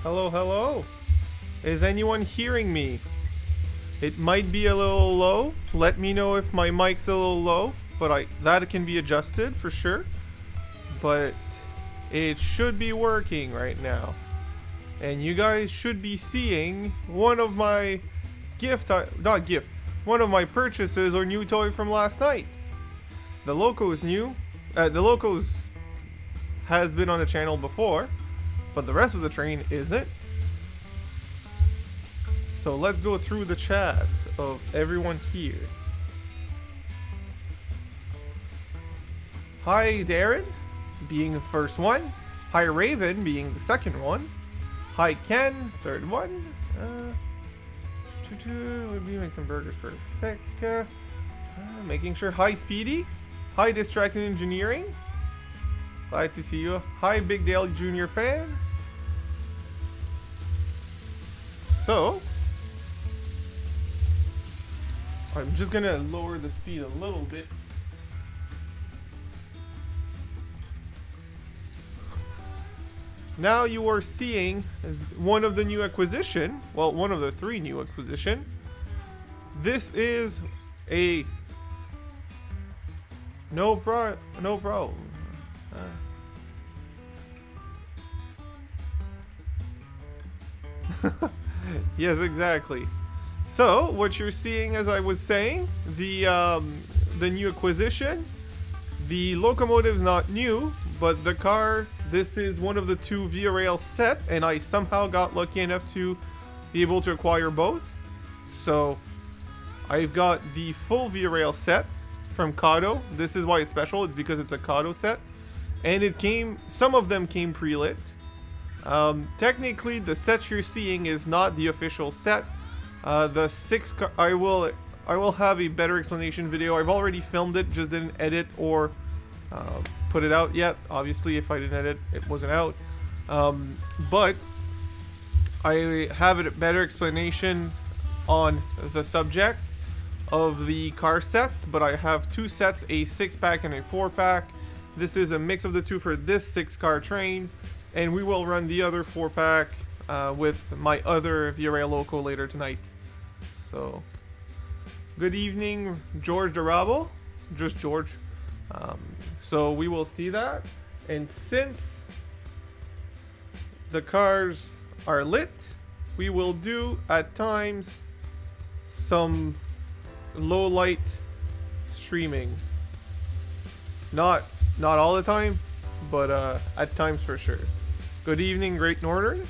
Hello, hello. Is anyone hearing me? It might be a little low. Let me know if my mic's a little low, but that can be adjusted for sure. But it should be working right now. And you guys should be seeing one of my one of my purchases or new toy from last night. The Loco's new. The Loco's has been on the channel before, but the rest of the train isn't. So let's go through the chat of everyone here. Hi Darren, being the first one. Hi Raven, being the second one. Hi Ken, third one. We'll be making some burgers for Becca. Making sure. Hi Speedy. Hi Distracted Engineering. Glad to see you. Hi Big Dale Jr. fan. So, I'm just gonna lower the speed a little bit. Now you are seeing one of the new acquisition. Well, one of the 3 new acquisition. This is a no problem. Yes, exactly. So what you're seeing, as I was saying, the new acquisition. The locomotive's not new, but the car, this is one of the 2 Via Rail set, and I somehow got lucky enough to be able to acquire both. So I've got the full Via Rail set from Kato. This is why it's special. It's because it's a Kato set, and some of them came pre-lit. Technically, the set you're seeing is not the official set. The 6 I will have a better explanation video. I've already filmed it, just didn't edit or put it out yet. Obviously, if I didn't edit, it wasn't out. But I have a better explanation on the subject of the car sets. But I have 2 sets, a 6-pack and a 4-pack. This is a mix of the 2 for this 6-car train. And we will run the other 4-pack with my other Via Rail Loco later tonight. So, good evening, George Durabo. Just George. So we will see that. And since the cars are lit, we will do at times some low light streaming. Not all the time, but at times for sure. Good evening, Great Northern.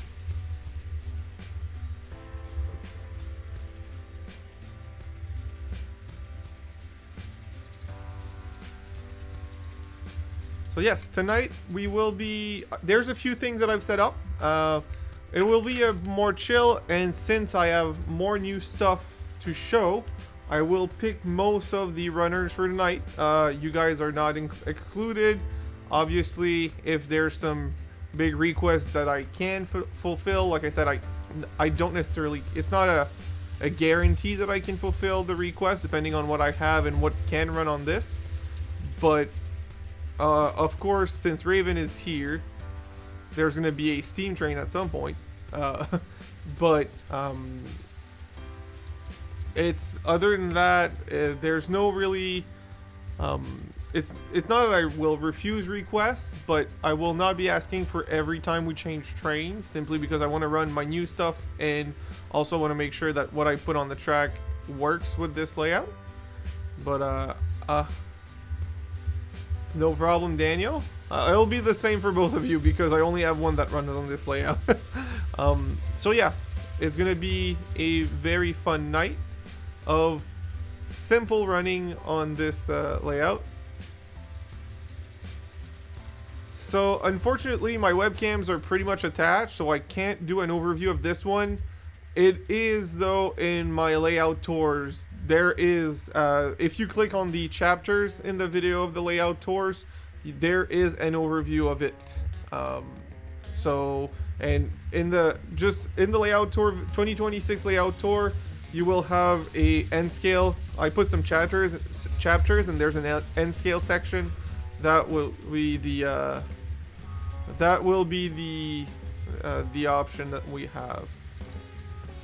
So yes, tonight we will be, there's a few things that I've set up. It will be a more chill, and since I have more new stuff to show, I will pick most of the runners for tonight. You guys are not included. Obviously, if there's some big requests that I can fulfill, like I said, I don't necessarily, it's not a guarantee that I can fulfill the request depending on what I have and what can run on this. But of course, since Raven is here, there's going to be a steam train at some point. But it's other than that, there's no really it's not that I will refuse requests, but I will not be asking for every time we change trains, simply because I want to run my new stuff and also want to make sure that what I put on the track works with this layout. But no problem, Daniel. It'll be the same for both of you because I only have one that runs on this layout. So yeah, it's gonna be a very fun night of simple running on this layout. So unfortunately, my webcams are pretty much attached, so I can't do an overview of this one. It is, though, in my layout tours. There is, if you click on the chapters in the video of the layout tours, there is an overview of it. So, and in the layout tour, 2026 layout tour, you will have a N scale. I put some chapters, and there's an N scale section. That will be the the option that we have.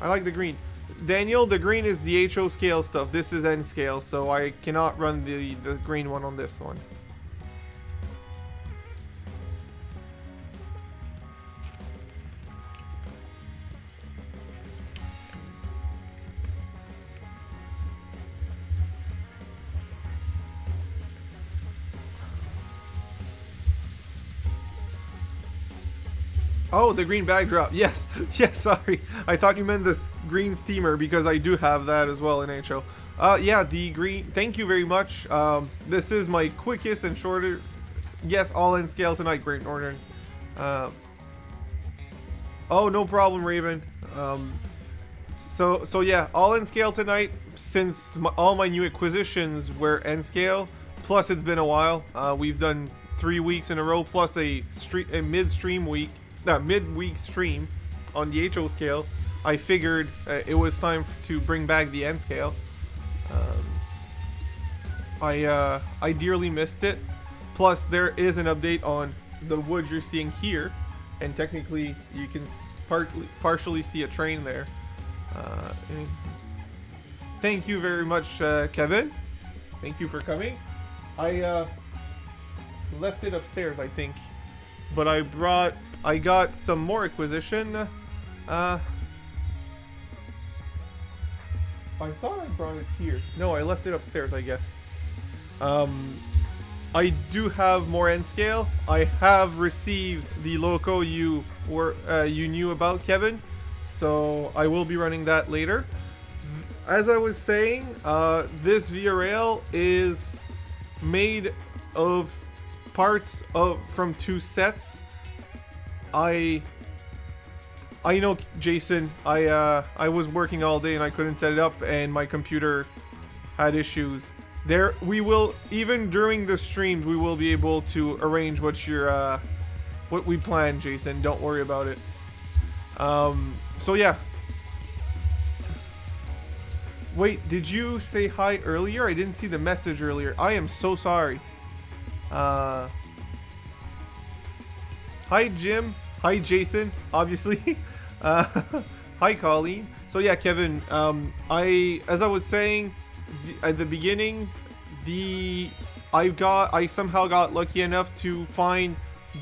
I like the green. Daniel, the green is the HO scale stuff. This is N scale, so I cannot run the green one on this one. Oh, the green bag drop. Yes. Yes, sorry. I thought you meant the green steamer because I do have that as well in HO. Yeah, the green. Thank you very much. This is my quickest and shorter. Yes, all in scale tonight, Great Northern. Oh, no problem, Raven. So yeah, all in scale tonight since all my new acquisitions were N scale. Plus, it's been a while. We've done 3 weeks in a row plus a midweek stream on the HO scale. I figured it was time to bring back the N scale. I dearly missed it. Plus, there is an update on the wood you're seeing here, and technically you can partially see a train there. Thank you very much, Kevin. Thank you for coming. I left it upstairs, I think, but I got some more acquisition. I thought I brought it here. No, I left it upstairs, I guess. I do have more N scale. I have received the loco you knew about, Kevin. So I will be running that later. As I was saying, this Via Rail is made of parts from 2 sets. I know, Jason. I was working all day and I couldn't set it up, and my computer had issues. We will, even during the streams, we will be able to arrange what we planned, Jason. Don't worry about it. So yeah. Wait, did you say hi earlier? I didn't see the message earlier. I am so sorry. Hi, Jim. Hi, Jason, obviously. Hi, Colleen. So yeah, Kevin, as I was saying at the beginning, I somehow got lucky enough to find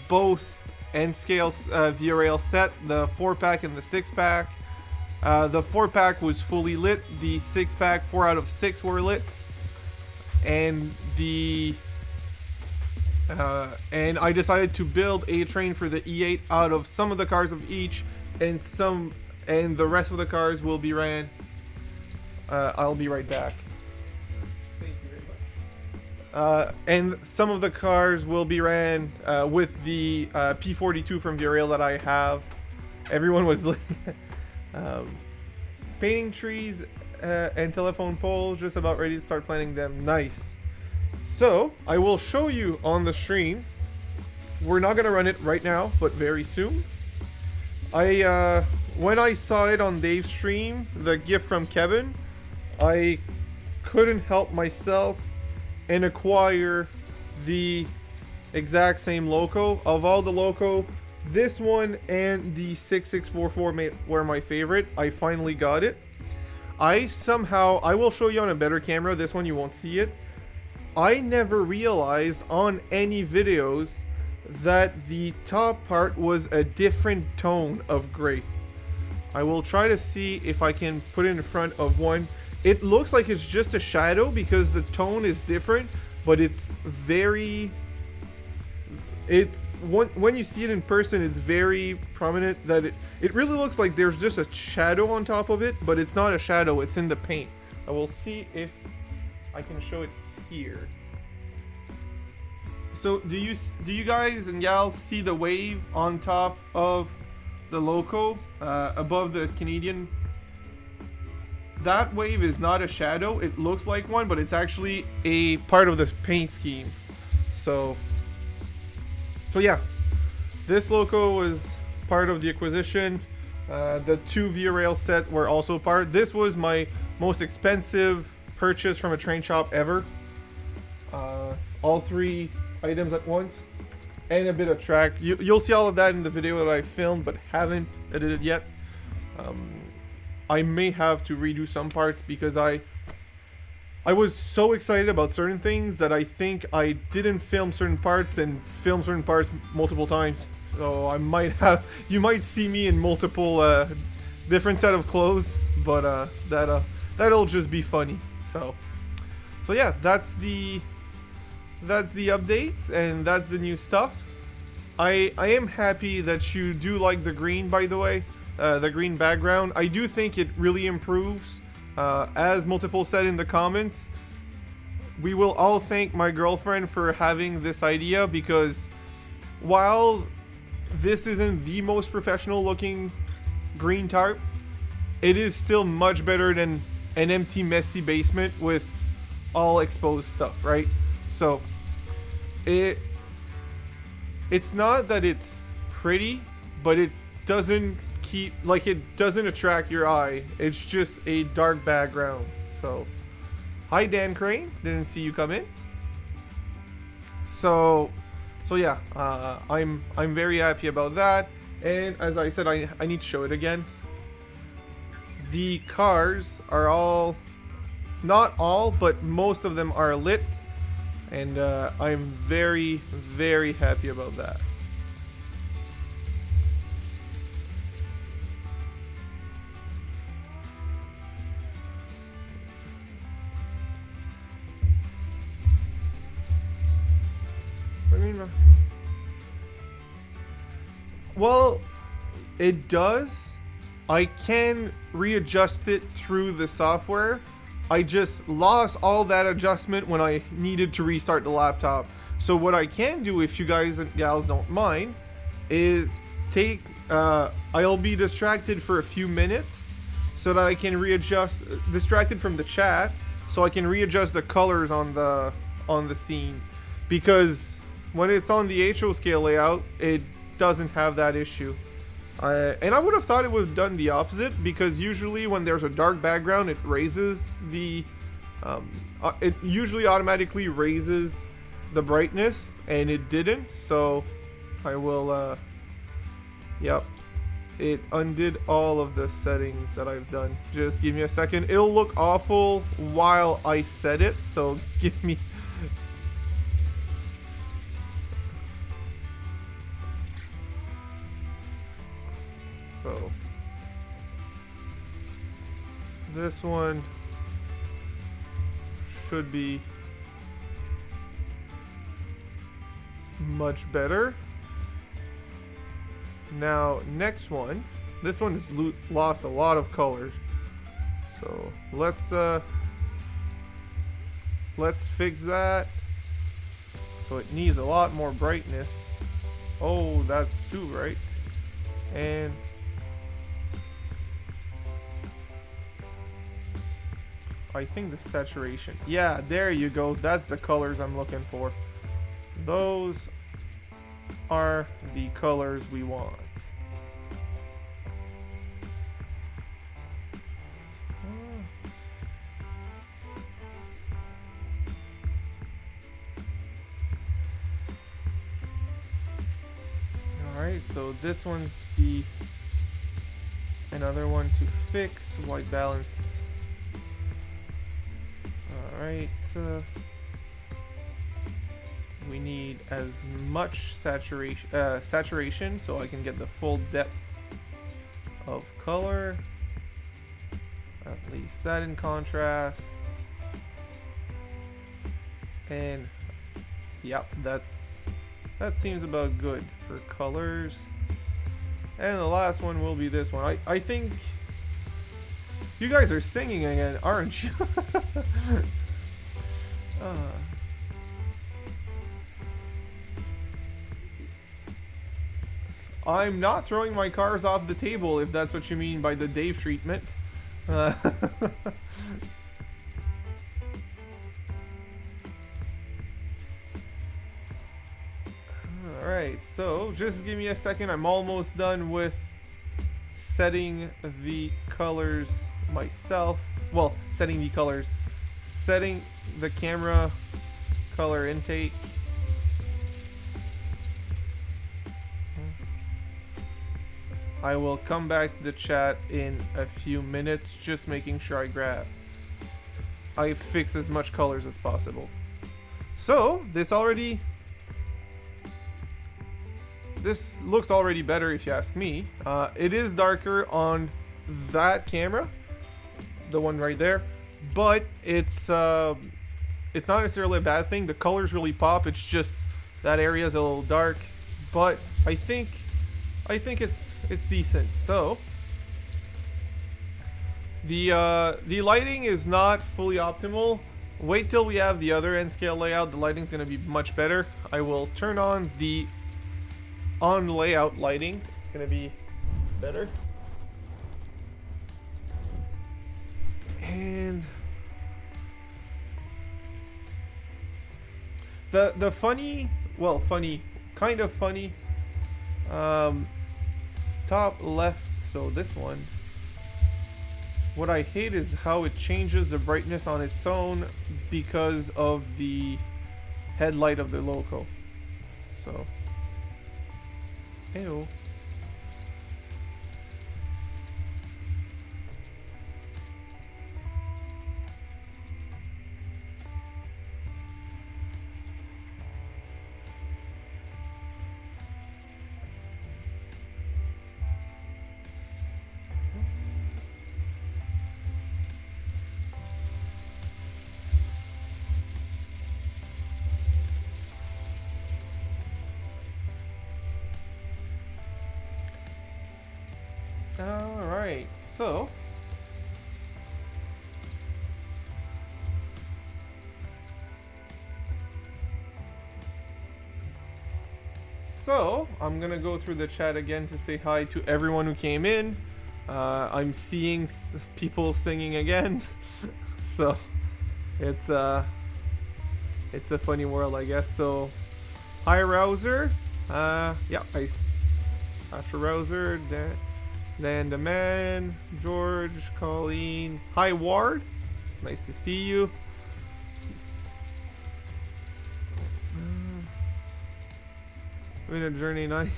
both N scale Via Rail set, the 4-pack and the 6-pack. The 4-pack was fully lit. The 6-pack, 4 out of 6 were lit, and and I decided to build a train for the E8 out of some of the cars of each, and the rest of the cars will be ran. I'll be right back. Thank you very much. And some of the cars will be ran with the P42 from Via Rail that I have. Everyone was painting trees and telephone poles, just about ready to start planting them. Nice. So I will show you on the stream. We're not gonna run it right now, but very soon. When I saw it on Dave's stream, the gift from Kevin, I couldn't help myself and acquire the exact same loco. Of all the loco, this one and the 6644 were my favorite. I finally got it. I will show you on a better camera. This one you won't see it. I never realized on any videos that the top part was a different tone of gray. I will try to see if I can put it in front of one. It looks like it's just a shadow because the tone is different, but it's very... when you see it in person, it's very prominent that it really looks like there's just a shadow on top of it, but it's not a shadow, it's in the paint. I will see if I can show it here. So do you guys and gals see the wave on top of the loco above the Canadian? That wave is not a shadow. It looks like one, but it's actually a part of this paint scheme. So yeah, this loco was part of the acquisition. The 2 Via Rail set were also part. This was my most expensive purchase from a train shop ever. All 3 items at once. and a bit of track. You'll see all of that in the video that I filmed but haven't edited yet. I may have to redo some parts because I was so excited about certain things that I think I didn't film certain parts and film certain parts multiple times. So I might have, you might see me in multiple different set of clothes, but that'll just be funny. So yeah, that's the updates and that's the new stuff. I am happy that you do like the green, by the way, the green background. I do think it really improves. As multiple said in the comments, we will all thank my girlfriend for having this idea, because while this isn't the most professional looking green tarp, it is still much better than an empty, messy basement with all exposed stuff, right? So it's not that it's pretty, but it doesn't it doesn't attract your eye. It's just a dark background. So hi Dan Crane, didn't see you come in. So yeah, I'm very happy about that. And as I said, I need to show it again. The cars are all, not all, but most of them are lit, and I'm very, very happy about that. Well, it does. I can readjust it through the software. I just lost all that adjustment when I needed to restart the laptop. So what I can do, if you guys and gals don't mind, is take, I'll be distracted for a few minutes so that I can readjust, distracted from the chat, so I can readjust the colors on the scenes. Because when it's on the HO scale layout, it doesn't have that issue. And I would have thought it would have done the opposite, because usually when there's a dark background, it raises the, it usually automatically raises the brightness, and it didn't. So I will, yep, it undid all of the settings that I've done. Just give me a second. It'll look awful while I set it, so give me. So this one should be much better. Now next one, this one has lost a lot of colors, so let's fix that. So it needs a lot more brightness. Oh, that's too bright. And I think the saturation. Yeah, there you go. That's the colors I'm looking for. Those are the colors we want. Alright, so this one's another one to fix. White balance. Alright, we need as much saturation so I can get the full depth of color. At least that in contrast. And yep, that seems about good for colors. And the last one will be this one. I think you guys are singing again, aren't you? I'm not throwing my cars off the table, if that's what you mean by the Dave treatment. Alright, so just give me a second. I'm almost done with setting the colors myself. Well, setting the colors. Setting the camera color intake. I will come back to the chat in a few minutes, just making sure I fix as much colors as possible. So, this looks already better if you ask me. It is darker on that camera, the one right there, but it's not necessarily a bad thing. The colors really pop. It's just that area is a little dark, but I think it's decent. So the lighting is not fully optimal. Wait till we have the other N scale layout. The lighting's gonna be much better. I will turn on the on layout lighting. It's gonna be better. And the funny, well, funny, kind of funny, top left, so this one, what I hate is how it changes the brightness on its own because of the headlight of the logo. So, ew. Alright, so I'm gonna go through the chat again to say hi to everyone who came in. I'm seeing people singing again. So it's a funny world, I guess. So hi Rouser, yeah, after Rouser, Dan the Man, George, Colleen. Hi Ward, nice to see you. In a journey night.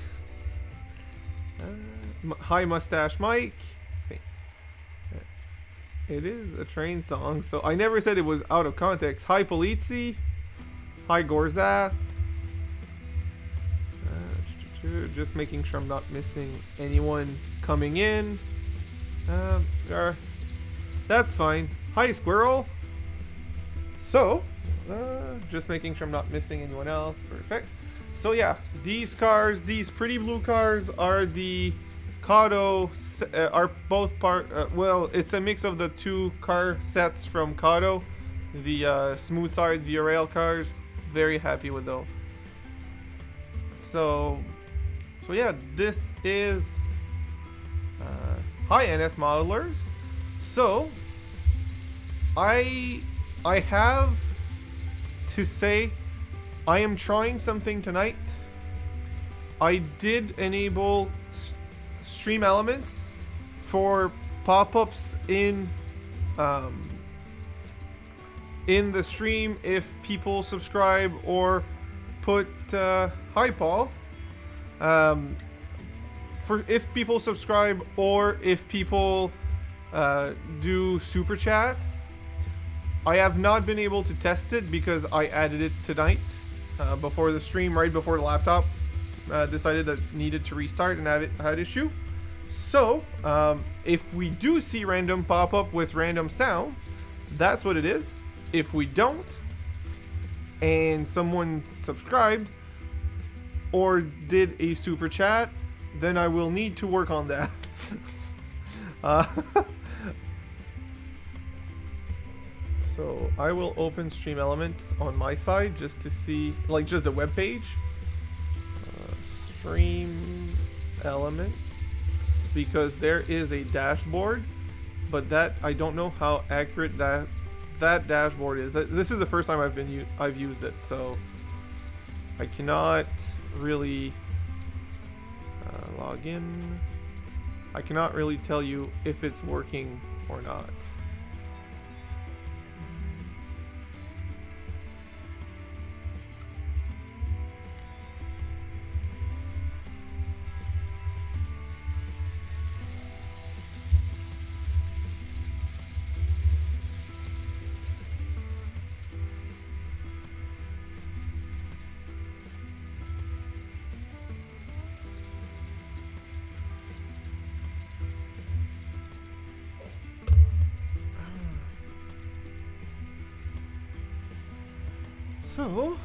Hi Mustache Mike. It is a train song, so I never said it was out of context. Hi Polizzi. Hi Gorzath. Just making sure I'm not missing anyone coming in. That's fine. Hi Squirrel. So, just making sure I'm not missing anyone else. Perfect. So yeah, these cars, these pretty blue cars, are the Kato, are both part, well, it's a mix of the two car sets from Kato, the smooth side Via Rail cars. Very happy with those. So yeah, this is hi NS modelers. So I have to say, I am trying something tonight. I did enable stream elements for pop-ups in the stream if people subscribe or put hi Paul. For if people subscribe or if people do super chats. I have not been able to test it because I added it tonight. Before the stream, right before the laptop decided that it needed to restart and had issue. So if we do see random pop-up with random sounds, that's what it is. If we don't, and someone subscribed or did a super chat, then I will need to work on that. So I will open Stream Elements on my side just to see, like, just the web page. Stream Elements, because there is a dashboard, but that I don't know how accurate that dashboard is. This is the first time I've used it, so I cannot really log in. I cannot really tell you if it's working or not. So,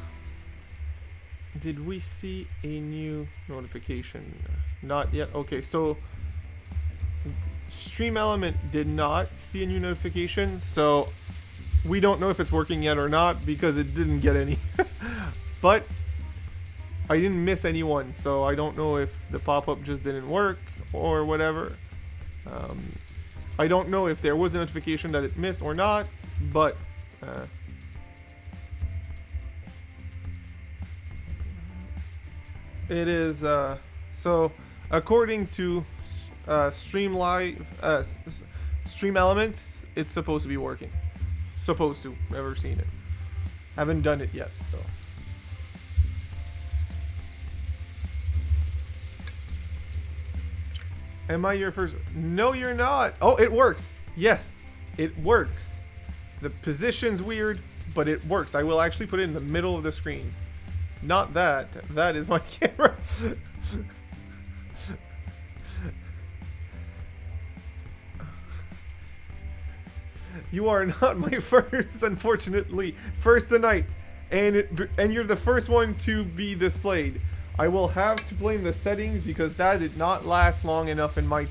did we see a new notification? Not yet. Okay, so Stream Element did not see a new notification, so we don't know if it's working yet or not because it didn't get any. But I didn't miss anyone, so I don't know if the pop-up just didn't work or whatever. I don't know if there was a notification that it missed or not, but it is so according to Stream Elements, it's supposed to be working. Supposed to. Never seen it. Haven't done it yet, so. Am I your first? No, you're not. Oh, it works. Yes, it works. The position's weird, but it works. I will actually put it in the middle of the screen. Not that. That is my camera. You are not my first, unfortunately. First tonight. And you're the first one to be displayed. I will have to blame the settings because that did not last long enough in my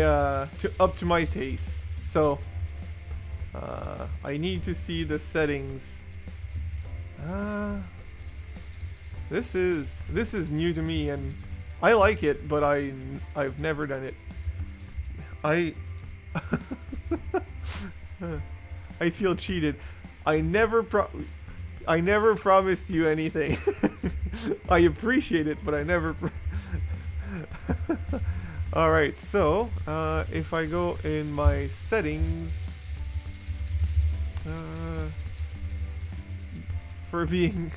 up to my taste. So I need to see the settings. This is new to me and I like it, but I've never done it. I feel cheated. I never promised you anything. I appreciate it, but I never. Alright, so if I go in my settings for being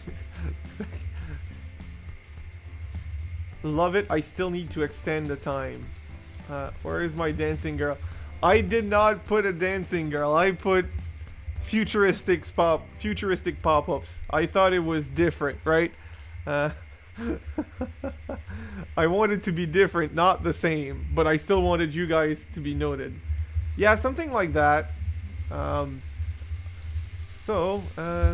love it, I still need to extend the time. Where is my dancing girl? I did not put a dancing girl. I put futuristic pop-ups. I thought it was different, right? I wanted to be different, not the same, but I still wanted you guys to be noted. Yeah, something like that.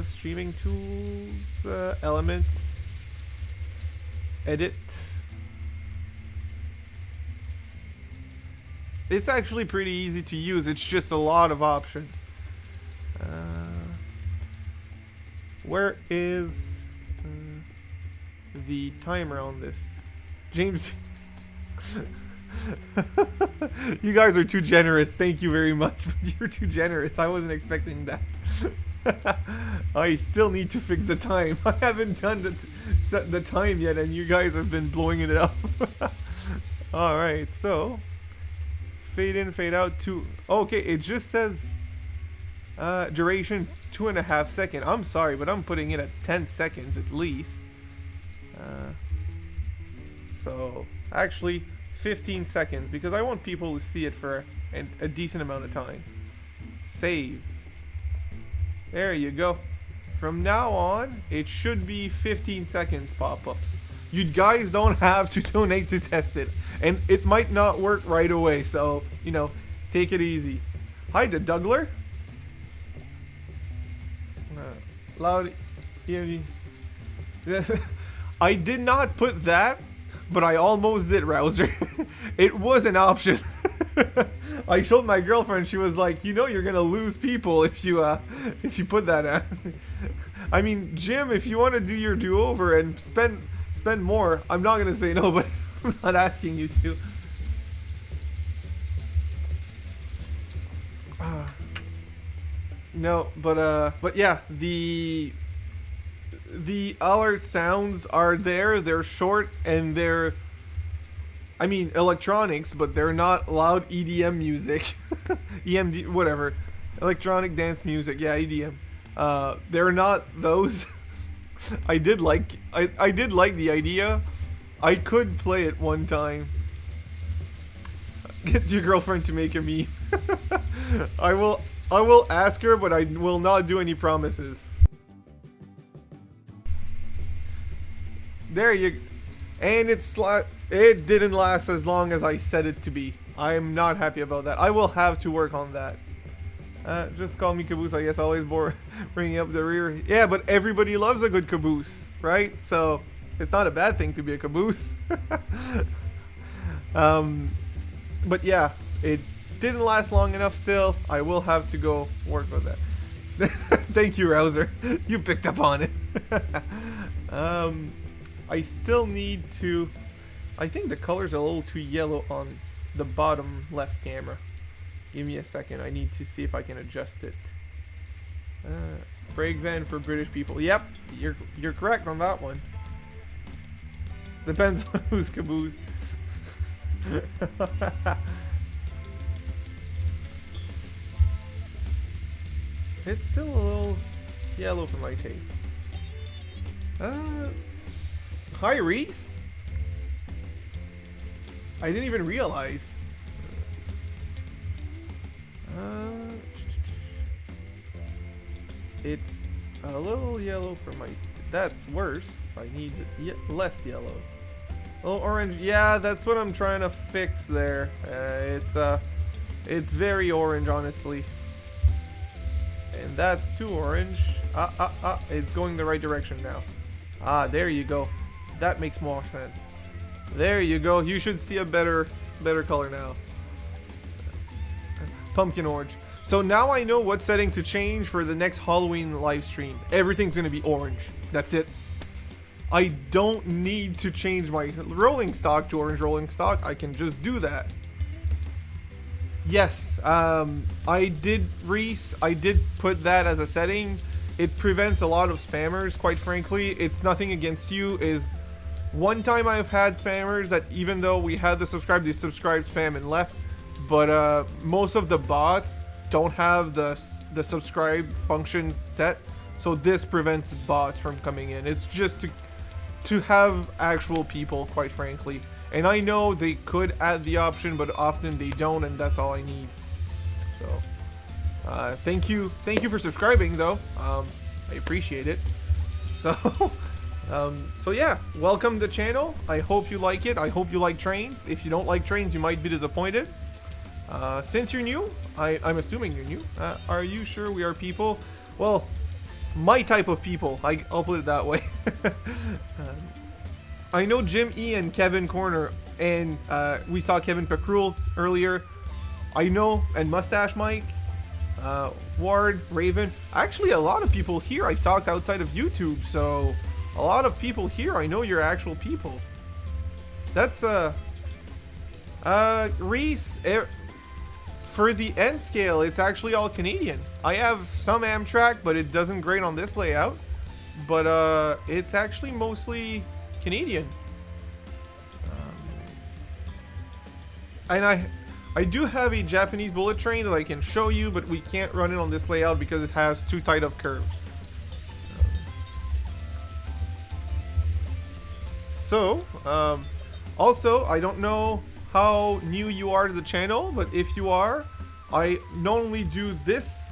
Streaming tools, elements, edit. It's actually pretty easy to use. It's just a lot of options. Where is the timer on this? James, you guys are too generous. Thank you very much, but you're too generous. I wasn't expecting that. I still need to fix the time. I haven't done set the time yet, and you guys have been blowing it up. All right, so fade in, fade out. Okay, it just says duration 2.5 seconds. I'm sorry, but I'm putting it at 10 seconds at least. So actually 15 seconds because I want people to see it for a decent amount of time. Save. There you go. From now on, it should be 15 seconds pop-ups. You guys don't have to donate to test it. And it might not work right away, so, you know, take it easy. Hi to Dougler. Loud. I did not put that, but I almost did, Rouser. It was an option. I showed my girlfriend. She was like, "You know, you're gonna lose people if you put that out." I mean, Jim, if you want to do your do-over and spend more, I'm not gonna say no, but I'm not asking you to. No, but yeah, the alert sounds are there. They're short and they're, I mean, electronics, but they're not loud EDM music. EMD, whatever. Electronic dance music. Yeah, EDM. They're not those. I did like the idea. I could play it one time. Get your girlfriend to make a meme. I will ask her, but I will not do any promises. There you, and it didn't last as long as I said it to be. I am not happy about that. I will have to work on that. Just call me caboose. I guess always bringing up the rear. Yeah, but everybody loves a good caboose, right? So it's not a bad thing to be a caboose. But yeah, it didn't last long enough still. I will have to go work with that. Thank you, Rouser. You picked up on it. I still need to... I think the color's a little too yellow on the bottom left camera. Give me a second. I need to see if I can adjust it. Brake van for British people. Yep, you're correct on that one. Depends on who's caboose. It's still a little yellow for my taste. Hi, Reese. I didn't even realize. It's a little yellow for my... That's worse. I need less yellow. Oh, orange. Yeah, that's what I'm trying to fix there. It's very orange, honestly. And that's too orange. It's going the right direction now. There you go. That makes more sense. There you go. You should see a better color now. Pumpkin orange. So now I know what setting to change for the next Halloween live stream. Everything's going to be orange. That's it. I don't need to change my rolling stock to orange rolling stock. I can just do that. Yes, I did put that as a setting. It prevents a lot of spammers, quite frankly. It's nothing against you. Is one time I've had spammers that even though we had the subscribe, they subscribed, spam, and left. But most of the bots don't have the subscribe function set. So this prevents the bots from coming in. It's just to have actual people, quite frankly. And I know they could add the option, but often they don't, and that's all I need. So, thank you for subscribing, though. I appreciate it. So, so yeah, welcome to the channel. I hope you like it. I hope you like trains. If you don't like trains, you might be disappointed. Since you're new, I'm assuming you're new. Are you sure we are people? Well, my type of people. I'll put it that way. I know Jim E and Kevin Corner, and we saw Kevin Pacrul earlier. I know, and Mustache Mike, Ward, Raven. Actually, a lot of people here I've talked outside of YouTube, so a lot of people here I know you're actual people. That's Reese. For the N scale, it's actually all Canadian. I have some Amtrak, but it doesn't grade on this layout. But it's actually mostly Canadian. And I do have a Japanese bullet train that I can show you, but we can't run it on this layout because it has too tight of curves. So, also, I don't know how new you are to the channel, but if you are, I not only do this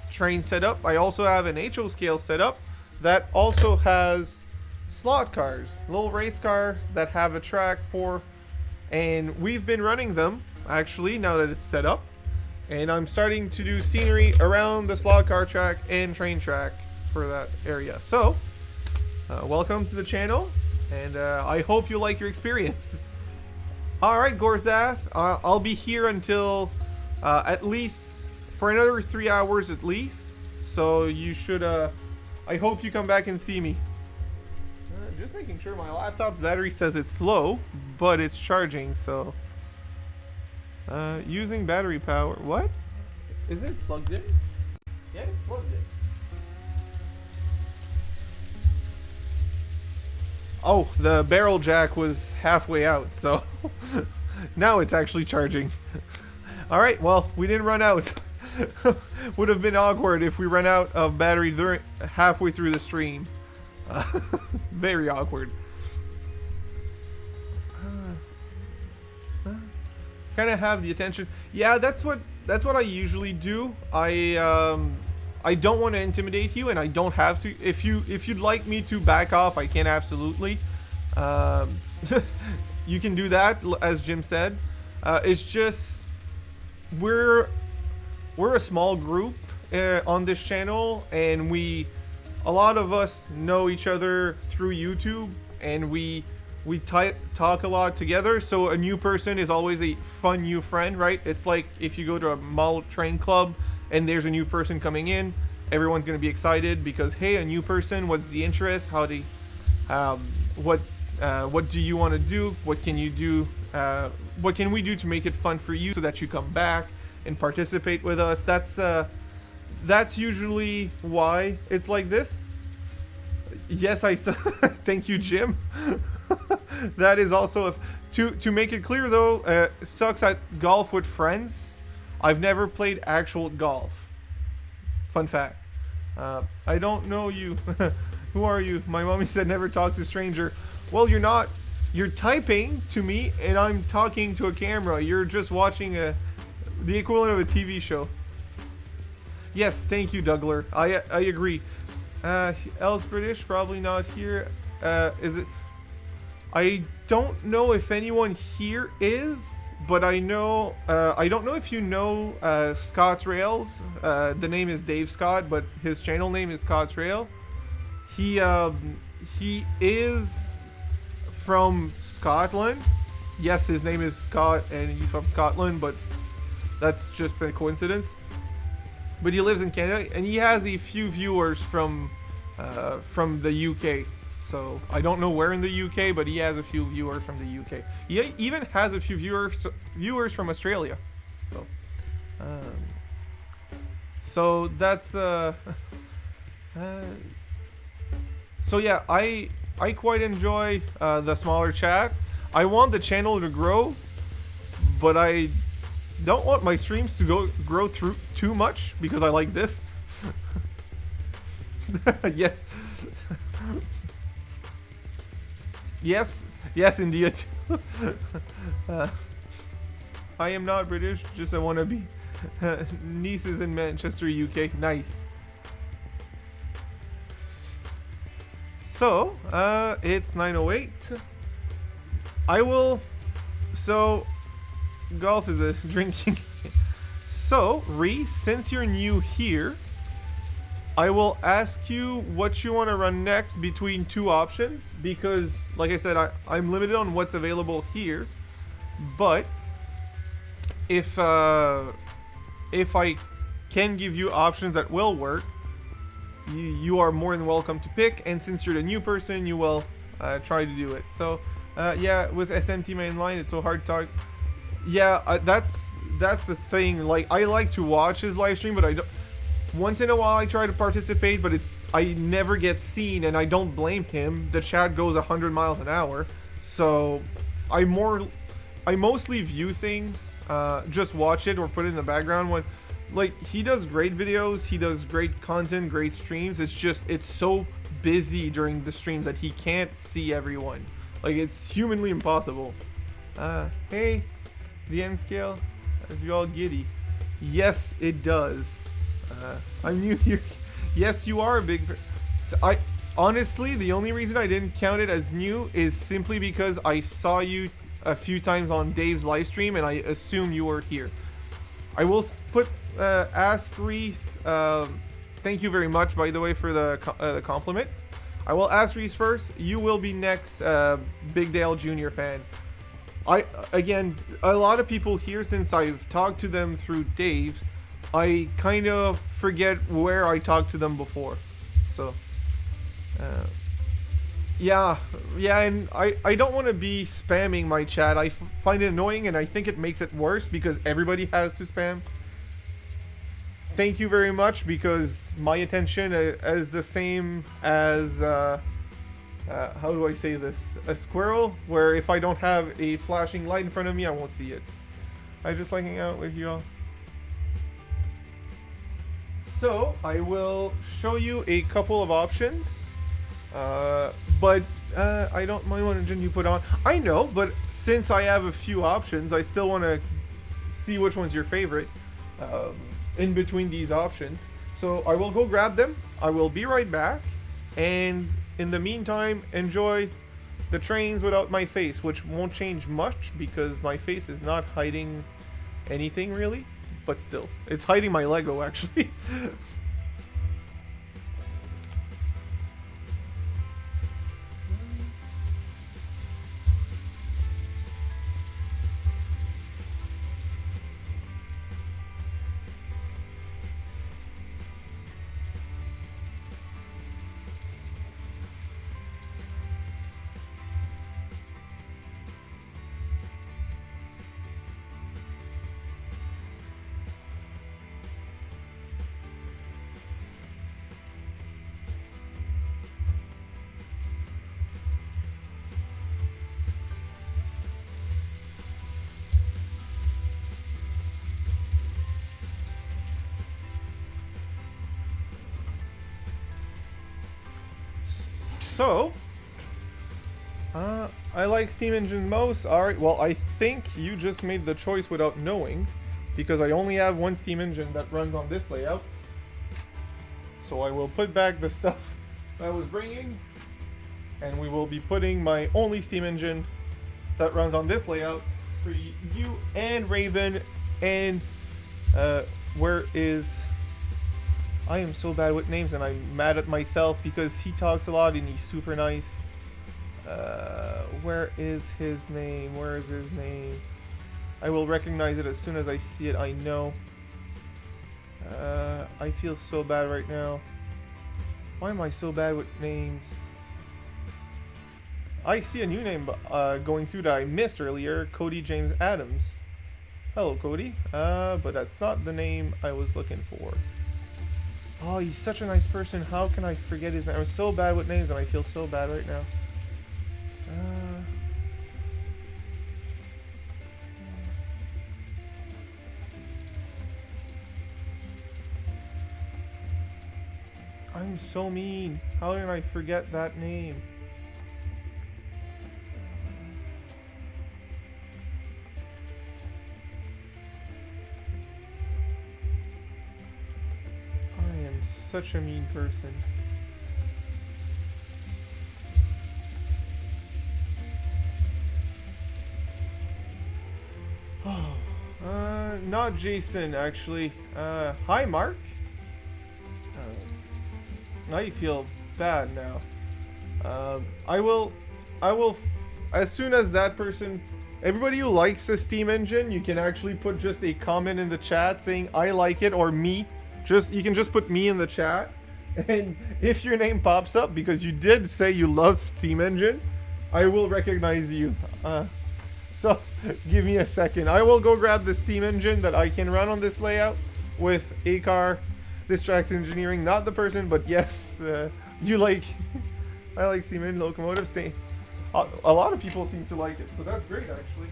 train setup, I also have an HO scale setup that also has slot cars, little race cars that have a track for, and we've been running them actually now that it's set up, and I'm starting to do scenery around the slot car track and train track for that area. So welcome to the channel, and I hope you like your experience. Alright, Gorzath, I'll be here until at least for another 3 hours at least, so you should I hope you come back and see me. Just making sure my laptop's battery says it's slow, but it's charging, so using battery power. What? Is it plugged in? Yeah, it's plugged in. Oh, the barrel jack was halfway out, so now it's actually charging. Alright, well, we didn't run out. Would have been awkward if we ran out of battery halfway through the stream. Very awkward. Kind of have the attention. Yeah, that's what I usually do. I don't want to intimidate you, and I don't have to. If you'd like me to back off, I can absolutely. You can do that, as Jim said. It's just we're a small group on this channel, and a lot of us know each other through YouTube, and we talk a lot together. So a new person is always a fun new friend, right? It's like if you go to a mall train club and there's a new person coming in, everyone's gonna be excited because, hey, a new person. What's the interest? How do what do you want to do? What can you do? What can we do to make it fun for you so that you come back and participate with us? That's usually why it's like this. Yes, I thank you, Jim. That is also to make it clear though. Sucks at golf with friends. I've never played actual golf. Fun fact. I don't know you. Who are you? My mommy said never talk to a stranger. Well, you're not. You're typing to me, and I'm talking to a camera. You're just watching the equivalent of a TV show. Yes, thank you, Dougler. I agree. Else British, probably not here. Is it? I don't know if anyone here is, but I know. I don't know if you know Scott's Rails. The name is Dave Scott, but his channel name is Scott's Rail. He is from Scotland. Yes, his name is Scott, and he's from Scotland, but that's just a coincidence. But he lives in Canada, and he has a few viewers from the UK. So I don't know where in the UK, but he has a few viewers from the UK. He even has a few viewers from Australia. So that's so yeah, I quite enjoy the smaller chat. I want the channel to grow, but I don't want my streams to grow through too much because I like this. Yes. Yes, India too. I am not British, just I want to be. Nieces in Manchester, UK. Nice. So, it's 9:08. So, golf is a drinking. So, Reese, since you're new here, I will ask you what you want to run next between two options, because, like I said, I'm limited on what's available here. But if I can give you options that will work, you are more than welcome to pick. And since you're the new person, you will try to do it. So, yeah, with SMT mainline, it's so hard to talk. Yeah, that's the thing. Like, I like to watch his live stream, but I don't. Once in a while I try to participate, but I never get seen, and I don't blame him. The chat goes 100 miles an hour, so I mostly view things, just watch it or put it in the background. When, like, he does great videos, he does great content, great streams. It's just, it's so busy during the streams that he can't see everyone. Like, it's humanly impossible. Hey, the N scale, as you all giddy. Yes, it does. I'm new here. Yes, you are a big. So honestly, the only reason I didn't count it as new is simply because I saw you a few times on Dave's live stream, and I assume you were here. I will put ask Reese. Thank you very much, by the way, for the compliment. I will ask Reese first. You will be next, Big Dale Jr. fan. Again, a lot of people here, since I've talked to them through Dave, I kind of forget where I talked to them before. So, yeah, and I don't want to be spamming my chat. I find it annoying, and I think it makes it worse because everybody has to spam. Thank you very much, because my attention is the same as, how do I say this? A squirrel, where if I don't have a flashing light in front of me, I won't see it. I just like hanging out with you all. So, I will show you a couple of options, but I don't mind what engine you put on. I know, but since I have a few options, I still want to see which one's your favorite in between these options. So, I will go grab them. I will be right back, and in the meantime, enjoy the trains without my face, which won't change much because my face is not hiding anything really. but still. It's hiding my Lego, actually. So, I like steam engine most. Alright, well, I think you just made the choice without knowing, because I only have one steam engine that runs on this layout. So I will put back the stuff I was bringing, and we will be putting my only steam engine that runs on this layout for you and Raven. And where is... I am so bad with names, and I'm mad at myself because he talks a lot and he's super nice. Where is his name? Where is his name? I will recognize it as soon as I see it, I know. I feel so bad right now. Why am I so bad with names? I see a new name going through that I missed earlier. Cody James Adams. Hello, Cody. But that's not the name I was looking for. Oh, he's such a nice person. How can I forget his name? I'm so bad with names and I feel so bad right now. I'm so mean. How did I forget that name? Such a mean person. Oh, not Jason, actually. Hi, Mark. I feel bad now. I will, as soon as that person, everybody who likes the Steam engine, you can actually put just a comment in the chat saying I like it or me. You can just put me in the chat, and if your name pops up because you did say you love Steam Engine, I will recognize you. So give me a second. I will go grab the Steam Engine that I can run on this layout with ACAR Distract Engineering. Not the person, but yes, you like. I like Steam Engine locomotives. A lot of people seem to like it, so that's great actually.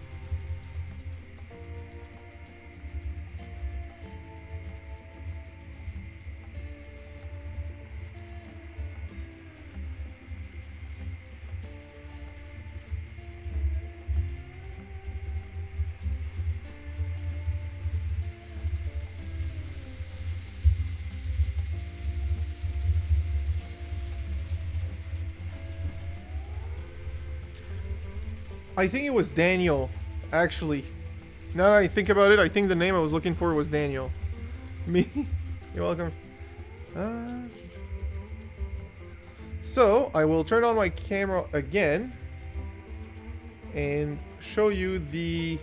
I think it was Daniel, actually. Now that I think about it, I think the name I was looking for was Daniel. Me? You're welcome. So, I will turn on my camera again and show you the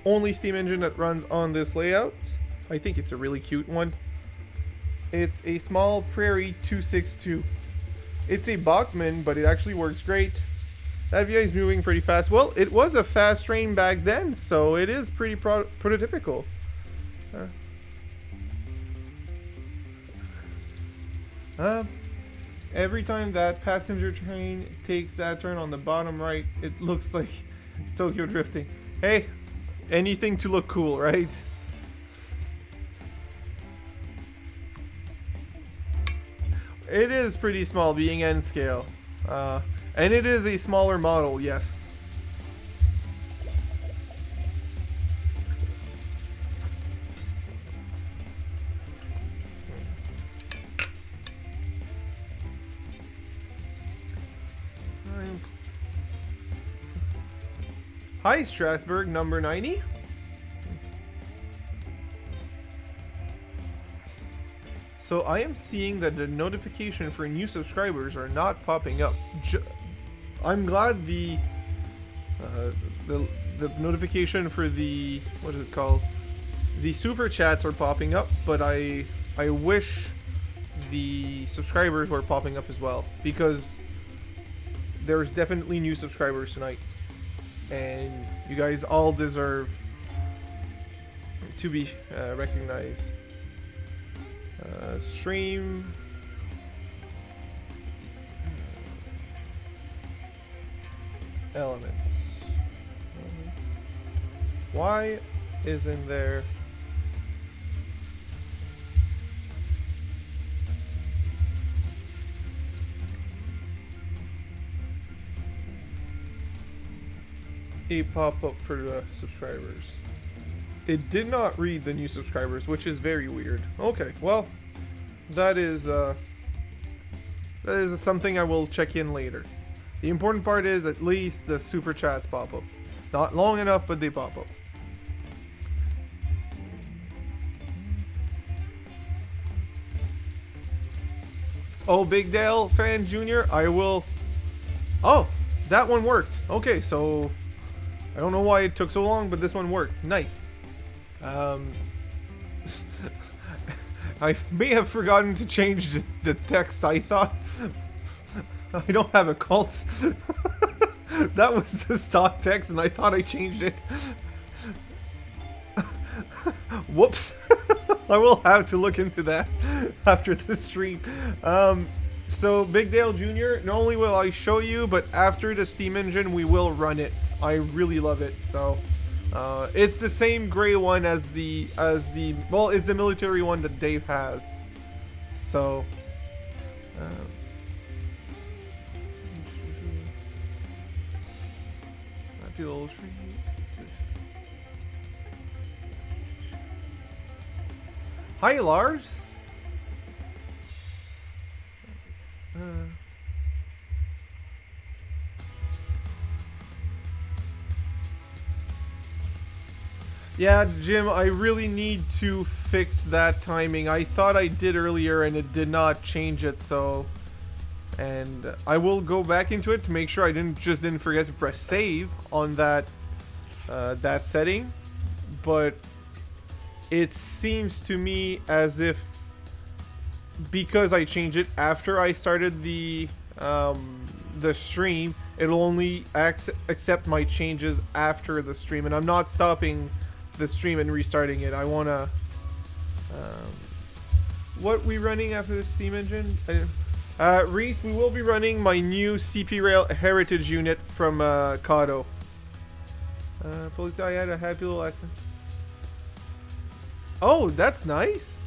only steam engine that runs on this layout. I think it's a really cute one. It's a small Prairie 262. It's a Bachmann, but it actually works great. That VI is moving pretty fast. Well, it was a fast train back then, so it is pretty prototypical. Every time that passenger train takes that turn on the bottom right, it looks like it's Tokyo drifting. Hey, anything to look cool, right? It is pretty small, being N scale. And it is a smaller model, yes. Hi, Strasbourg, number 90. So I am seeing that the notification for new subscribers are not popping up. I'm glad the notification for the, what is it called? The super chats are popping up, but I wish the subscribers were popping up as well, because there's definitely new subscribers tonight, and you guys all deserve to be recognized. Stream. Elements. Why isn't there a pop-up for the subscribers? It did not read the new subscribers, which is very weird. Okay, well, that is something I will check in later. The important part is at least the super chats pop up. Not long enough, but they pop up. Oh, Big Dale Fan Jr., I will... Oh, that one worked. Okay, so... I don't know why it took so long, but this one worked. Nice. I may have forgotten to change the text, I thought. I don't have a cult. That was the stock text, and I thought I changed it. Whoops. I will have to look into that after the stream. So, Big Dale Jr., not only will I show you, but after the Steam Engine, we will run it. I really love it, so... it's the same gray one as the, well, it's the military one that Dave has. So... happy little tree. Hi, Lars. Yeah, Jim, I really need to fix that timing. I thought I did earlier and it did not change it, so... And I will go back into it to make sure I didn't forget to press save on that that setting. But it seems to me as if, because I changed it after I started the stream, it'll only accept my changes after the stream, and I'm not stopping the stream and restarting it. I wanna what we running after the Steam Engine? Reese, we will be running my new CP Rail Heritage unit from Kato. Police, I had a happy little accident. Oh, that's nice.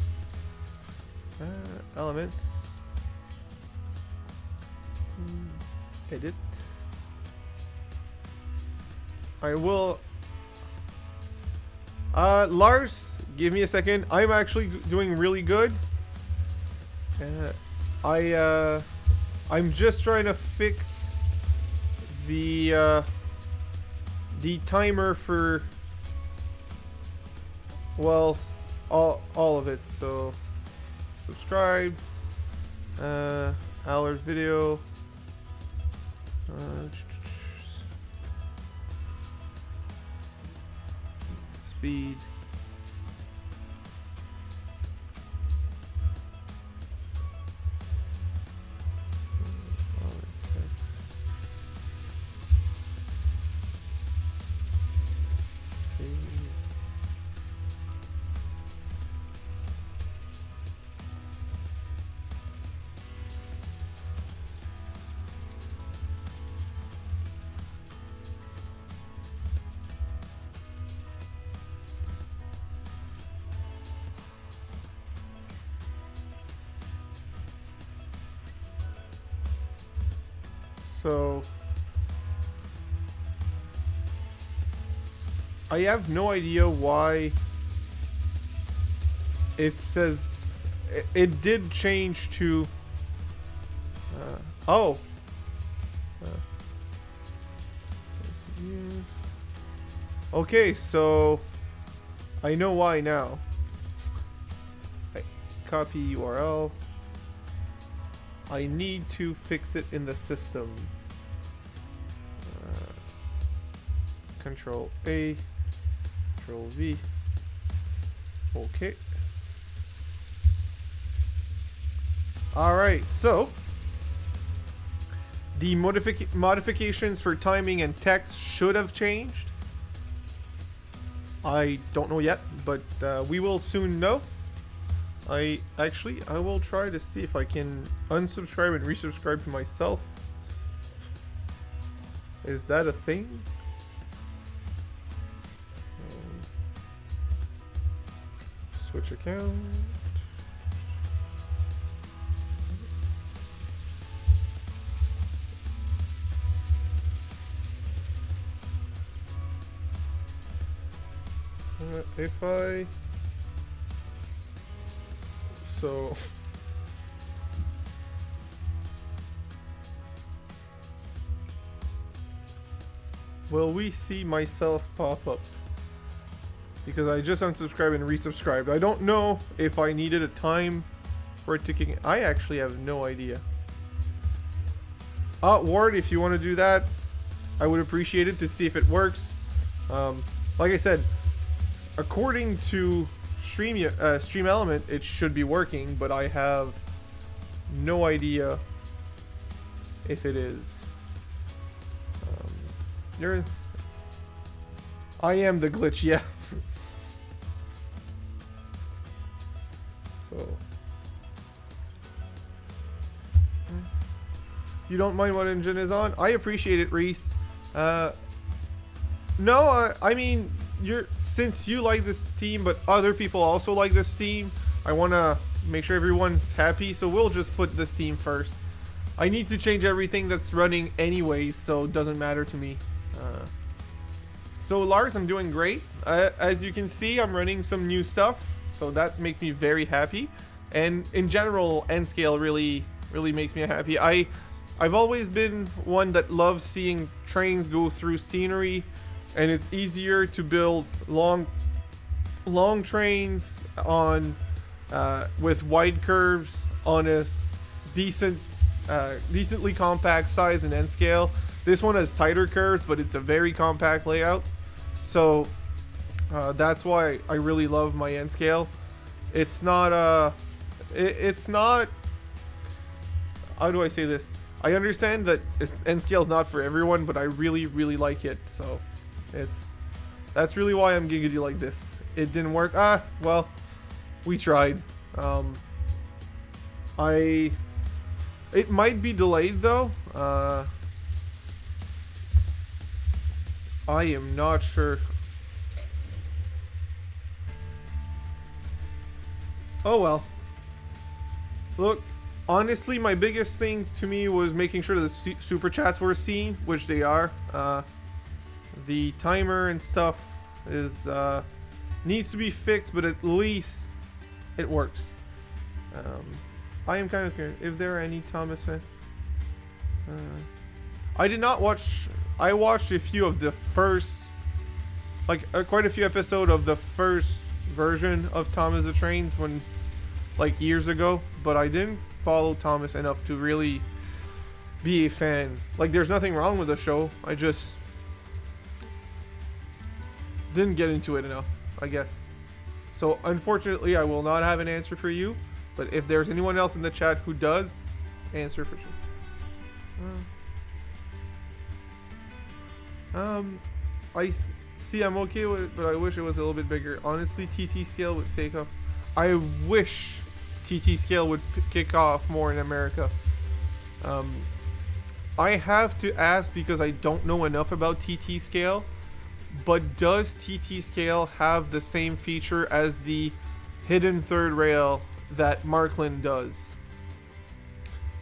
Elements. Edit. I will. Lars, give me a second. I'm actually doing really good. I'm just trying to fix the timer for, well, all of it. So subscribe, Allard video, speed. So I have no idea why it says it did change to oh okay, so I know why now. copy URL. I need to fix it in the system. Control A, Control V. Okay. Alright, so the modifications for timing and text should have changed. I don't know yet, but we will soon know. I will try to see if I can unsubscribe and resubscribe to myself. Is that a thing? Switch account. If I... So... Will we see myself pop up? Because I just unsubscribed and resubscribed. I don't know if I needed a time for it to kick in. I actually have no idea. Ward, if you want to do that, I would appreciate it to see if it works. Like I said, according to Stream Element, it should be working, but I have no idea if it is. I am the glitch, yeah. So you don't mind what engine is on? I appreciate it, Reese. No, I mean, since you like this team, but other people also like this team, I want to make sure everyone's happy, so we'll just put this team first. I need to change everything that's running anyways, so it doesn't matter to me. So Lars, I'm doing great. As you can see, I'm running some new stuff, so that makes me very happy. And in general, N-Scale really makes me happy. I've always been one that loves seeing trains go through scenery, and it's easier to build long trains on with wide curves on a decently compact size in N-Scale. This one has tighter curves, but it's a very compact layout. So that's why I really love my N-Scale. It's not it's not, how do I say this? I understand that N-Scale is not for everyone, but I really like it. So that's really why I'm giggity like this. It didn't work. Well, we tried. It might be delayed though. I am not sure. Oh well. Look, honestly, my biggest thing to me was making sure the super chats were seen, which they are. The timer and stuff is needs to be fixed, but at least it works. I am kind of curious if there are any Thomas fans. I did not watch. I watched a few of the first, like quite a few episodes of the first version of Thomas the Trains when, like, years ago. But I didn't follow Thomas enough to really be a fan. Like, there's nothing wrong with the show. I just didn't get into it enough, I guess. So unfortunately, I will not have an answer for you. But if there's anyone else in the chat who does, answer for sure. I see. I'm okay with it, but I wish it was a little bit bigger. Honestly, TT scale would take off. I wish TT scale would kick off more in America. I have to ask because I don't know enough about TT scale. But does TT scale have the same feature as the hidden third rail that Markland does?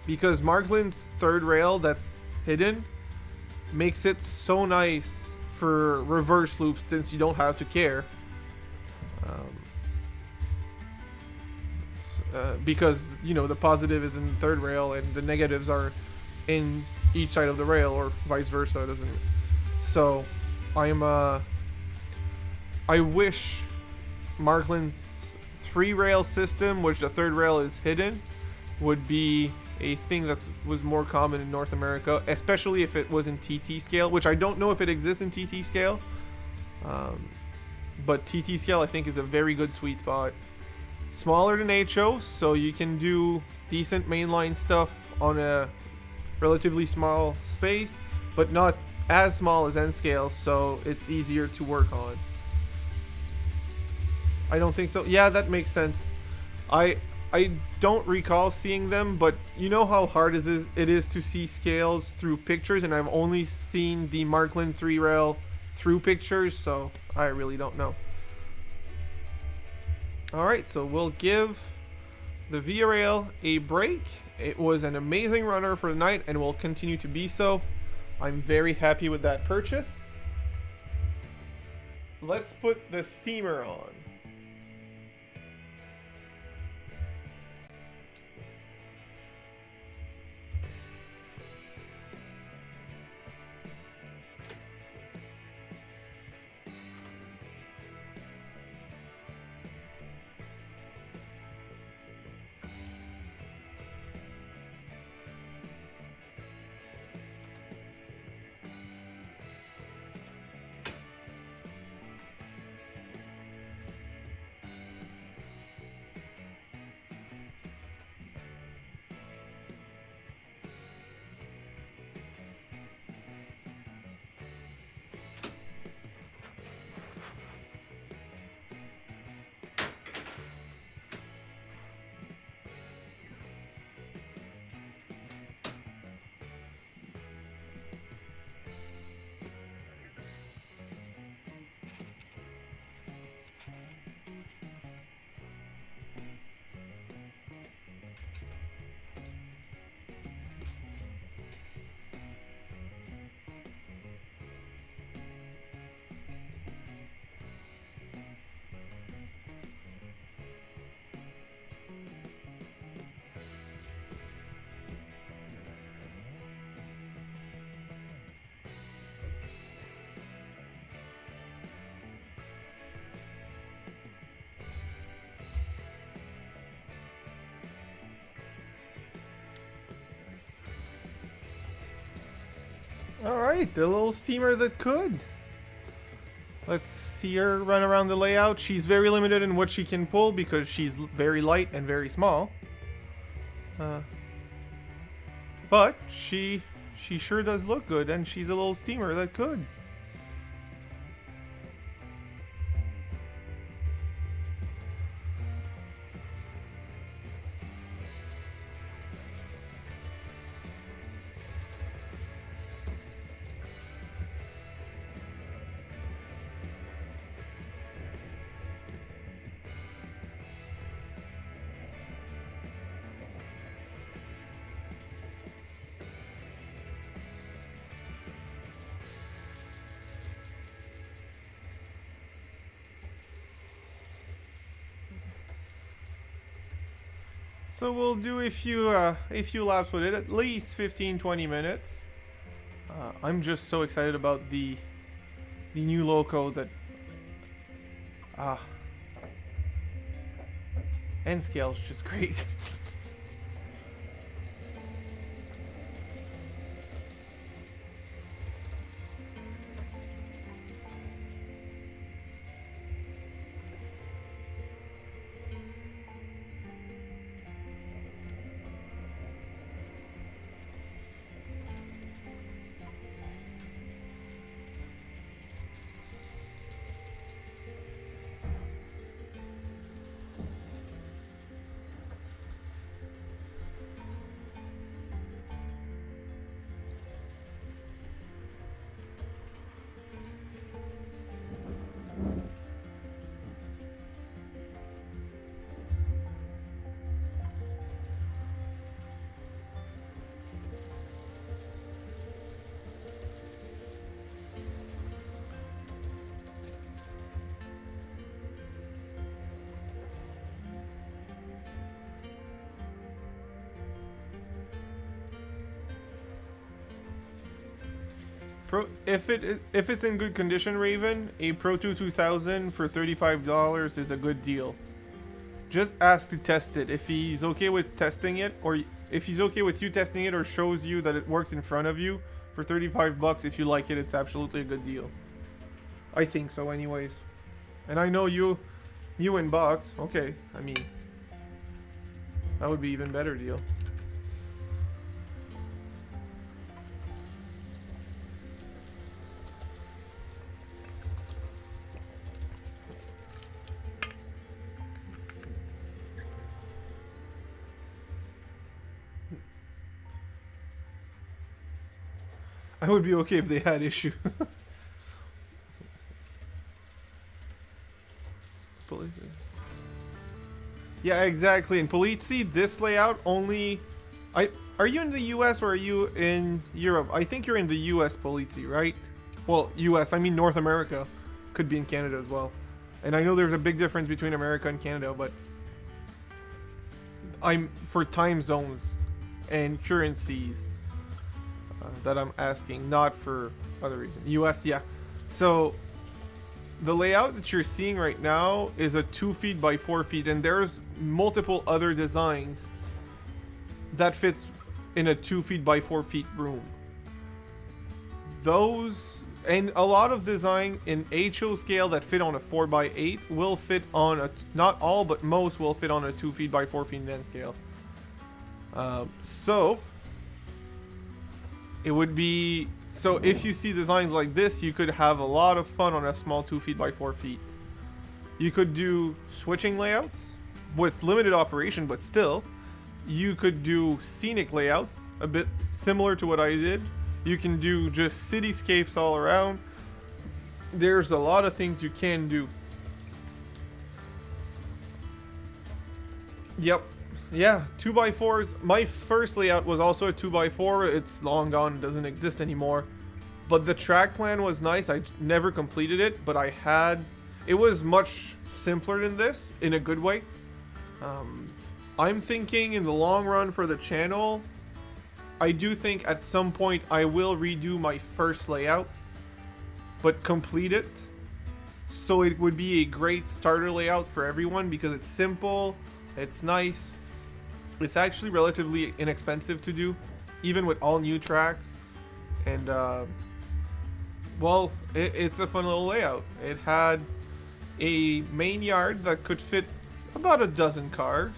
Because Markland's third rail that's hidden makes it so nice for reverse loops since you don't have to care. Because, you know, the positive is in the third rail and the negatives are in each side of the rail, or vice versa, doesn't it? So I wish Markland's 3-rail system, which the 3rd rail is hidden, would be a thing that was more common in North America, especially if it was in TT scale, which I don't know if it exists in TT scale. But TT scale, I think, is a very good sweet spot. Smaller than HO, so you can do decent mainline stuff on a relatively small space, but not as small as N scale, so it's easier to work on. I don't think so. Yeah, that makes sense. I don't recall seeing them, but you know how hard it is to see scales through pictures, and I've only seen the Markland 3-rail through pictures, so I really don't know. Alright, so we'll give the Via Rail a break. It was an amazing runner for the night and will continue to be so. I'm very happy with that purchase. Let's put the steamer on. Alright, the little steamer that could. Let's see her run around the layout. She's very limited in what she can pull because she's very light and very small. But she sure does look good, and she's a little steamer that could. So we'll do a few laps with it, at least 15-20 minutes. I'm just so excited about the new loco that N scale's just great. If it's in good condition, Raven, a Pro 2000 for $35 is a good deal. just ask to test it. If he's okay with testing it, or if he's okay with you testing it, or shows you that it works in front of you for 35 bucks, if you like it, it's absolutely a good deal. I think so anyways. And I know you and Box, okay, I mean, that would be even better deal. I would be okay if they had issue. Yeah, exactly. In Polizzi, this layout only... Are you in the US or are you in Europe? I think you're in the US, Polizzi, right? Well, US, I mean North America. Could be in Canada as well. And I know there's a big difference between America and Canada, but... I'm for time zones and currencies that I'm asking, not for other reasons. US, yeah. So... the layout that you're seeing right now is a 2 feet by 4 feet, and there's multiple other designs that fits in a 2 feet by 4 feet room. Those, and a lot of design in HO scale that fit on a 4 by 8 will fit on a, not all, but most will fit on a 2 feet by 4 feet den scale. So, it would be... So if you see designs like this, you could have a lot of fun on a small 2 feet by 4 feet. You could do switching layouts with limited operation, but still. You could do scenic layouts, a bit similar to what I did. You can do just cityscapes all around. There's a lot of things you can do. Yep. Yeah, 2x4s. My first layout was also a 2x4. It's long gone, it doesn't exist anymore. But the track plan was nice. I never completed it, but I had... It was much simpler than this, in a good way. I'm thinking in the long run for the channel, I do think at some point I will redo my first layout, but complete it. So it would be a great starter layout for everyone because it's simple, it's nice. It's actually relatively inexpensive to do, even with all new track. And, well, it's a fun little layout. It had a main yard that could fit about a dozen cars.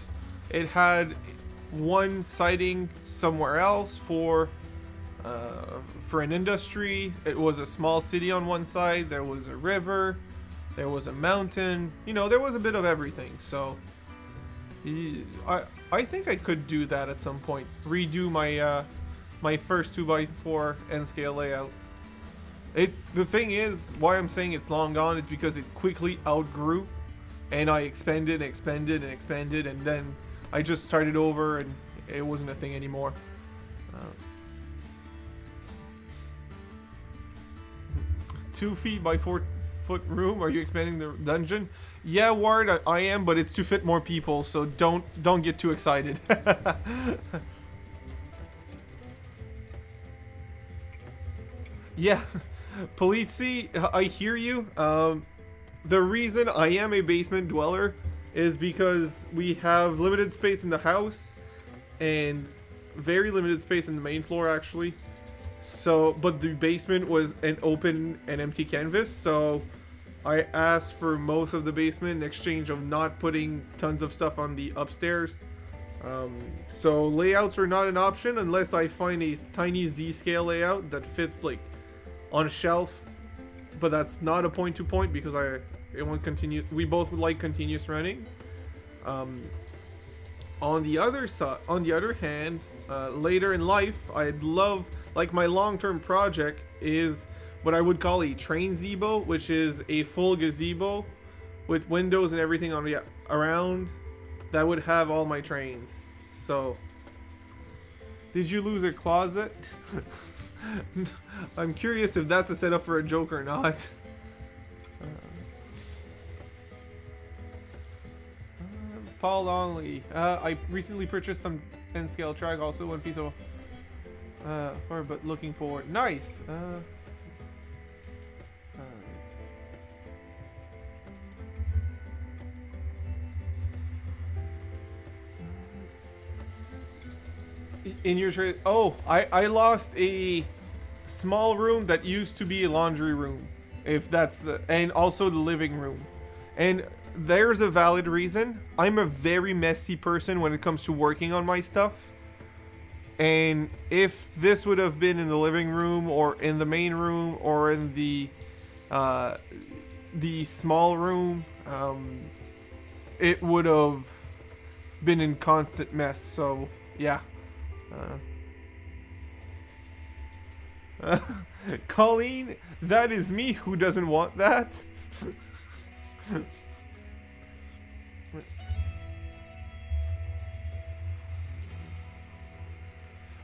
It had one siding somewhere else for an industry. It was a small city on one side. There was a river. There was a mountain. You know, there was a bit of everything. So... I think I could do that at some point. Redo my my first 2x4 N scale layout. The thing is, why I'm saying it's long gone is because it quickly outgrew, and I expanded and expanded and expanded, and then I just started over, and it wasn't a thing anymore. 2 feet by 4 foot room. Are you expanding the dungeon? Yeah, Ward, I am, but it's to fit more people, so don't get too excited. Yeah, Polizzi, I hear you. The reason I am a basement dweller is because we have limited space in the house and very limited space in the main floor, actually. So, but the basement was an open and empty canvas, so I asked for most of the basement in exchange of not putting tons of stuff on the upstairs. So layouts are not an option unless I find a tiny Z-scale layout that fits like on a shelf. But that's not a point-to-point because it won't continue. We both would like continuous running. On the other hand, later in life, I'd love, like, my long-term project is what I would call a train zebo, which is a full gazebo with windows and everything on the around that would have all my trains. So, did you lose a closet? I'm curious if that's a setup for a joke or not. Paul Longley. I recently purchased some 10 scale track, also one piece of but looking forward. Nice. In your trade. Oh, I lost a small room that used to be a laundry room. If that's the. And also the living room. And there's a valid reason. I'm a very messy person when it comes to working on my stuff. And if this would have been in the living room or in the main room or in the small room, it would have been in constant mess. So yeah. Colleen, that is me who doesn't want that.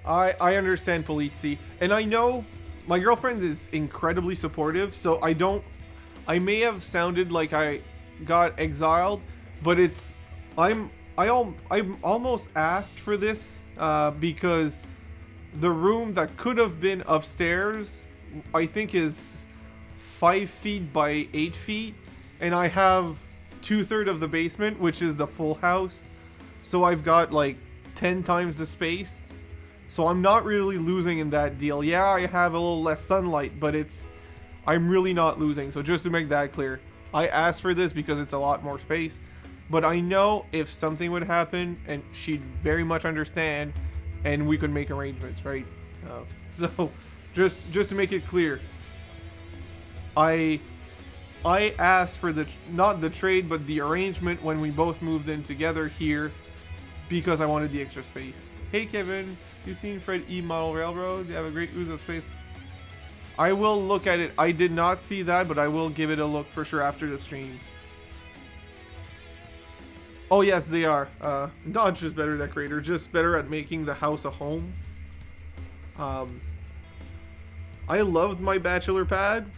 I understand, Polizzi, and I know my girlfriend is incredibly supportive, so I may have sounded like I got exiled, but I'm almost asked for this because the room that could have been upstairs, I think, is 5 feet by 8 feet, and I have 2/3 of the basement, which is the full house, so I've got like 10 times the space. So I'm not really losing in that deal. Yeah, I have a little less sunlight, but I'm really not losing. So just to make that clear, I asked for this because it's a lot more space. But I know if something would happen, and she'd very much understand, and we could make arrangements, right? So just to make it clear, I asked for not the trade, but the arrangement when we both moved in together here because I wanted the extra space. Hey Kevin, you seen Fred E Model Railroad? They have a great ooze of space. I will look at it. I did not see that, but I will give it a look for sure after the stream. Oh yes, they are. Not just better decorator, just better at making the house a home. I loved my bachelor pad,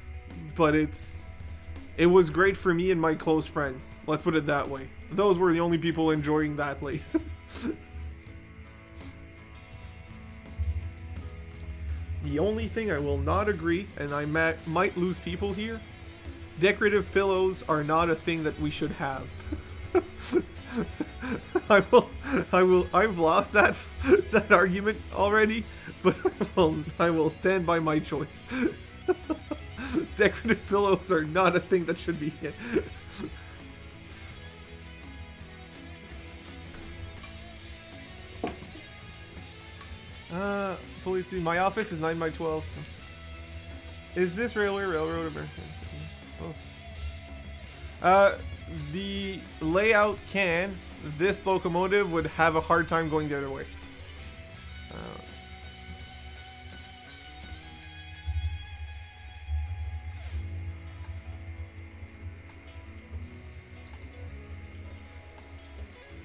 but it was great for me and my close friends. Let's put it that way. Those were the only people enjoying that place. The only thing I will not agree, and I might lose people here, decorative pillows are not a thing that we should have. I've lost that argument already, but I will stand by my choice. Decorative pillows are not a thing that should be hit. Police, my office is 9 by 12. So. Is this railroad American? Oh. The layout can. This locomotive would have a hard time going the other way.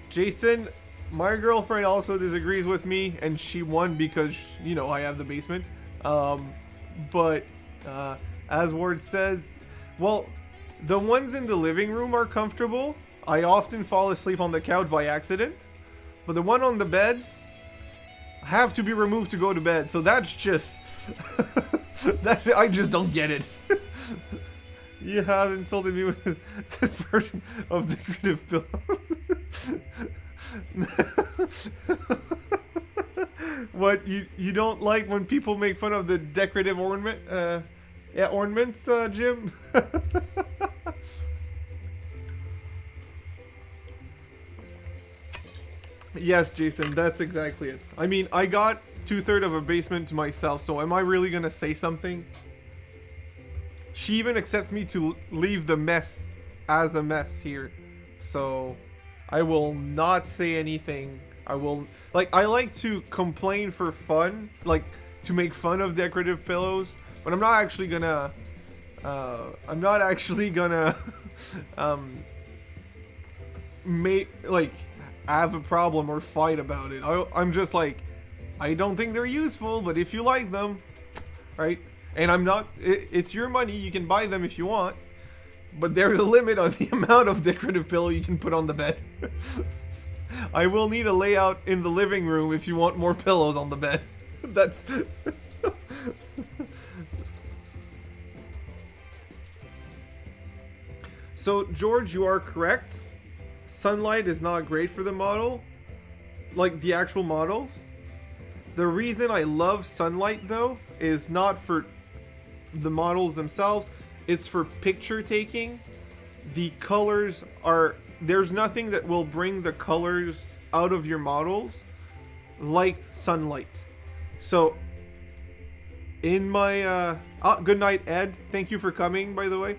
Jason, my girlfriend also disagrees with me, and she won because, you know, I have the basement. But as Ward says, well, the ones in the living room are comfortable. I often fall asleep on the couch by accident. But the one on the bed have to be removed to go to bed. So that's just... I just don't get it. You have insulted me with this version of decorative pillows. What, you don't like when people make fun of the decorative ornaments, Jim? Yes, Jason, that's exactly it. I mean, I got 2/3 of a basement to myself, so am I really gonna say something? She even accepts me to leave the mess as a mess here, so I will not say anything. I like to complain for fun, like to make fun of decorative pillows, but I'm not actually gonna have a problem or fight about it. I'm just like, I don't think they're useful, but if you like them, right? And I'm not, it's your money, you can buy them if you want, but there's a limit on the amount of decorative pillow you can put on the bed. I will need a layout in the living room if you want more pillows on the bed. That's... So, George, you are correct. Sunlight is not great for the model. Like, the actual models. The reason I love sunlight though is not for the models themselves, it's for picture taking. The colors are, there's nothing that will bring the colors out of your models like sunlight. So in my good night Ed, thank you for coming by the way.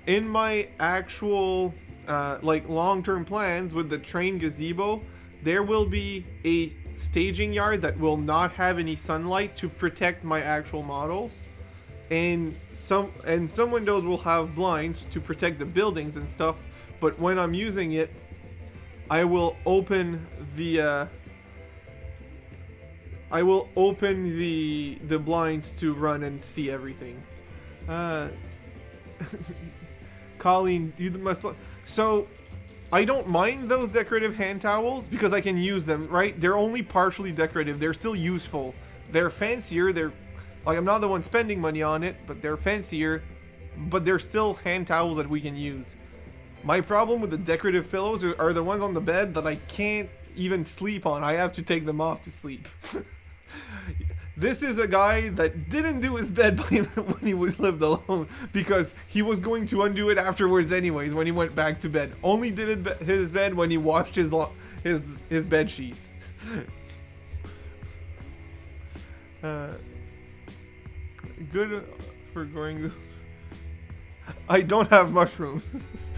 In my actual like long-term plans with the train gazebo, there will be a staging yard that will not have any sunlight to protect my actual models, and some windows will have blinds to protect the buildings and stuff. But when I'm using it, I will open the blinds to run and see everything. Colleen, you must. So I don't mind those decorative hand towels because I can use them, right? They're only partially decorative. They're still useful. They're fancier. They're like, I'm not the one spending money on it, but they're fancier. But they're still hand towels that we can use. My problem with the decorative pillows are the ones on the bed that I can't even sleep on. I have to take them off to sleep. This is a guy that didn't do his bed when he lived alone because he was going to undo it afterwards anyways when he went back to bed. Only did his bed when he washed his bed sheets. Good for going. I don't have mushrooms.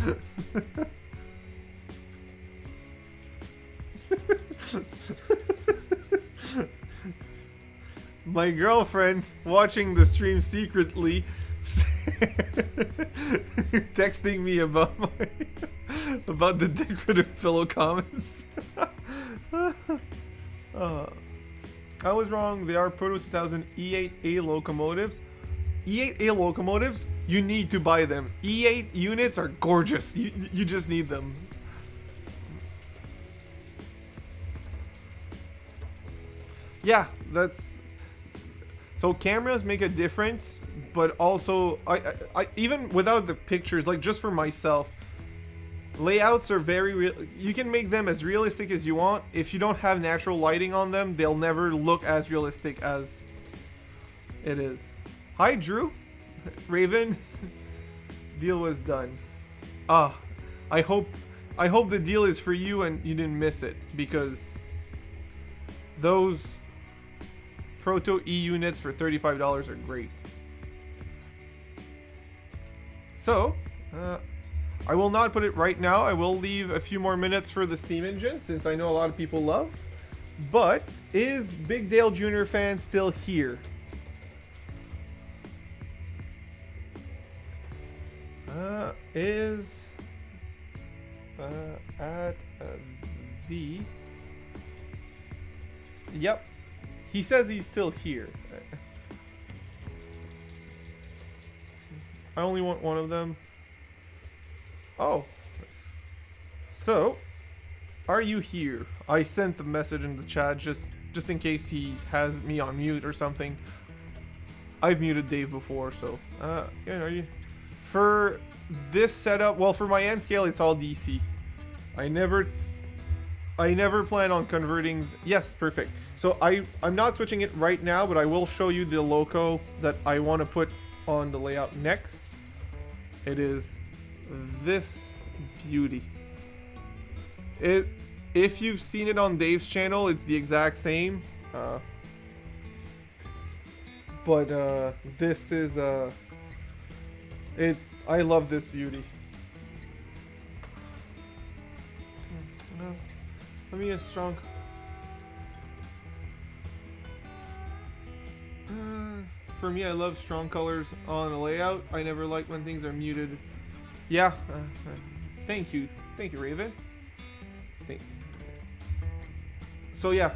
My girlfriend watching the stream secretly texting me about the decorative pillow comments. I was wrong. They are Proto 2000 E8A locomotives. E8A locomotives, you need to buy them. E8 units are gorgeous. You just need them. Yeah, that's. So cameras make a difference, but also I even without the pictures, like just for myself, layouts are very real. You can make them as realistic as you want. If you don't have natural lighting on them, they'll never look as realistic as it is. Hi Drew, Raven. Deal was done. I hope the deal is for you and you didn't miss it, because those Proto E units for $35 are great. So, I will not put it right now. I will leave a few more minutes for the steam engine, since I know a lot of people love. But, is Big Dale Jr. fan still here? Yep. He says he's still here. I only want one of them. Oh. So, are you here? I sent the message in the chat just in case he has me on mute or something. I've muted Dave before, so yeah, are you? For this setup, well, for my N scale, it's all DC. I never plan on converting. Yes, perfect. So I'm not switching it right now, but I will show you the loco that I want to put on the layout next. It is this beauty. If you've seen it on Dave's channel, it's the exact same. But this is I love this beauty. No, let me get strong. For me, I love strong colors on a layout. I never like when things are muted. Yeah, thank you, Raven. So yeah,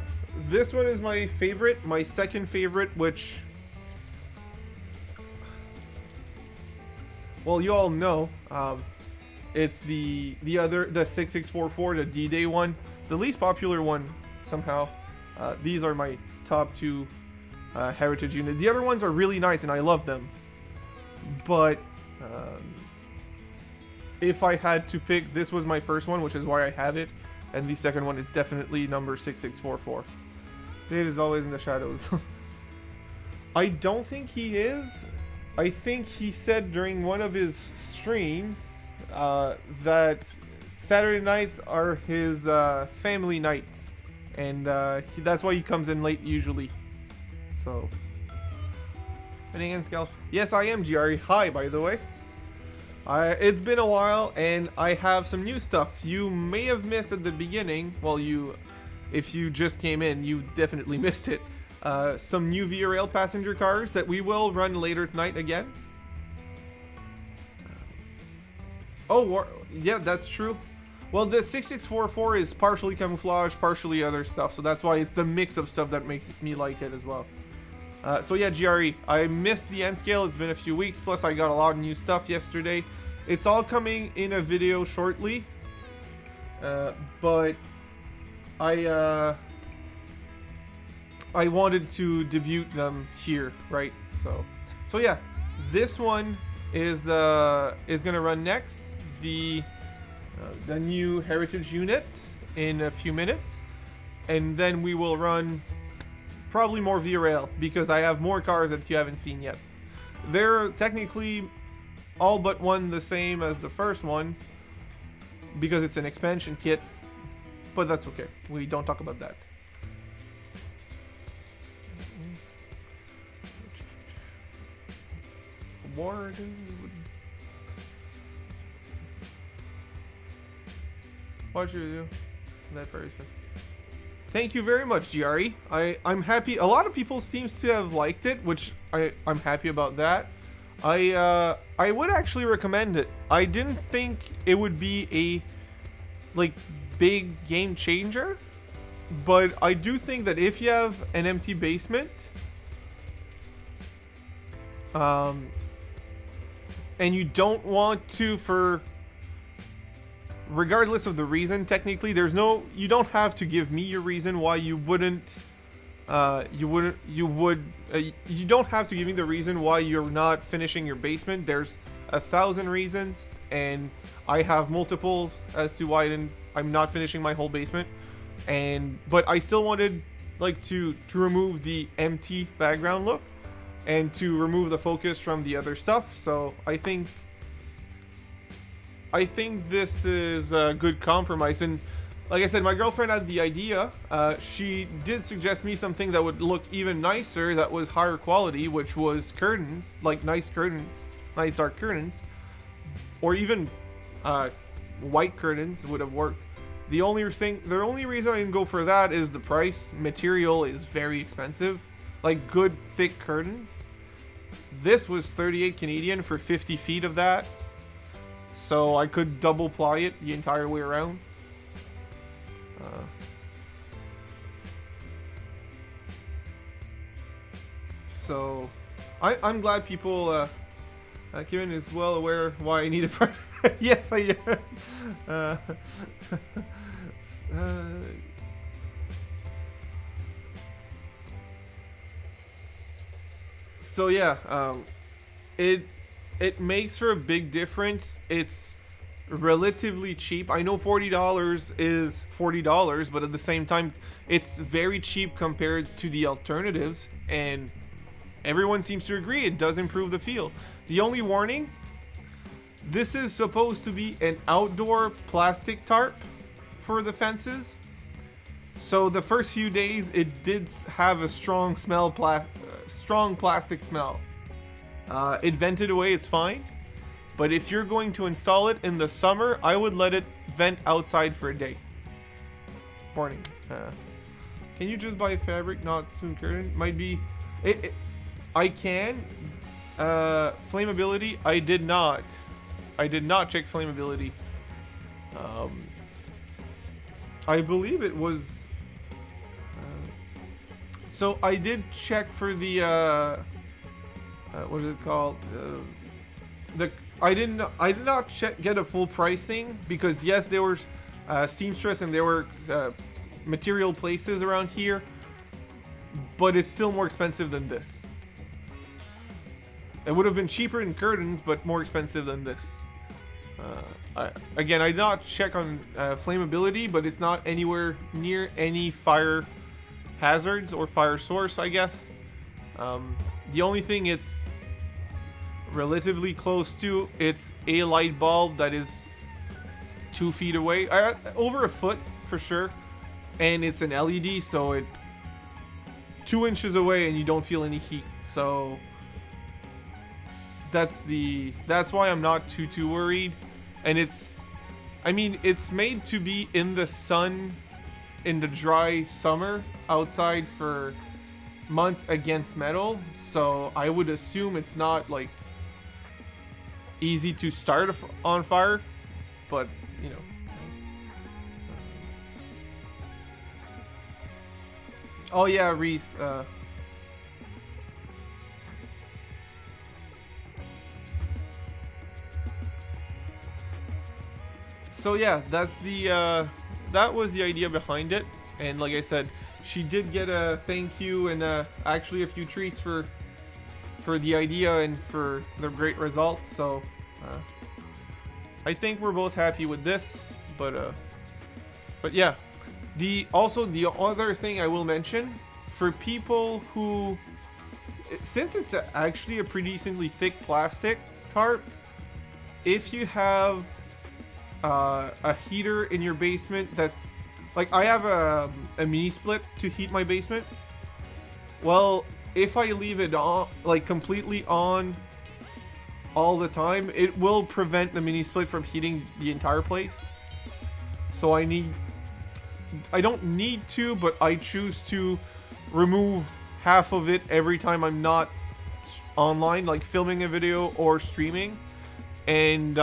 this one is my favorite. My second favorite, which, well, you all know, it's the 6644, the D-Day one, the least popular one somehow. These are my top two heritage units. The other ones are really nice and I love them, but if I had to pick, this was my first one, which is why I have it, and the second one is definitely number 6644. Dave is always in the shadows. I don't think he is. I think he said during one of his streams that Saturday nights are his family nights. And that's why he comes in late usually. So. Yes, I am GRE. Hi, by the way. It's been a while, and I have some new stuff. You may have missed at the beginning. Well, if you just came in, you definitely missed it. Some new Via Rail passenger cars that we will run later tonight again. Oh, yeah, that's true. Well, the 6644 is partially camouflage, partially other stuff, so that's why it's the mix of stuff that makes me like it as well. So yeah, GRE, I missed the N scale. It's been a few weeks, plus I got a lot of new stuff yesterday. It's all coming in a video shortly, but I wanted to debut them here, right? So yeah, this one is gonna run next. The new heritage unit in a few minutes, and then we will run probably more Via Rail because I have more cars that you haven't seen yet. They're technically all but one the same as the first one because it's an expansion kit, but that's okay. We don't talk about that. What should we do? That very special. Thank you very much, GRE. I'm happy. A lot of people seems to have liked it, which I'm happy about that. I would actually recommend it. I didn't think it would be a big game changer, but I do think that if you have an empty basement, and you don't want to, for regardless of the reason, technically you don't have to give me your reason why you wouldn't you don't have to give me the reason why you're not finishing your basement. There's 1,000 reasons, and I have multiple as to why I'm not finishing my whole basement. But I still wanted to remove the empty background look and to remove the focus from the other stuff. So I think this is a good compromise. And like I said, my girlfriend had the idea. She did suggest me something that would look even nicer, that was higher quality, which was curtains, nice curtains, nice dark curtains, or even white curtains would have worked. The only reason I didn't go for that is the price. Material is very expensive, good thick curtains. This was 38 Canadian for 50 feet of that. So I could double ply it the entire way around. So I'm glad people, Kevin is well aware why I need a price. Yes, I am. So yeah, it makes for a big difference. It's relatively cheap. I know $40 is $40, but at the same time, it's very cheap compared to the alternatives, and everyone seems to agree it does improve the feel. The only warning, this is supposed to be an outdoor plastic tarp for the fences. So the first few days, it did have a strong smell, strong plastic smell. It vented away, it's fine. But if you're going to install it in the summer, I would let it vent outside for a day. Warning. Can you just buy fabric, not soon curtain? Might be. I can. Flammability, I did not. I did not check flammability. I believe it was. So I did check for the. What is it called? I did not get a full pricing because yes, there were seamstress and there were material places around here, but it's still more expensive than this. It would have been cheaper in curtains, but more expensive than this. Again, I did not check on flammability, but it's not anywhere near any fire hazards or fire source, I guess. The only thing it's relatively close to, it's a light bulb that is 2 feet away, over a foot for sure, and it's an LED, so it 2 inches away and you don't feel any heat. So that's why I'm not too worried. And it's made to be in the sun in the dry summer outside for months against metal, so I would assume it's not like easy to start on fire, but you know. Oh yeah, Reese. So yeah, that's that was the idea behind it, and like I said, she did get a thank you and actually a few treats for the idea and for the great results. So I think we're both happy with this, but yeah. The other thing I will mention, for people who, since it's actually a pretty decently thick plastic tarp, if you have a heater in your basement that's like, I have a mini split to heat my basement. Well, if I leave it on, like completely on all the time, it will prevent the mini split from heating the entire place. So I don't need to, but I choose to remove half of it every time I'm not online, like filming a video or streaming. And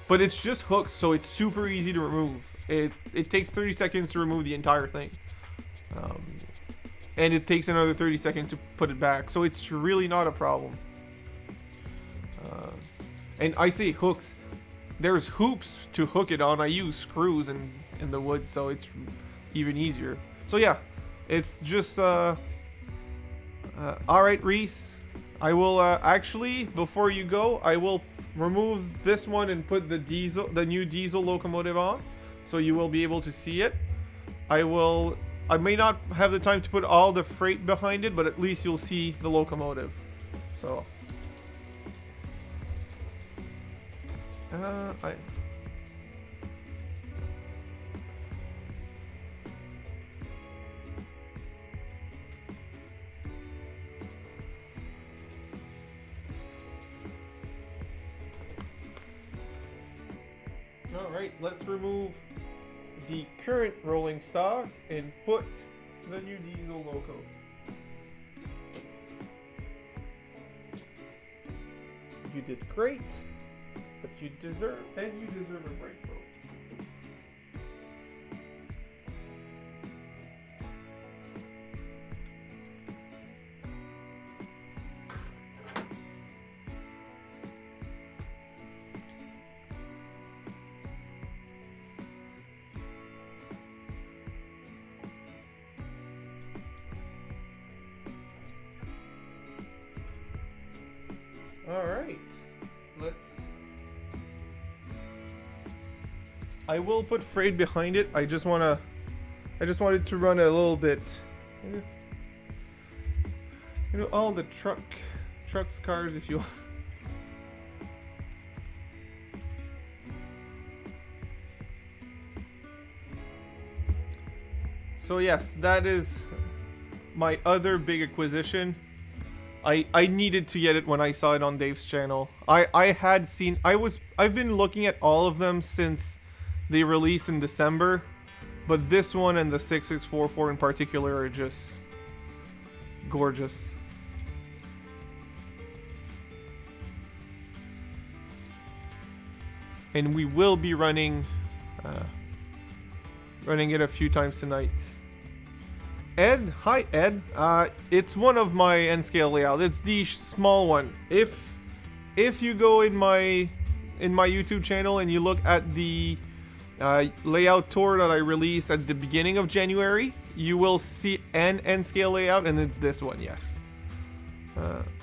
but it's just hooked, so it's super easy to remove. It takes 30 seconds to remove the entire thing, and it takes another 30 seconds to put it back, so it's really not a problem. And I say hooks, there's hoops to hook it on. I use screws in the wood, so it's even easier. So yeah, it's just all right, Reese, I will actually, before you go, I will remove this one and put the new diesel locomotive on, so you will be able to see it. I may not have the time to put all the freight behind it, but at least you'll see the locomotive. So Alright, let's remove the current rolling stock and put the new diesel loco. You did great, but you deserve a break, bro. Alright, I will put freight behind it. I just wanted to run a little bit, you know, all the trucks, cars, if you want. So yes, that is my other big acquisition. I needed to get it when I saw it on Dave's channel. I've been looking at all of them since they released in December, but this one and the 6644 in particular are just gorgeous. And we will be running it a few times tonight. Ed, hi Ed. It's one of my N-scale layout. It's the small one. If you go in my YouTube channel and you look at the layout tour that I released at the beginning of January, you will see an N-scale layout, and it's this one. Yes.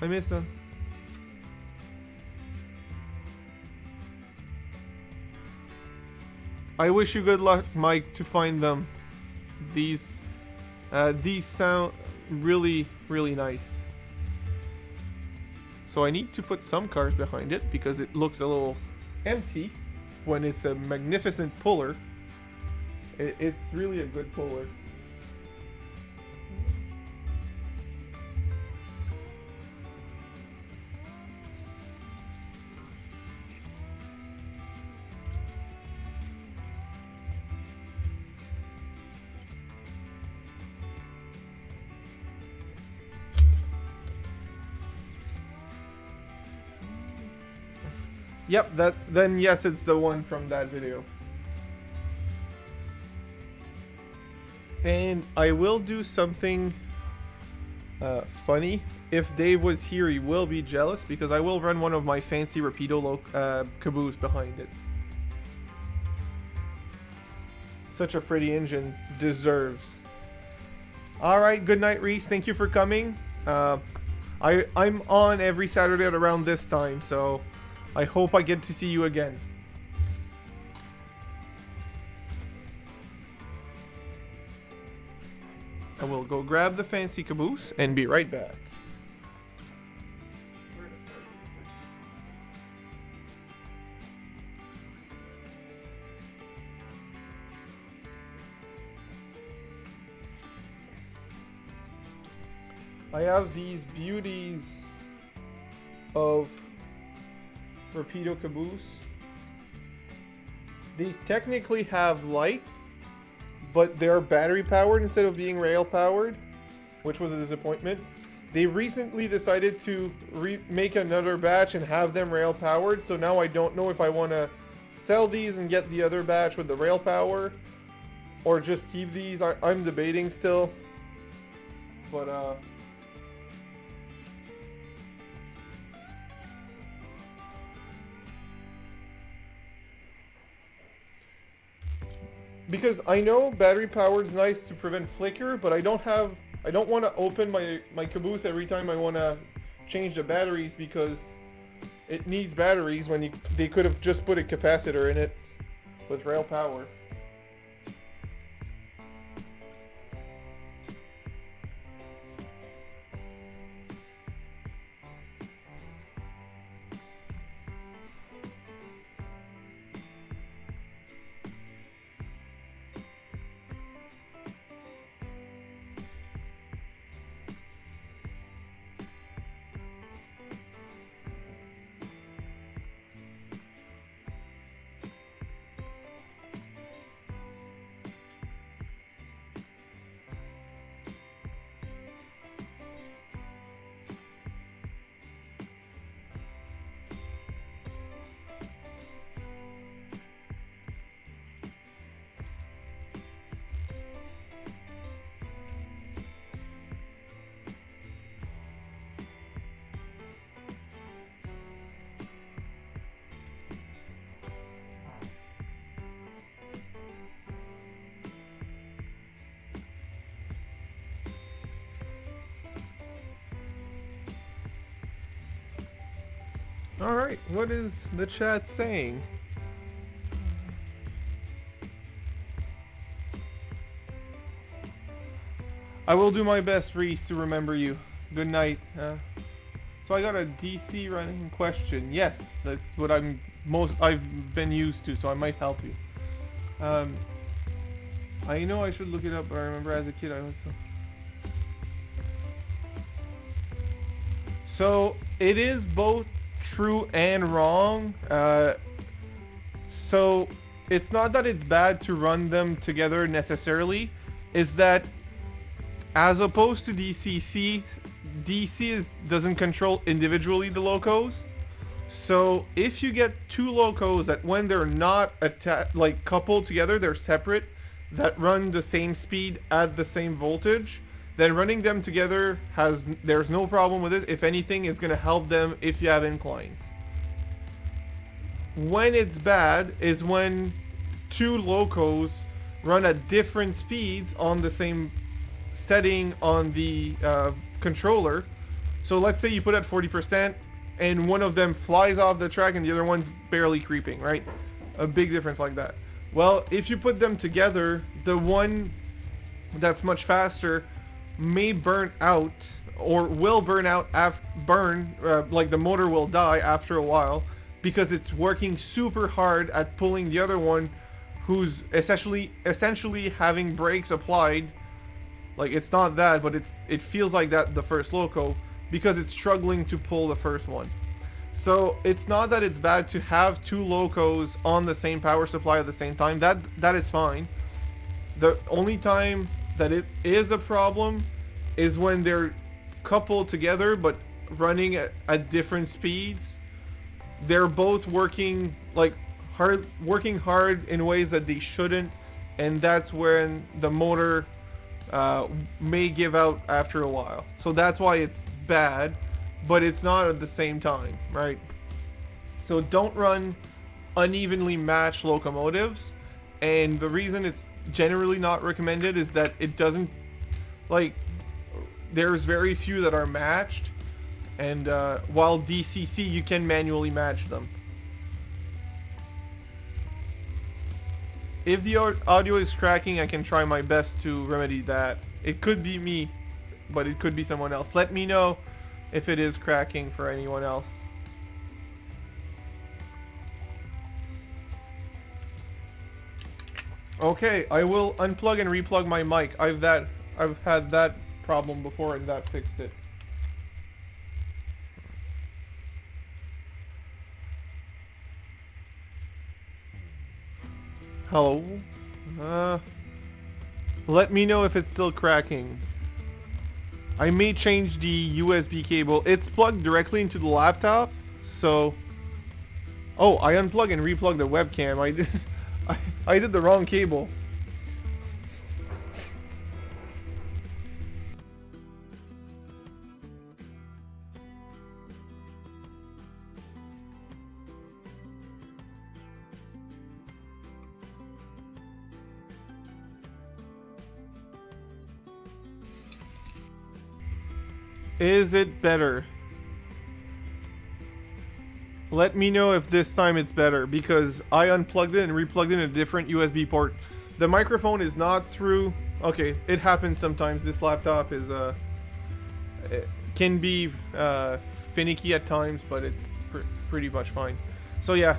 I missed them. I wish you good luck, Mike, to find them. These sound really, really nice. So I need to put some cars behind it because it looks a little empty when it's a magnificent puller. It's really a good puller. Yep, then yes, it's the one from that video. And I will do something funny. If Dave was here, he will be jealous because I will run one of my fancy Rapido caboose behind it. Such a pretty engine deserves. All right, good night, Reese. Thank you for coming. I'm on every Saturday at around this time, so I hope I get to see you again. I will go grab the fancy caboose and be right back. I have these beauties of Rapido caboose. They technically have lights, but they're battery powered instead of being rail powered, which was a disappointment. They recently decided to make another batch and have them rail powered, so now I don't know if I want to sell these and get the other batch with the rail power or just keep these. I'm debating still, but because I know battery powered is nice to prevent flicker, but I don't want to open my caboose every time I want to change the batteries because it needs batteries when they could have just put a capacitor in it with rail power. Alright, what is the chat saying? I will do my best, Reese, to remember you. Good night. So I got a DC running question. Yes, that's what I've been used to, so I might help you. I know I should look it up, but I remember as a kid I was so it is both true and wrong. So it's not that it's bad to run them together necessarily, is that as opposed to DCC, DC doesn't control individually the locos. So if you get two locos that when they're not like coupled together, they're separate, that run the same speed at the same voltage, then running them together there's no problem with it. If anything, it's going to help them if you have inclines. When it's bad is when two locos run at different speeds on the same setting on the controller. So let's say you put at 40% and one of them flies off the track and the other one's barely creeping, right? A big difference like that. Well, if you put them together, the one that's much faster may burn out or will burn out like the motor will die after a while because it's working super hard at pulling the other one who's essentially having brakes applied. Like, it's not that, but it feels like that the first loco because it's struggling to pull the first one. So it's not that it's bad to have two locos on the same power supply at the same time. That is fine. The only time that it is a problem is when they're coupled together but running at different speeds. They're both working hard in ways that they shouldn't, and that's when the motor may give out after a while. So that's why it's bad, but it's not at the same time, right? So don't run unevenly matched locomotives, and the reason it's generally not recommended is that it doesn't, like, there's very few that are matched, and while DCC you can manually match them. If the audio is cracking, I can try my best to remedy that. It could be me, but it could be someone else. Let me know if it is cracking for anyone else. Okay, I will unplug and replug my mic. I've had that problem before and that fixed it. Hello? Let me know if it's still cracking. I may change the USB cable. It's plugged directly into the laptop, so... Oh, I unplugged and replugged the webcam. I did the wrong cable. Is it better? Let me know if this time it's better, because I unplugged it and replugged in a different USB port. The microphone is not through. Okay, it happens sometimes. This laptop is it can be finicky at times, but it's pretty much fine. So yeah,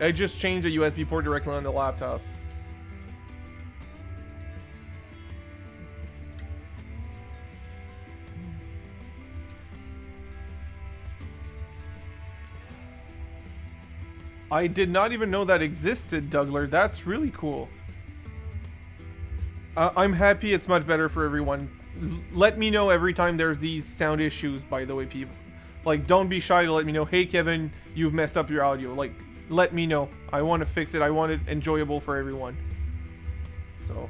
I just changed the USB port directly on the laptop. I did not even know that existed, Dougler. That's really cool. I'm happy it's much better for everyone. Let me know every time there's these sound issues, by the way, people. Like, don't be shy to let me know, hey, Kevin, you've messed up your audio. Like, let me know. I want to fix it. I want it enjoyable for everyone. So,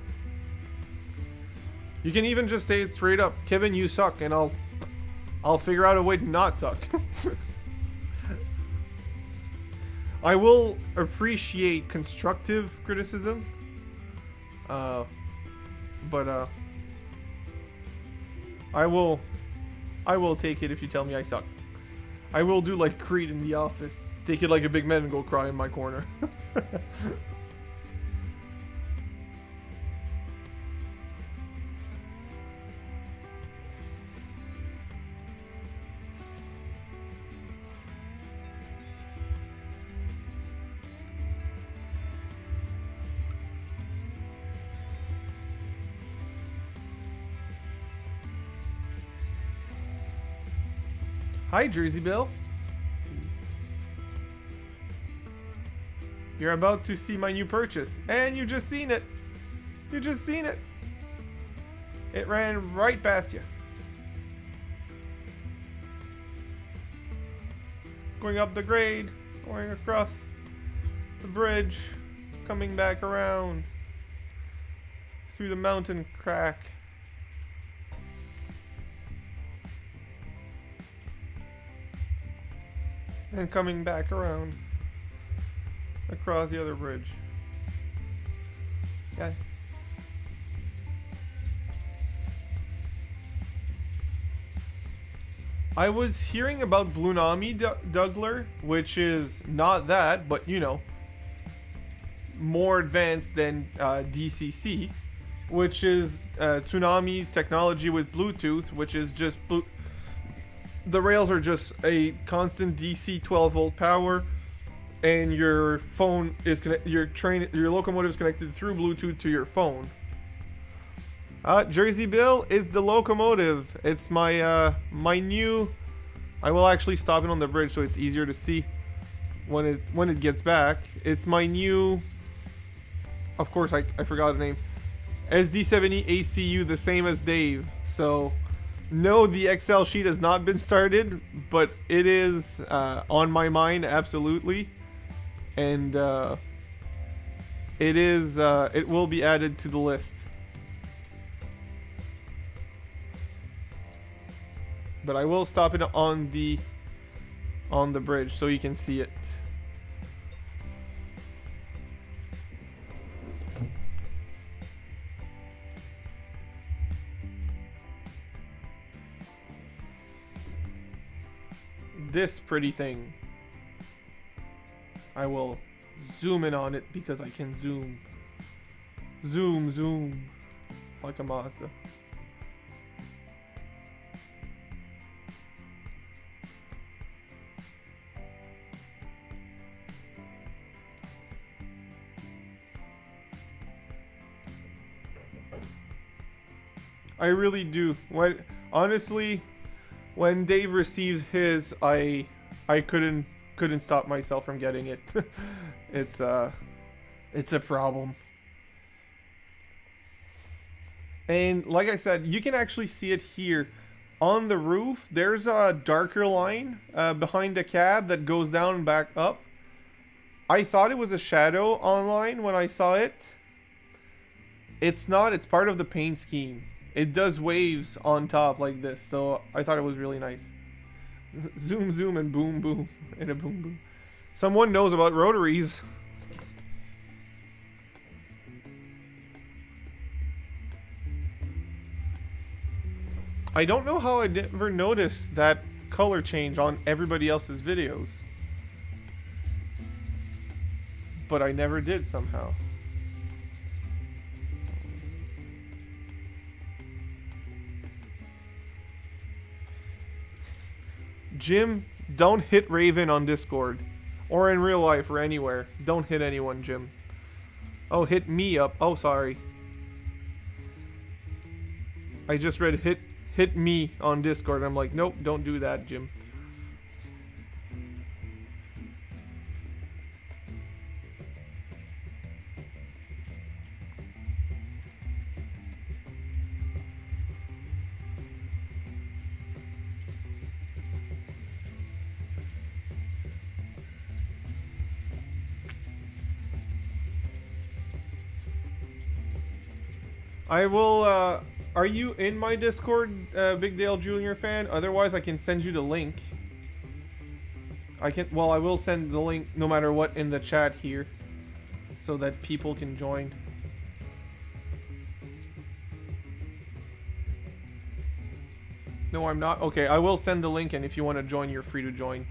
you can even just say it straight up, Kevin, you suck, and I'll figure out a way to not suck. I will appreciate constructive criticism, but I will take it if you tell me I suck. I will do like Creed in The Office, take it like a big man and go cry in my corner. Hi, Jersey Bill. You're about to see my new purchase, and you just seen it. You just seen it. It ran right past you. Going up the grade, going across the bridge, coming back around through the mountain crack. And coming back around across the other bridge. Yeah. I was hearing about Blunami Dougler, which is not that, but you know, more advanced than DCC. which is Tsunami's technology with Bluetooth, which is just the rails are just a constant DC 12-volt power, and your phone is your locomotive is connected through Bluetooth to your phone. Jersey Bill is the locomotive. It's my my new. I will actually stop it on the bridge so it's easier to see when it gets back. It's my new. Of course, I forgot the name. SD70 ACU, the same as Dave. So, no, the Excel sheet has not been started, but it is on my mind absolutely, and it will be added to the list. But I will stop it on the bridge so you can see it. This pretty thing. I will zoom in on it because I can zoom. Zoom like a Mazda. I really do. Honestly, when Dave receives his, I couldn't stop myself from getting it. It's a problem. And like I said, you can actually see it here on the roof. There's a darker line behind the cab that goes down and back up. I thought it was a shadow online when I saw it. It's not. It's part of the paint scheme. It does waves on top like this, so I thought it was really nice. Zoom and boom and a boom. Someone knows about rotaries. I don't know how I never noticed that color change on everybody else's videos, but I never did somehow. Jim, don't hit Raven on Discord. Or in real life or anywhere. Don't hit anyone, Jim. Oh, hit me up. Oh, sorry. I just read hit me on Discord. I'm like, nope, don't do that, Jim. I will, are you in my Discord, Big Dale Jr. fan? Otherwise, I can send you the link. I will send the link no matter what in the chat here, so that people can join. No, I'm not. Okay, I will send the link, and if you want to join, you're free to join.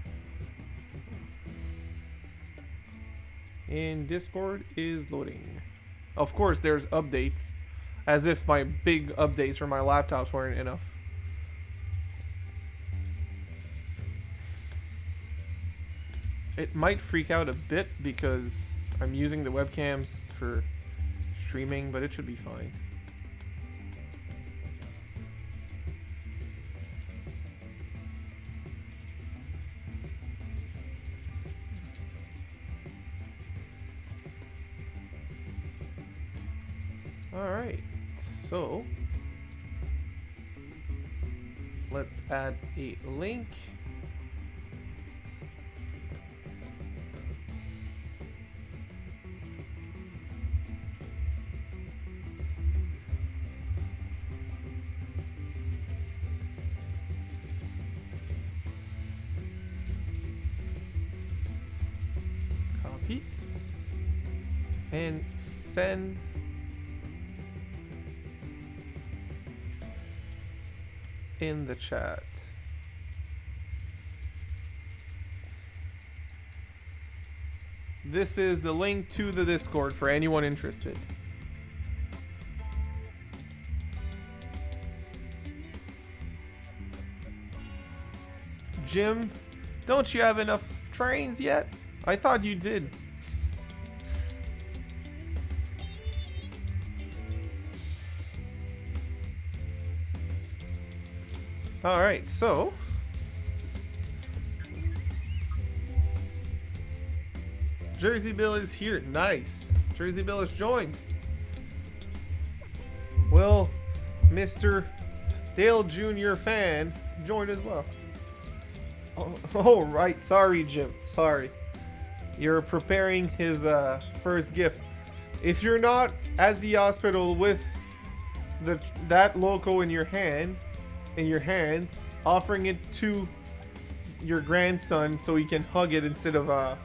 And Discord is loading. Of course, there's updates. As if my big updates for my laptops weren't enough. It might freak out a bit because I'm using the webcams for streaming, but it should be fine. Alright, so let's add a link. Copy and send. In the chat. This is the link to the Discord for anyone interested. Jim, don't you have enough trains yet? I thought you did. Alright, so Jersey Bill is here. Nice. Jersey Bill has joined. Will Mr. Dale Jr. fan join as well? Oh, right. Sorry, Jim. Sorry. You're preparing his first gift. If you're not at the hospital with that logo in your hands, offering it to your grandson so he can hug it instead of a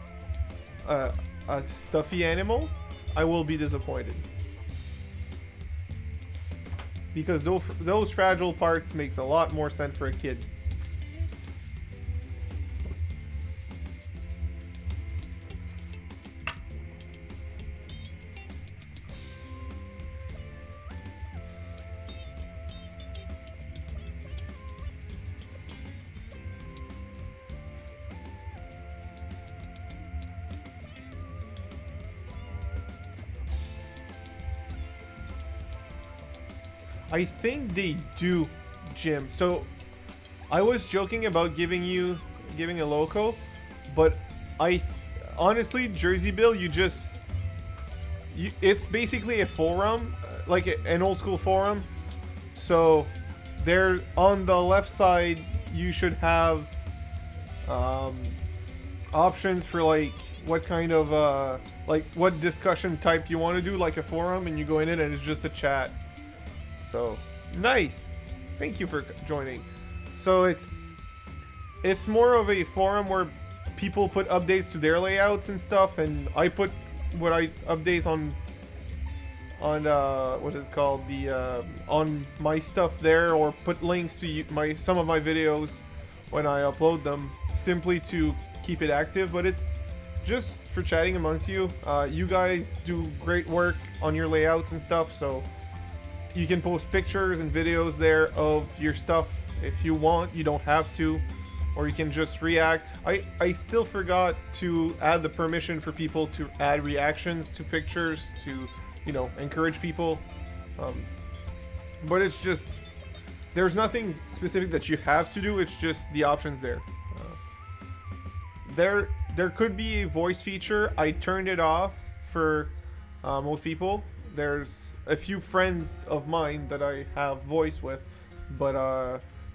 stuffy animal, I will be disappointed. Because those fragile parts makes a lot more sense for a kid. I think they do, Jim. So I was joking about giving a loco, but honestly, Jersey Bill, it's basically a forum, like an old school forum. So there on the left side, you should have options for like what kind of like what discussion type you want to do, like a forum, and you go in it and it's just a chat. So nice. Thank you for joining. So it's more of a forum where people put updates to their layouts and stuff, and I put what I updates on what is it called, the on my stuff there, or put links to some of my videos when I upload them, simply to keep it active. But it's just for chatting amongst you. You guys do great work on your layouts and stuff, so you can post pictures and videos there of your stuff if you want. You don't have to, or you can just react. I still forgot to add the permission for people to add reactions to pictures to, you know, encourage people. But it's just, there's nothing specific that you have to do. It's just the options there. There could be a voice feature. I turned it off for most people. There's a few friends of mine that I have voice with, but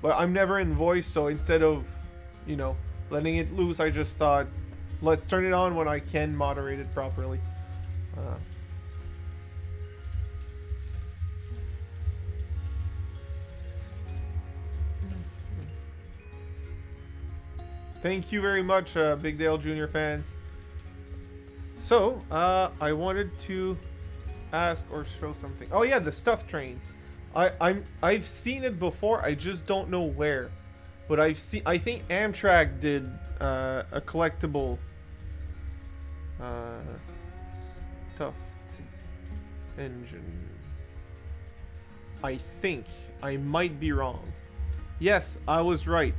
I'm never in voice. So instead of, you know, letting it loose, I just thought, let's turn it on when I can moderate it properly. Thank you very much, Big Dale Jr. fans. So, I wanted to ask or show something. Oh yeah, the stuffed trains. I've seen it before. I just don't know where. But I think Amtrak did a collectible stuffed engine. I think. I might be wrong. Yes, I was right.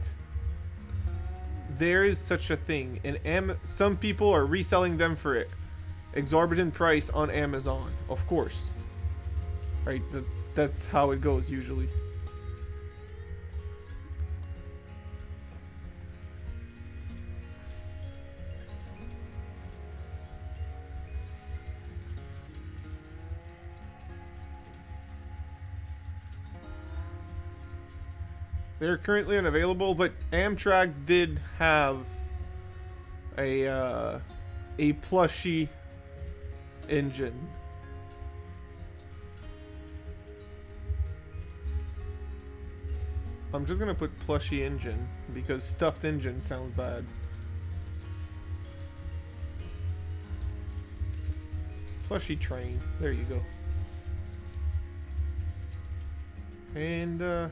There is such a thing, and some people are reselling them for it. Exorbitant price on Amazon, of course. Right, that's how it goes usually. They're currently unavailable, but Amtrak did have a plushy engine. I'm just gonna put plushy engine because stuffed engine sounds bad. Plushy train. There you go. And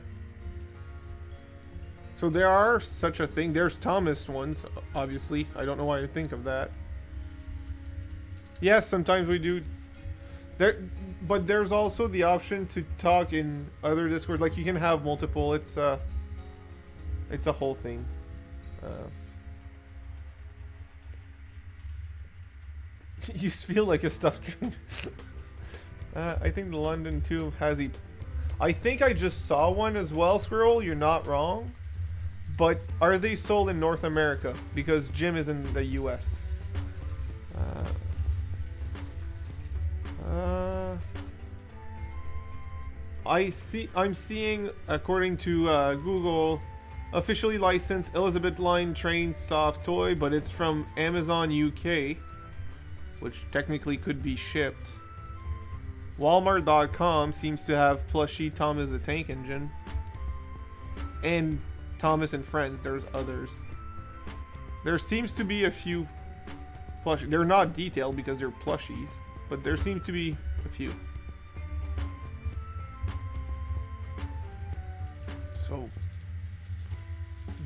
so there are such a thing. There's Thomas ones, obviously. I don't know why I think of that. Yes, sometimes we do. But there's also the option to talk in other Discord. Like you can have multiple. It's a whole thing. You feel like a stuffed train. I think the London too has a... I think I just saw one as well, Squirrel. You're not wrong. But are they sold in North America? Because Jim is in the US. I'm seeing, according to Google, officially licensed Elizabeth Line train soft toy, but it's from Amazon UK, which technically could be shipped. Walmart.com seems to have plushie Thomas the Tank Engine. And Thomas and Friends, there's others. There seems to be a few plushies. They're not detailed because they're plushies, but there seems to be a few. So,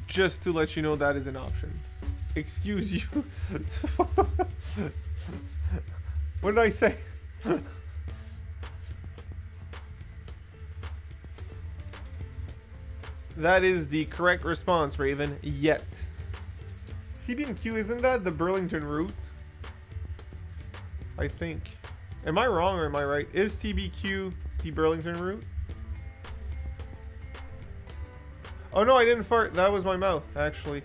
just to let you know, that is an option. Excuse you. What did I say? That is the correct response, Raven. Yet. CB&Q, isn't that the Burlington route? I think. Am I wrong or am I right? Is CBQ the Burlington route? Oh no, I didn't fart. That was my mouth, actually.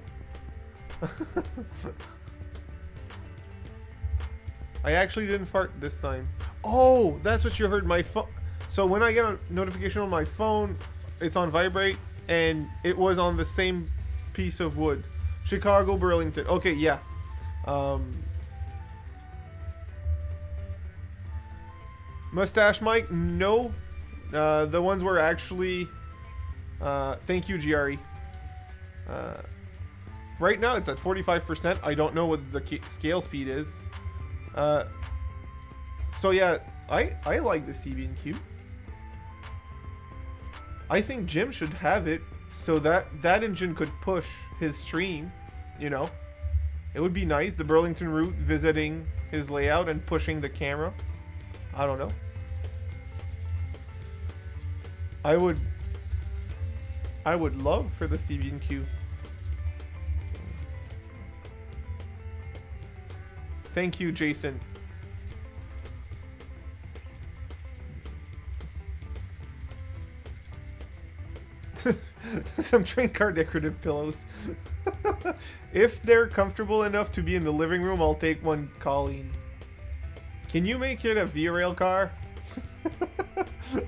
I actually didn't fart this time. Oh, that's what you heard. My phone. So when I get a notification on my phone, it's on vibrate, and it was on the same piece of wood. Chicago, Burlington. Okay, yeah. Mustache Mike? No. The ones were actually... thank you, GRE. Right now it's at 45%. I don't know what the scale speed is. So yeah, I like the CB&Q. I think Jim should have it so that engine could push his stream, you know. It would be nice, the Burlington route visiting his layout and pushing the camera. I don't know. I would love for the CB&Q. Thank you, Jason. Some train car decorative pillows. If they're comfortable enough to be in the living room, I'll take one, Colleen. Can you make it a V-Rail car?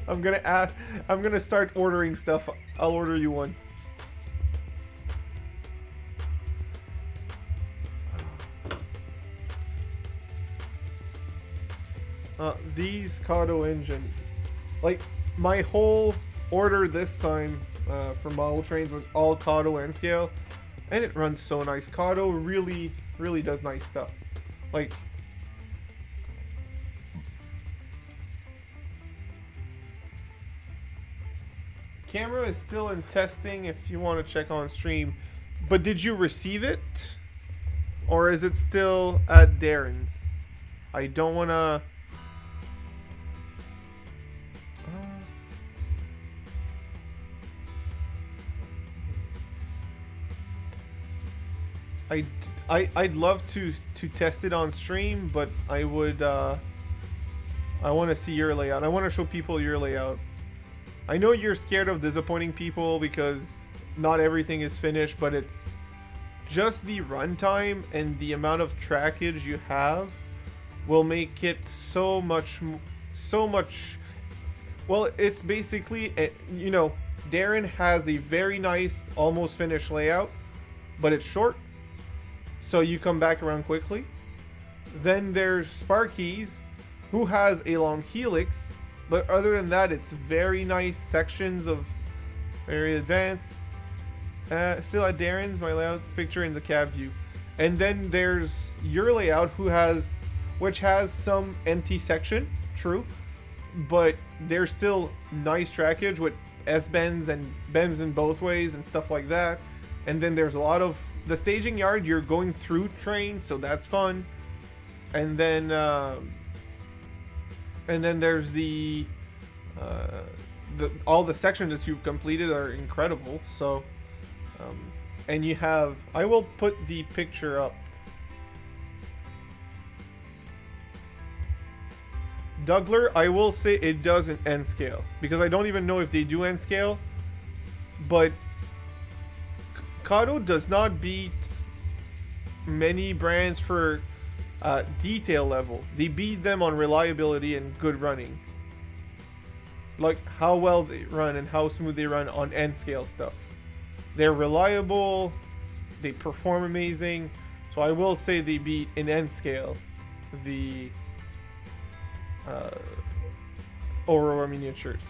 I'm gonna start ordering stuff. I'll order you one. These Kato engine, like my whole order this time for model trains was all Kato N scale, and it runs so nice. Kato really does nice stuff. Like, camera is still in testing if you want to check on stream, but did you receive it, or is it still at Darren's? I don't want to... I'd love to test it on stream, but I would I want to see your layout. I want to show people your layout. I know you're scared of disappointing people because not everything is finished, but it's just the runtime and the amount of trackage you have will make it so much. Well, it's basically, you know, Darren has a very nice, almost finished layout, but it's short. So you come back around quickly. Then there's Sparky's, who has a long helix, but other than that, it's very nice sections of very advanced. Still at Darren's, my layout picture in the cab view. And then there's your layout, which has some empty section, true, but there's still nice trackage with S-bends and bends in both ways and stuff like that. And then there's a lot of the staging yard, you're going through trains, so that's fun. And then there's the all the sections that you've completed are incredible. So and you have, I will put the picture up. Dougler, I will say it doesn't N scale, because I don't even know if they do N scale, but Kato does not beat many brands for detail level. They beat them on reliability and good running. Like how well they run and how smooth they run on N scale stuff. They're reliable, they perform amazing, so I will say they beat in N scale the Aurora miniatures.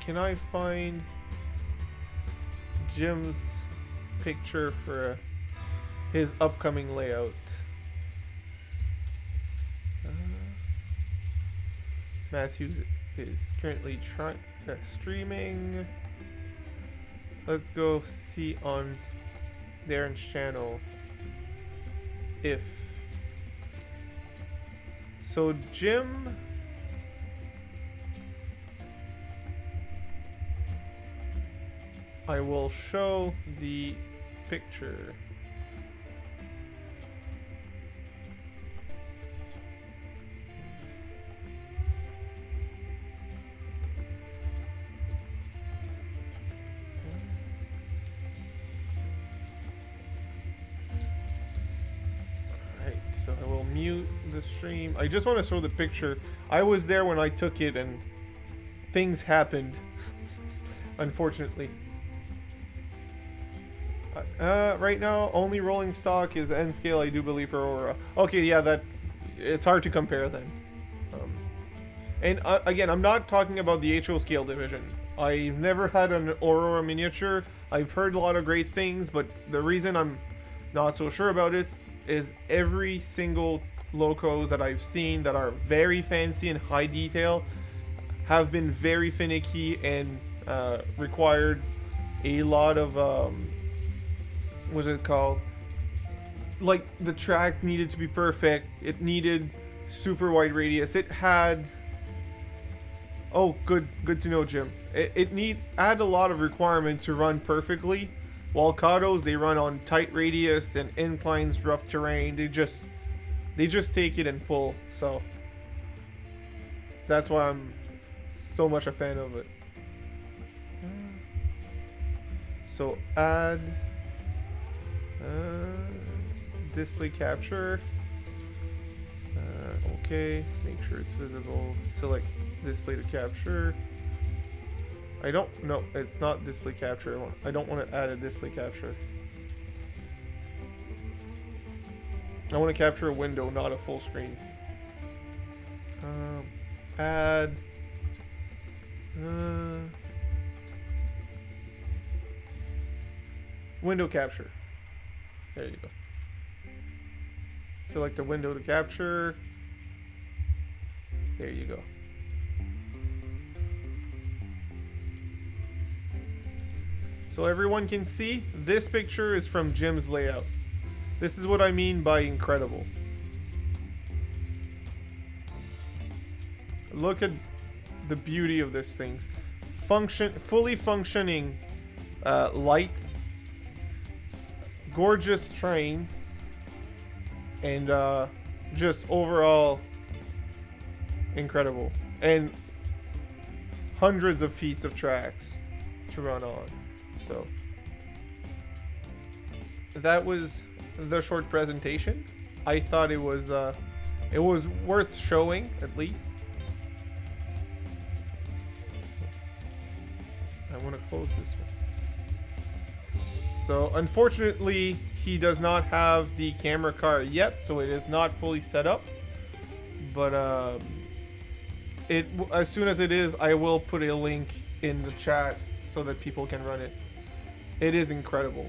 Can I find Jim's picture for his upcoming layout? Matthews is currently streaming. Let's go see on Darren's channel if so. Jim, I will show the picture. So I will mute the stream. I just want to show the picture. I was there when I took it and things happened. Unfortunately. Right now, only rolling stock is N scale, I do believe, for Aurora. Okay, yeah, that it's hard to compare then. And again, I'm not talking about the HO scale division. I've never had an Aurora miniature. I've heard a lot of great things, but the reason I'm not so sure about it is every single locos that I've seen that are very fancy and high detail have been very finicky and required a lot of what's it called? Like the track needed to be perfect. It needed super wide radius. It had good to know, Jim. It had a lot of requirement to run perfectly. While Katos, they run on tight radius and inclines, rough terrain. They just take it and pull. So that's why I'm so much a fan of it. So add display capture. Okay, make sure it's visible. Select display to capture. I don't know. It's not display capture. I don't want to add a display capture. I want to capture a window, not a full screen. Add. Window capture. There you go. Select a window to capture. There you go. So everyone can see, this picture is from Jim's layout. This is what I mean by incredible. Look at the beauty of this thing. Fully functioning lights, gorgeous trains, and just overall incredible. And hundreds of feet of tracks to run on. So that was the short presentation. I thought it was worth showing at least. I want to close this one. So unfortunately, he does not have the camera card yet, so it is not fully set up. But as soon as it is, I will put a link in the chat so that people can run it. It is incredible.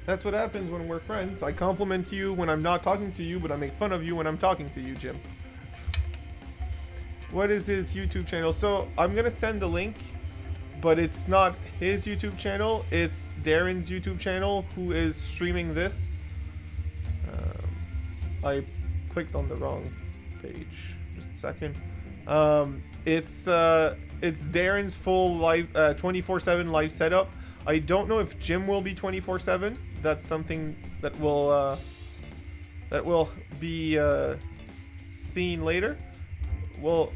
That's what happens when we're friends. I compliment you when I'm not talking to you, but I make fun of you when I'm talking to you, Jim. What is his YouTube channel? So I'm gonna send the link but it's not his YouTube channel. It's Darren's YouTube channel who is streaming this. I clicked on the wrong page. Just a second. It's Darren's full live 24/7 live setup. I don't know if Jim will be 24/7. That's something that will be seen later. Well,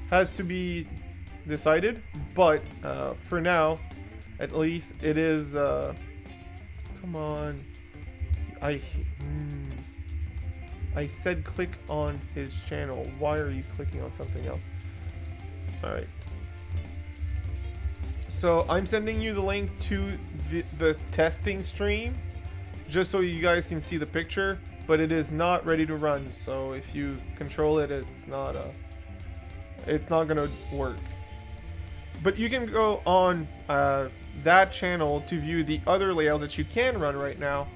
has to be decided, but for now, at least it is. Come on, I said click on his channel. Why are you clicking on something else? All right. So I'm sending you the link to the testing stream, just so you guys can see the picture. But it is not ready to run. So if you control it, it's not gonna work. But you can go on that channel to view the other layouts that you can run right now.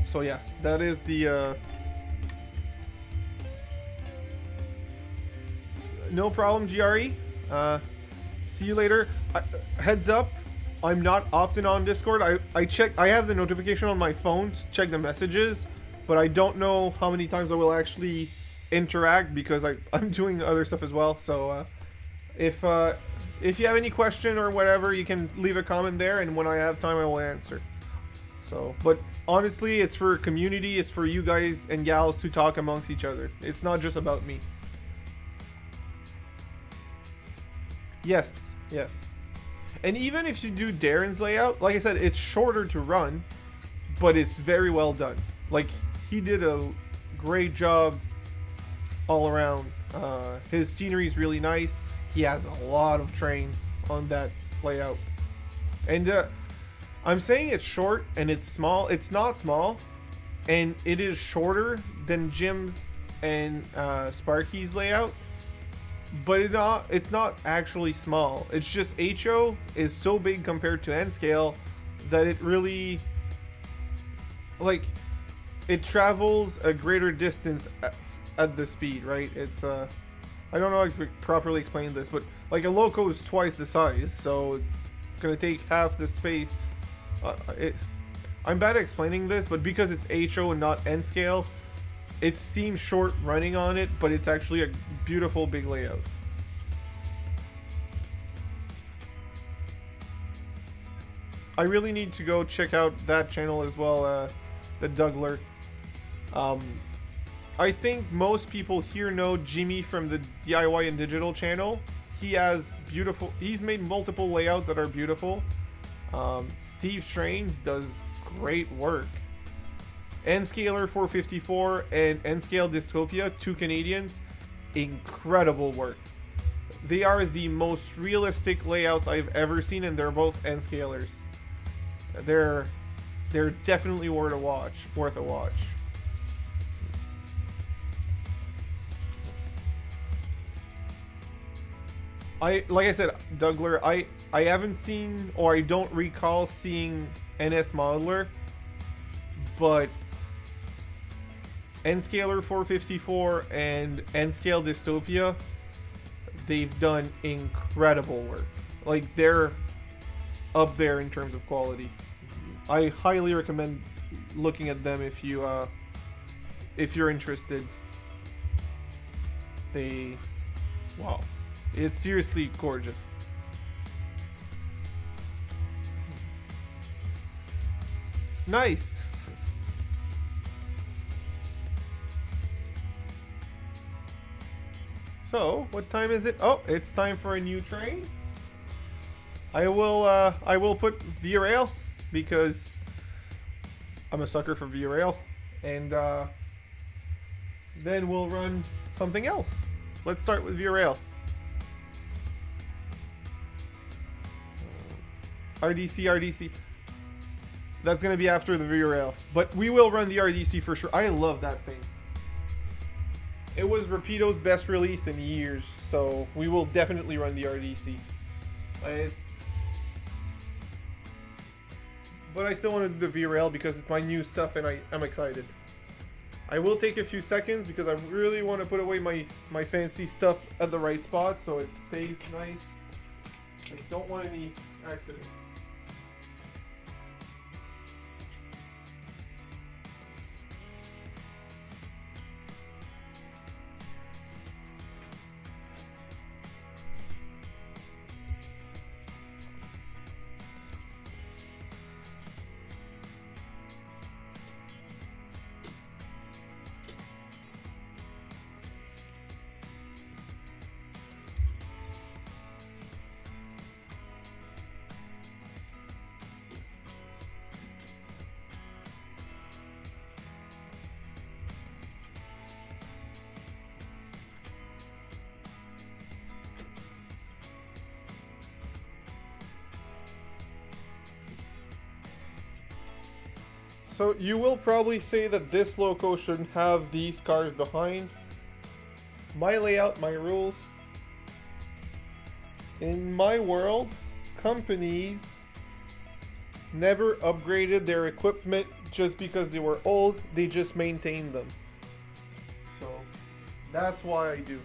So yeah, that is the no problem, GRE. See you later. Heads up, I'm not often on Discord. I have the notification on my phone to check the messages, but I don't know how many times I will actually interact because I'm doing other stuff as well. So if you have any question or whatever, you can leave a comment there, and when I have time, I will answer. So, but honestly, it's for community. It's for you guys and gals to talk amongst each other. It's not just about me. Yes, yes. And even if you do Darren's layout, like I said, it's shorter to run, but it's very well done. Like, he did a great job all around. His scenery is really nice. He has a lot of trains on that layout. And I'm saying it's short and it's small. It's not small, and it is shorter than Jim's and Sparky's layout. But it's not actually small. It's just HO is so big compared to N scale that it really, like, it travels a greater distance at the speed, right? It's I don't know how to properly explain this, but like a loco is twice the size, so it's gonna take half the space. I'm bad at explaining this, but because it's HO and not N scale, it seems short running on it, but it's actually a beautiful big layout. I really need to go check out that channel as well, the Dougler. I think most people here know Jimmy from the DIY and Digital channel. He's made multiple layouts that are beautiful. Steve Trains does great work. Nscaler 454 and Nscale Dystopia, 2 Canadians, incredible work. They are the most realistic layouts I've ever seen, and they're both Nscalers. They're definitely worth a watch. Like I said, Dougler, I haven't seen, or I don't recall seeing NS Modeler, but Nscaler 454 and Nscale Dystopia, they've done incredible work. Like, they're up there in terms of quality. I highly recommend looking at them if you're interested. Wow, it's seriously gorgeous. Nice. So, what time is it? Oh, it's time for a new train. I will put Via Rail because I'm a sucker for Via Rail, and then we'll run something else. Let's start with Via Rail. RDC. That's gonna be after the Via Rail, but we will run the RDC for sure. I love that thing. It was Rapido's best release in years, so we will definitely run the RDC. But I still want to do the V-Rail because it's my new stuff and I'm excited. I will take a few seconds because I really want to put away my fancy stuff at the right spot so it stays nice. I don't want any accidents. So you will probably say that this loco shouldn't have these cars behind. My layout, my rules. In my world, companies never upgraded their equipment just because they were old, they just maintained them. So that's why I do.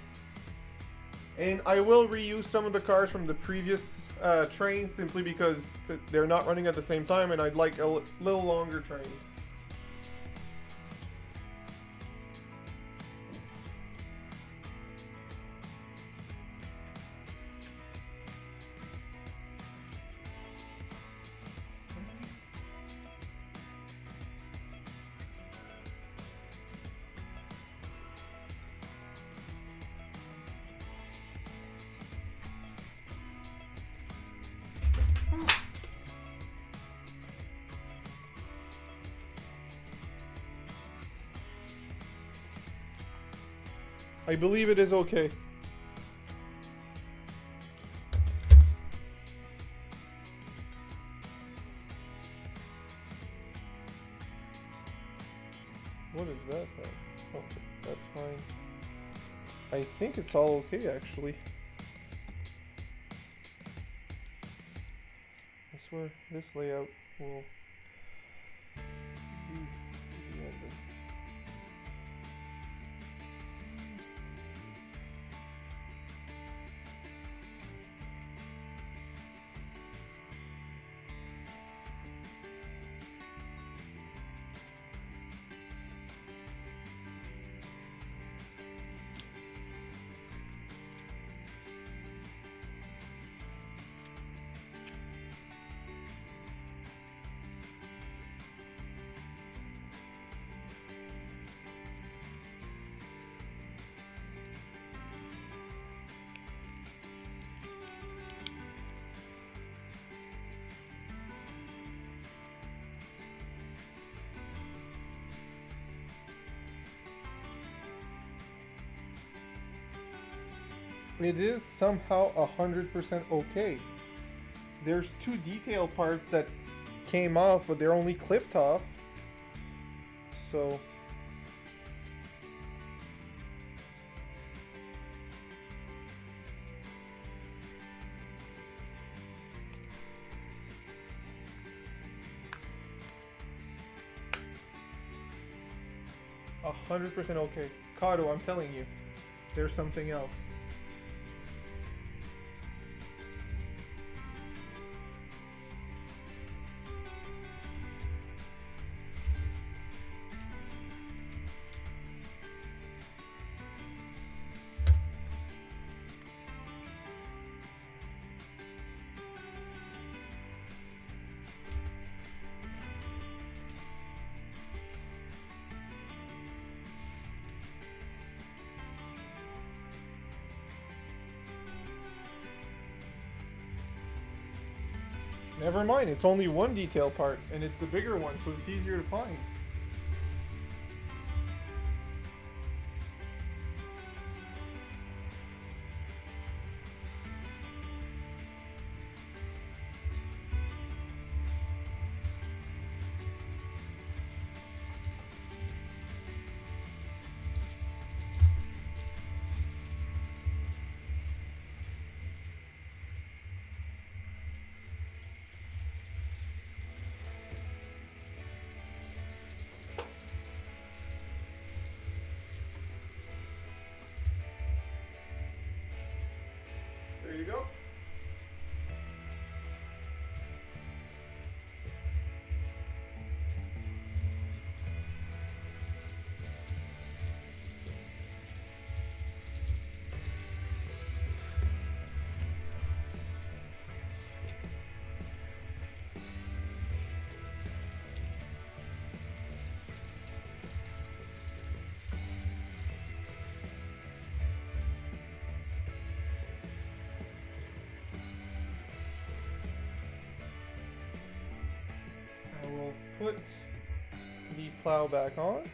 And I will reuse some of the cars from the previous train simply because they're not running at the same time and I'd like a little longer train. I believe it is okay. What is that then? Oh, that's fine. I think it's all okay actually. I swear this layout will be random. It is somehow 100% okay. There's two detail parts that came off, but they're only clipped off. So 100% okay. Kato, I'm telling you, there's something else. Never mind, it's only one detail part, and it's the bigger one, so it's easier to find. put the plow back on.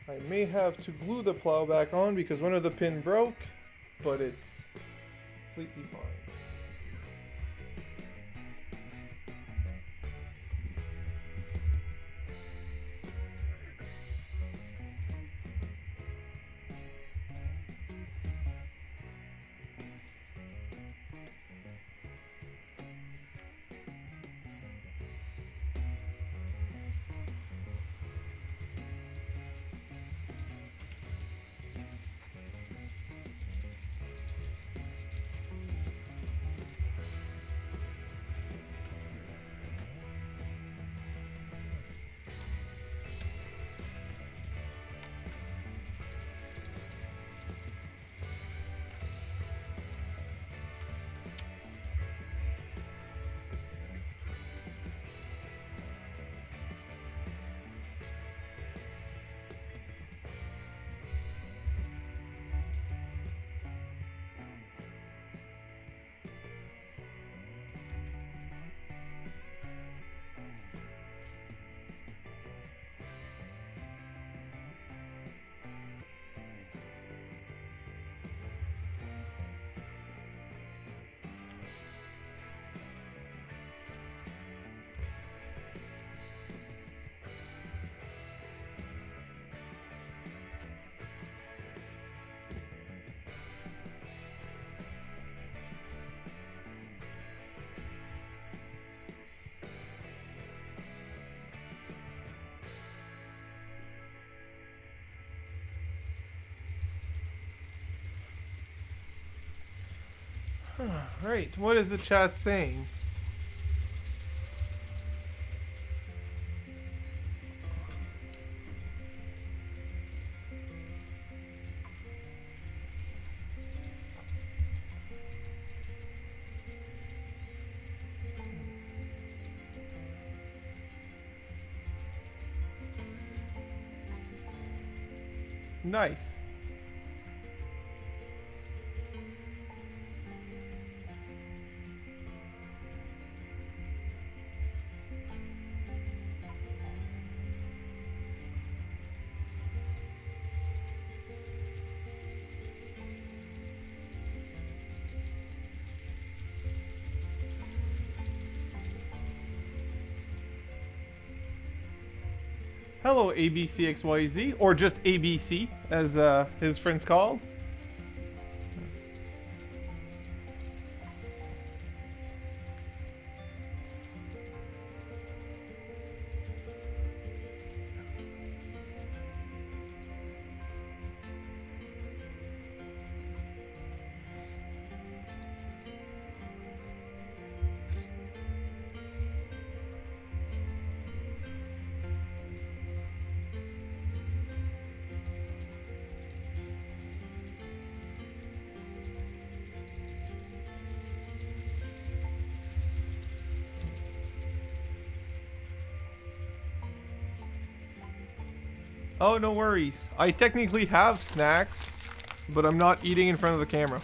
I may have to glue the plow back on because one of the pin broke, but it's completely fine. Right, what is the chat saying? Nice. Hello, ABCXYZ, or just ABC, as his friends called. Oh, no worries. I technically have snacks, but I'm not eating in front of the camera.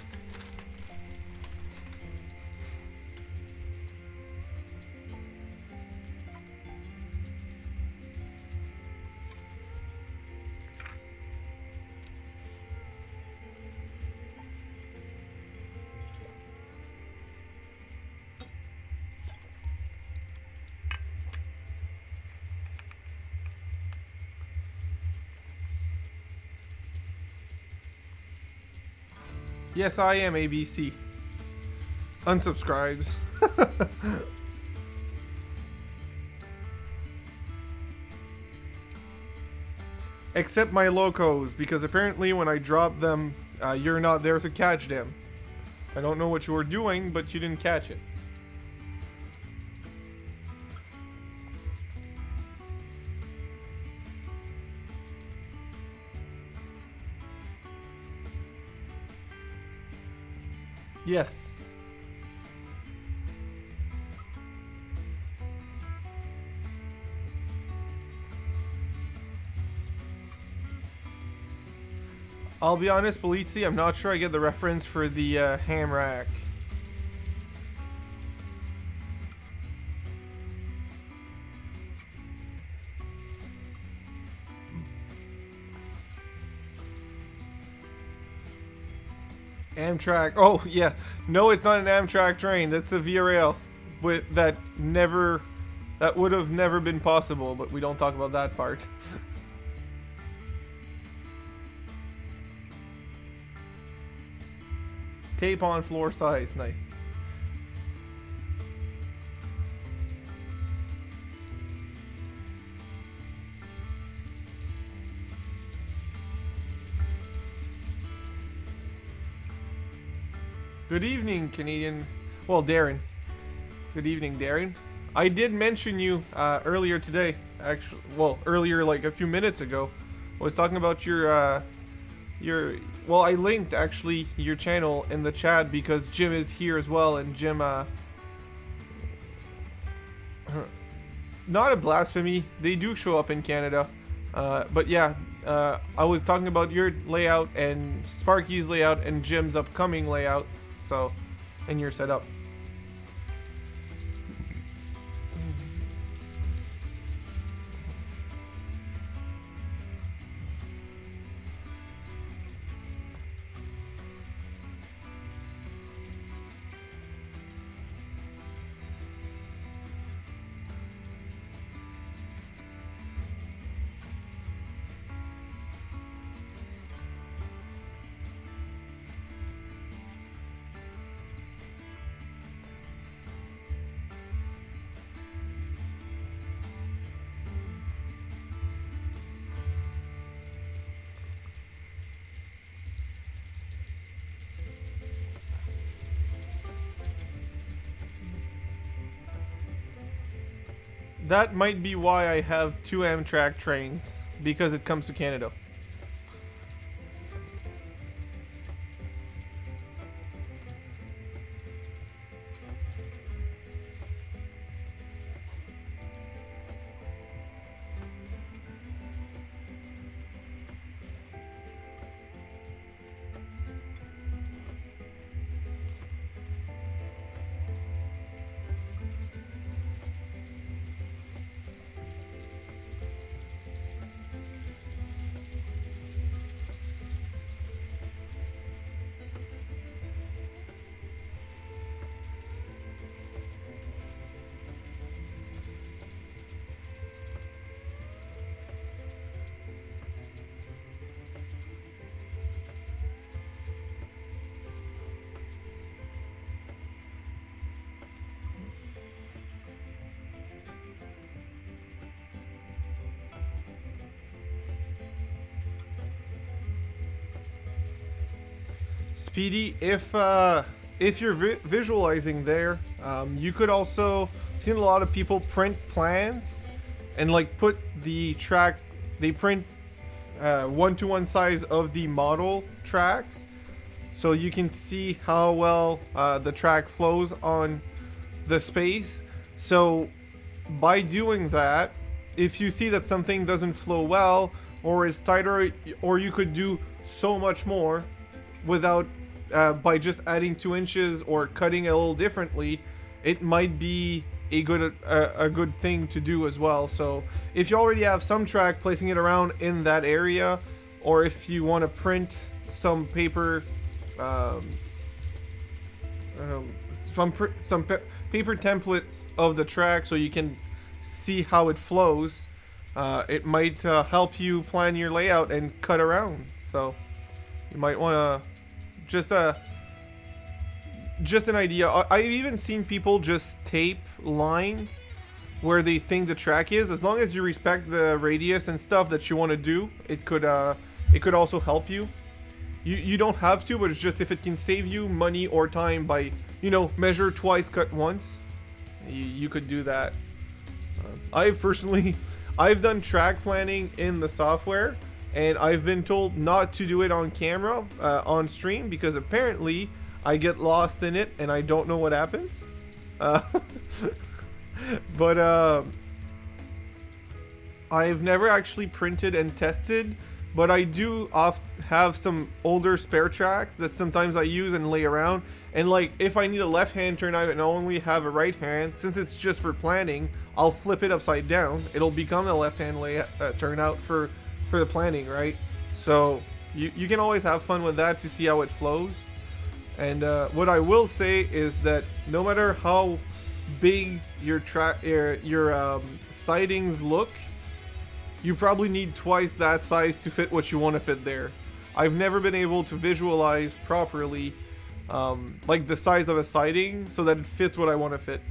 Yes, I am ABC. Unsubscribes. Except my locos, because apparently when I drop them, you're not there to catch them. I don't know what you were doing, but you didn't catch it. Yes. I'll be honest, Polizzi, I'm not sure I get the reference for the ham rack. Amtrak. Oh, yeah. No, it's not an Amtrak train. That's a Via Rail. That would have never been possible, but we don't talk about that part. Tape on floor size. Nice. Good evening, Canadian. Well, Darren. Good evening, Darren. I did mention you earlier today. Actually, well, earlier, like a few minutes ago. I was talking about your. Well, I linked actually your channel in the chat because Jim is here as well, and Jim. Not a blasphemy. They do show up in Canada, but yeah. I was talking about your layout and Sparky's layout and Jim's upcoming layout. So, and your setup. That might be why I have 2 Amtrak trains, because it comes to Canada. Speedy, if you're visualizing there, you could also, I've seen a lot of people print plans and like put the track, they print 1-to-1 size of the model tracks, so you can see how well the track flows on the space. So by doing that, if you see that something doesn't flow well or is tighter, or you could do so much more without by just adding 2 inches or cutting it a little differently, it might be a good thing to do as well. So if you already have some track, placing it around in that area, or if you want to print some paper, some paper templates of the track so you can see how it flows, it might help you plan your layout and cut around. So you might want to just an idea. I've even seen people just tape lines where they think the track is. As long as you respect the radius and stuff that you want to do, it could also help you. You don't have to, but it's just if it can save you money or time by, you know, measure twice, cut once, you could do that. I've done track planning in the software, and I've been told not to do it on camera, on stream, because apparently I get lost in it and I don't know what happens. But I've never actually printed and tested but I do have some older spare tracks that sometimes I use and lay around. And like, if I need a left-hand turnout and I only have a right hand, since it's just for planning, I'll flip it upside down. It'll become a left-hand turnout for the planning, right? So you can always have fun with that to see how it flows. And what I will say is that no matter how big your sidings look, you probably need twice that size to fit what you want to fit there. I've never been able to visualize properly like the size of a siding so that it fits what I want to fit.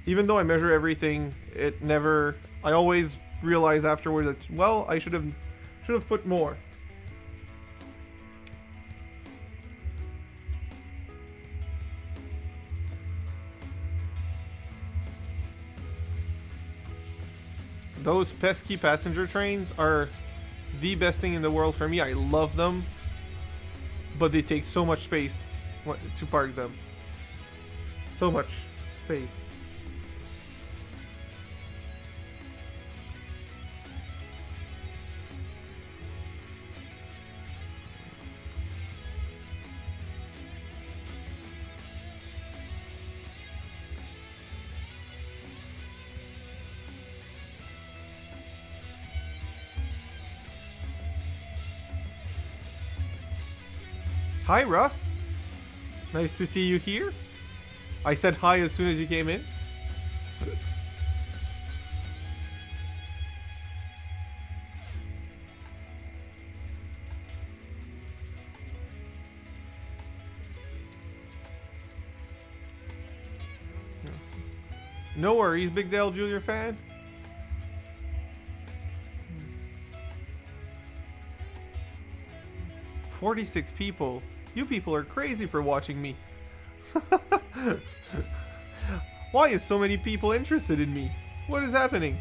Even though I measure everything, it never. I always realize afterwards that, well, I should have put more. Those pesky passenger trains are the best thing in the world for me. I love them, but they take so much space to park them. So much space. Hi, Russ. Nice to see you here. I said hi as soon as you came in. No worries, Big Dale Jr. fan. "46 people. You people are crazy for watching me." Why is so many people interested in me? What is happening?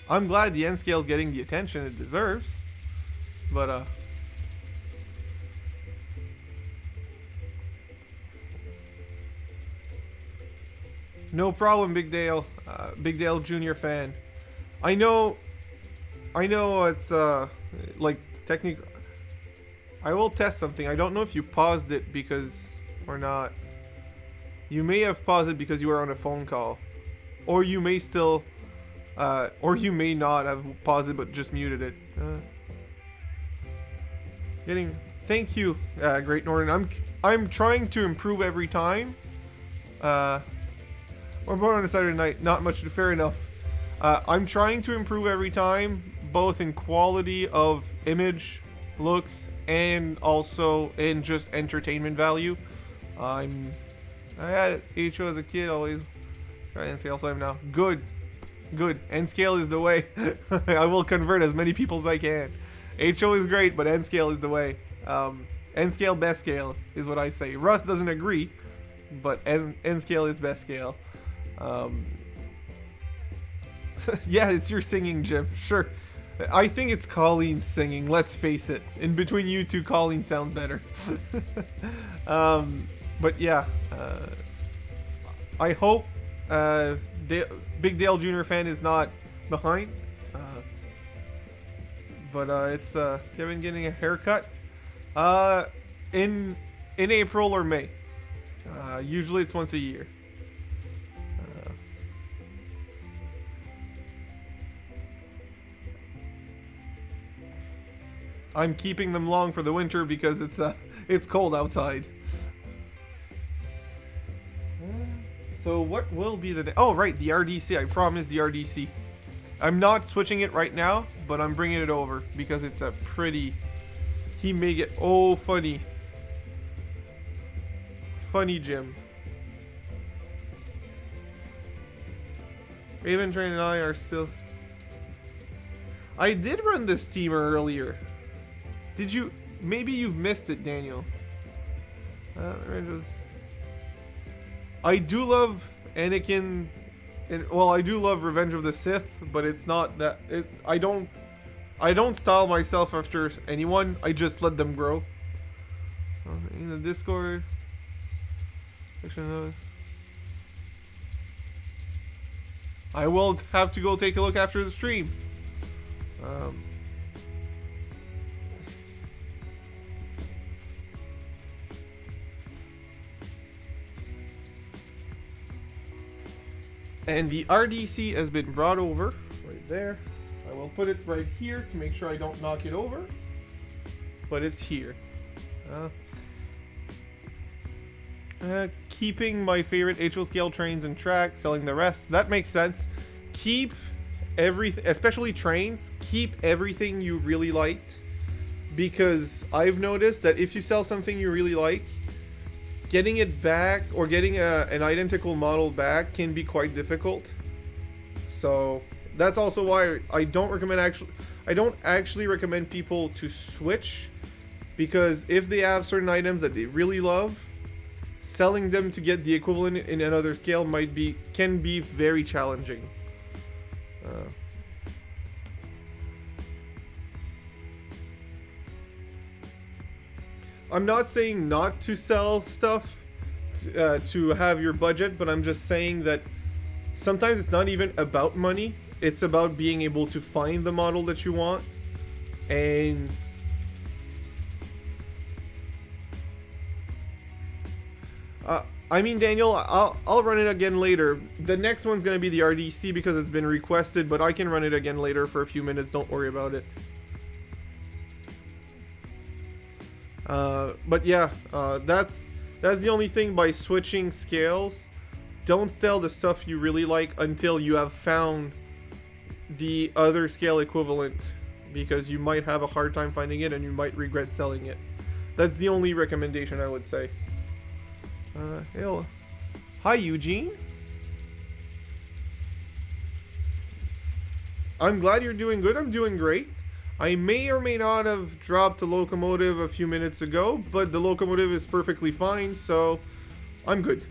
I'm glad the N scale is getting the attention it deserves. But no problem, Big Dale. Big Dale Jr. fan. I know it's like technically. I will test something. I don't know if you paused it because or not. You may have paused it because you were on a phone call, or you may still, or you may not have paused it but just muted it. Thank you, Great Northern. I'm trying to improve every time. We're born on a Saturday night. Not much. Fair enough. I'm trying to improve every time, both in quality of image, looks, and also in just entertainment value. I had HO as a kid, always try N scale, so I'm now good. N scale is the way. I will convert as many people as I can. HO is great, but N scale is the way. N scale, best scale is what I say. Russ doesn't agree, but N scale is best scale. Yeah, it's your singing, Jim. Sure. I think it's Colleen singing, let's face it. In between you two, Colleen sounds better. But yeah, I hope Big Dale Jr. fan is not behind. But it's Kevin getting a haircut in April or May. Usually it's once a year. I'm keeping them long for the winter because it's cold outside. So what will be the... Oh, right, the RDC. I promised the RDC. I'm not switching it right now, but I'm bringing it over because it's a pretty... He may get... Oh, funny. Funny Jim. Raven Train and I are still... I did run this steamer earlier. Did you? Maybe you've missed it, Daniel. I do love Anakin, well, I do love Revenge of the Sith, but it's not that. I don't style myself after anyone. I just let them grow. In the Discord section of I will have to go take a look after the stream. And the RDC has been brought over right there. I will put it right here to make sure I don't knock it over. But it's here. Keeping my favorite HO scale trains and track, selling the rest. That makes sense. Keep everything, especially trains, keep everything you really liked. Because I've noticed that if you sell something you really like, getting it back or getting an identical model back can be quite difficult. So that's also why I don't actually recommend people to switch, because if they have certain items that they really love, selling them to get the equivalent in another scale can be very challenging. I'm not saying not to sell stuff to have your budget, but I'm just saying that sometimes it's not even about money. It's about being able to find the model that you want. And I mean, Daniel, I'll run it again later. The next one's going to be the RDC because it's been requested, but I can run it again later for a few minutes. Don't worry about it. But yeah, that's the only thing by switching scales. Don't sell the stuff you really like until you have found the other scale equivalent, because you might have a hard time finding it and you might regret selling it. That's the only recommendation I would say. Hello. Hi, Eugene. I'm glad you're doing good. I'm doing great. I may or may not have dropped the locomotive a few minutes ago, but the locomotive is perfectly fine, so I'm good.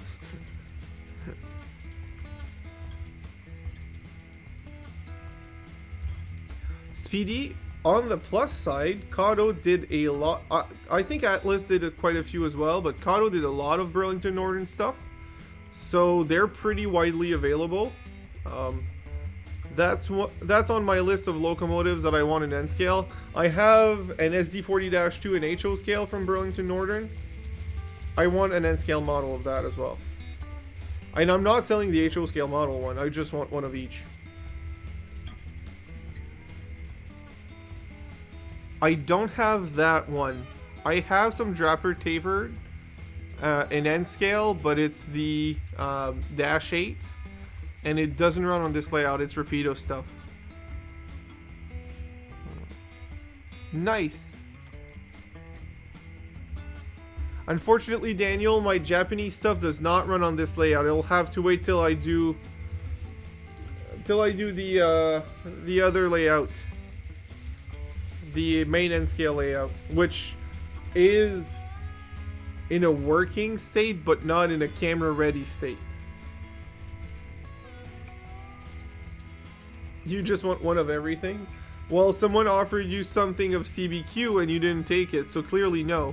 Speedy, on the plus side, Kato did a lot. I think Atlas did quite a few as well, but Kato did a lot of Burlington Northern stuff, so they're pretty widely available. That's on my list of locomotives that I want in N scale. I have an SD40-2 in HO scale from Burlington Northern. I want an N scale model of that as well. And I'm not selling the HO scale model one. I just want one of each. I don't have that one. I have some Draper Tapered in N scale, but it's the Dash 8. And it doesn't run on this layout. It's Rapido stuff. Nice. Unfortunately, Daniel, my Japanese stuff does not run on this layout. It'll have to wait till I do the other layout, the main N scale layout, which is in a working state but not in a camera ready state. You just want one of everything? Well, someone offered you something of CBQ and you didn't take it, so clearly no.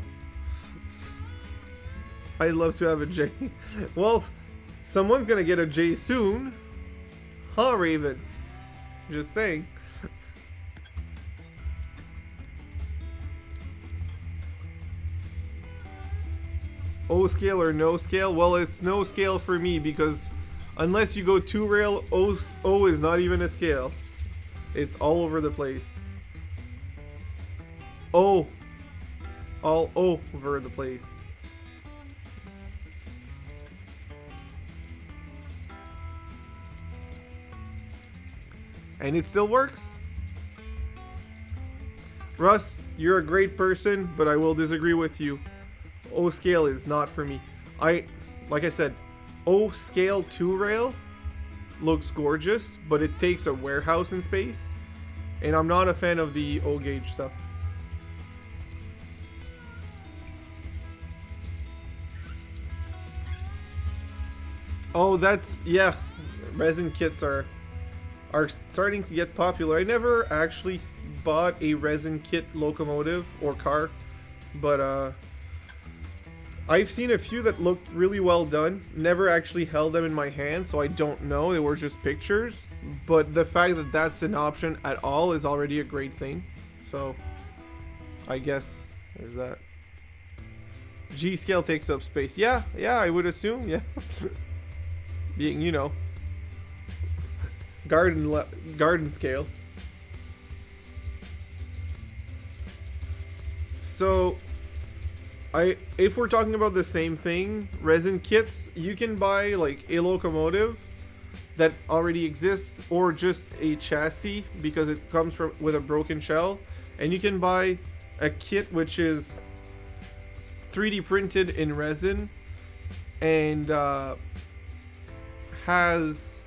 I'd love to have a J. Well, someone's gonna get a J soon. Huh, Raven? Just saying. O scale or no scale? Well, it's no scale for me because unless you go 2 rail, O is not even a scale. It's all over the place. O. All over the place. And it still works. Russ, you're a great person, but I will disagree with you. O scale is not for me. Like I said, O scale 2 rail looks gorgeous, but it takes a warehouse in space, and I'm not a fan of the O gauge stuff. Oh, that's, yeah, resin kits are starting to get popular. I never actually bought a resin kit locomotive or car, but I've seen a few that looked really well done. Never actually held them in my hand, so I don't know. They were just pictures. But the fact that that's an option at all is already a great thing. So, I guess there's that. G scale takes up space. Yeah, I would assume. Yeah, being, you know, garden scale. So, if we're talking about the same thing, resin kits, you can buy like a locomotive that already exists, or just a chassis because it comes with a broken shell, and you can buy a kit which is 3D printed in resin and has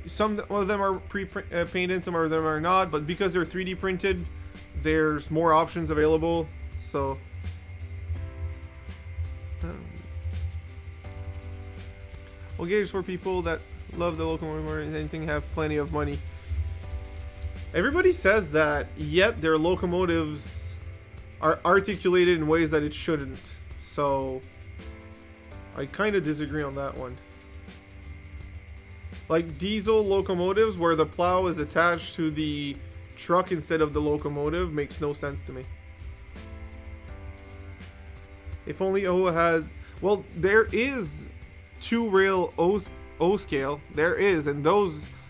some of them are pre-painted, some of them are not, but because they're 3D printed, there's more options available. So we'll gauge for people that love the locomotive or anything, have plenty of money. Everybody says that, yet their locomotives are articulated in ways that it shouldn't. So I kind of disagree on that one. Like diesel locomotives where the plow is attached to the truck instead of the locomotive makes no sense to me. If only O had... Well, there is 2-rail O scale. There is, and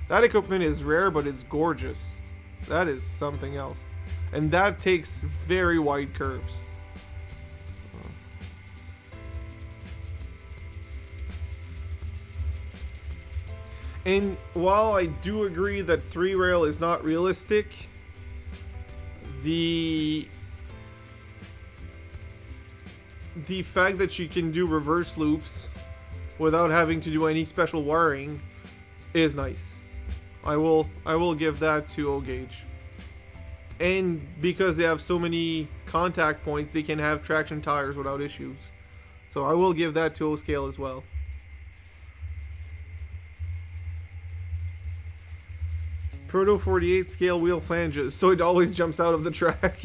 that equipment is rare, but it's gorgeous. That is something else. And that takes very wide curves. And while I do agree that 3-rail is not realistic, the fact that you can do reverse loops without having to do any special wiring is nice. I will give that to O Gauge. And because they have so many contact points, they can have traction tires without issues. So I will give that to O Scale as well. Proto 48 scale wheel flanges, so it always jumps out of the track.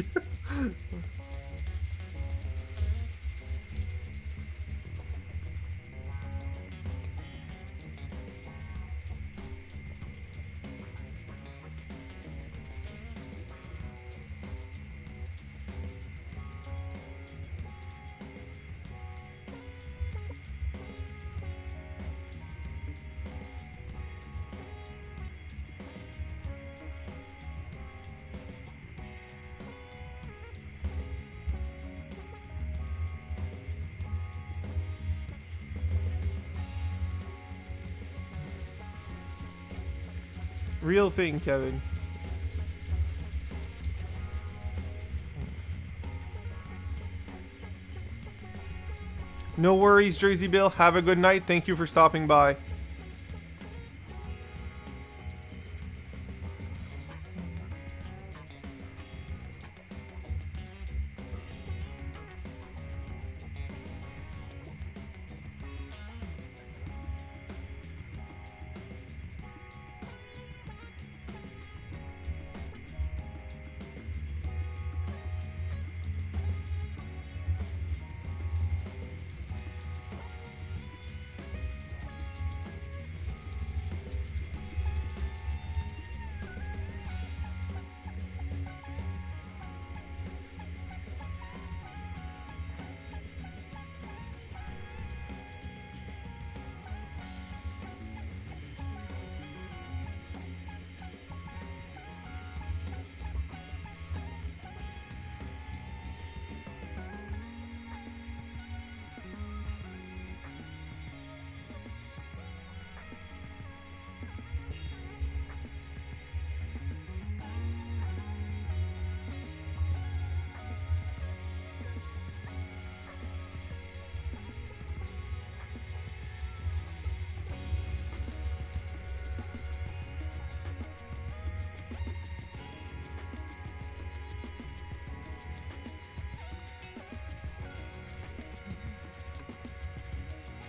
Real thing, Kevin. No worries, Jersey Bill. Have a good night. Thank you for stopping by.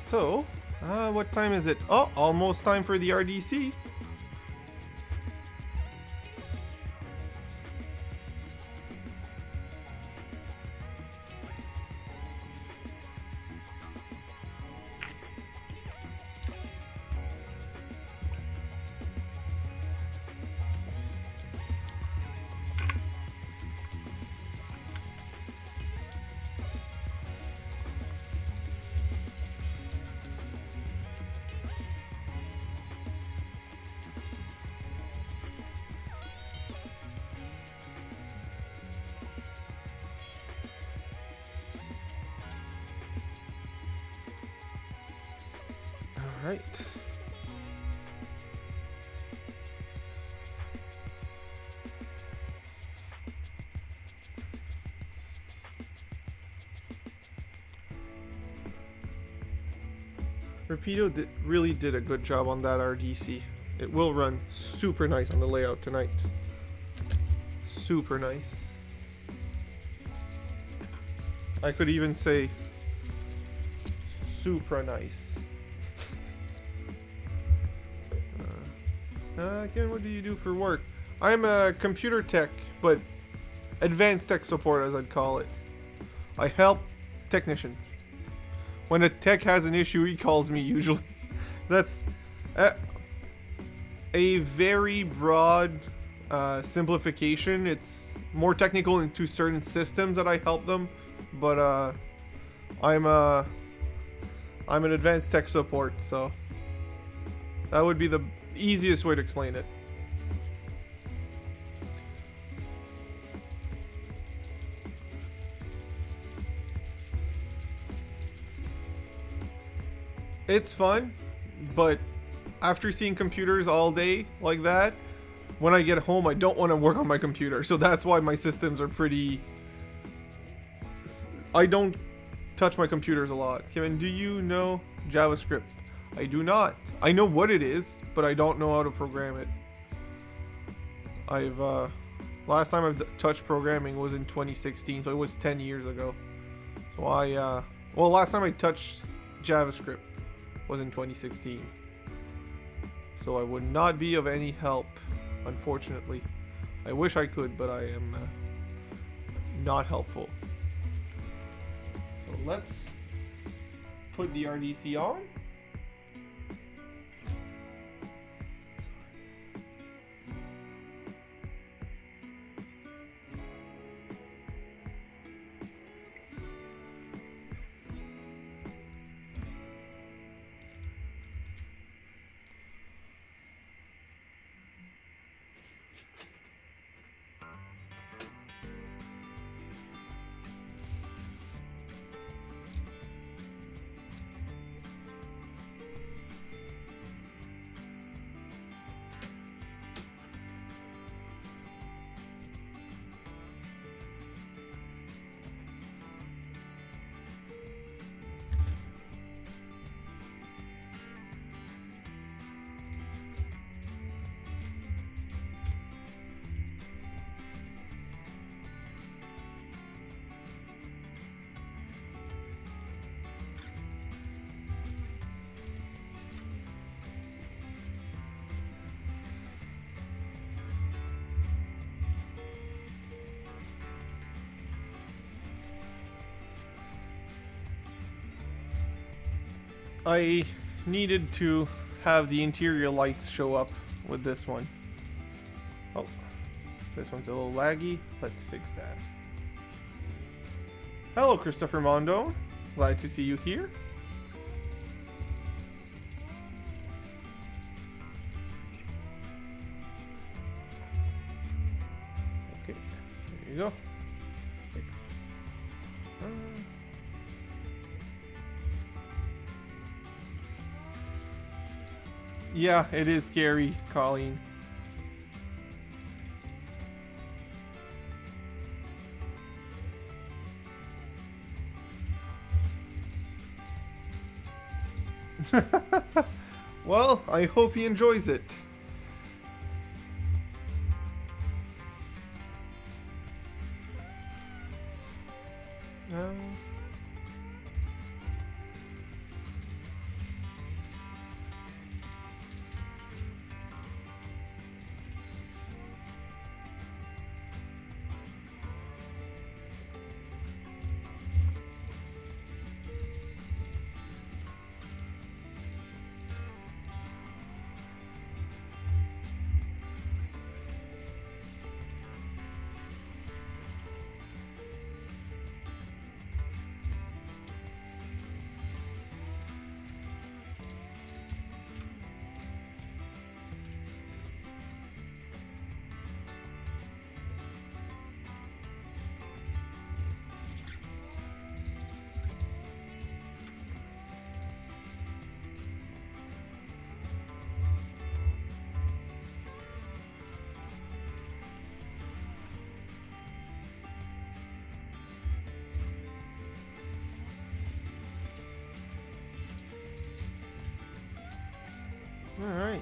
So, what time is it? Oh, almost time for the RDC. Alright. Rapido really did a good job on that RDC. It will run super nice on the layout tonight. Super nice. I could even say super nice. Again, what do you do for work? I'm a computer tech, but advanced tech support, as I'd call it. I help technicians. When a tech has an issue, he calls me usually. That's a very broad simplification. It's more technical into certain systems that I help them, but I'm an advanced tech support, so that would be the easiest way to explain it. It's fun, but after seeing computers all day like that, when I get home, I don't want to work on my computer. So that's why my systems are pretty... I don't touch my computers a lot. Kevin, do you know JavaScript? I do not. I know what it is, but I don't know how to program it. Last time I've touched programming was in 2016, so it was 10 years ago. So well, last time I touched JavaScript was in 2016. So I would not be of any help, unfortunately. I wish I could, but I am not helpful. So let's put the RDC on. I needed to have the interior lights show up with this one. Oh, this one's a little laggy. Let's fix that. Hello, Christopher Mondo. Glad to see you here. Okay, there you go. Fix. Yeah, it is scary, Colleen. Well, I hope he enjoys it. Alright.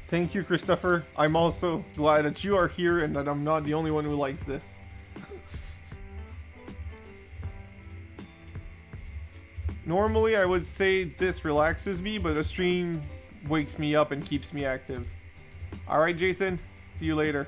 Thank you, Christopher. I'm also glad that you are here and that I'm not the only one who likes this. Normally, I would say this relaxes me, but a stream wakes me up and keeps me active. Alright, Jason. See you later.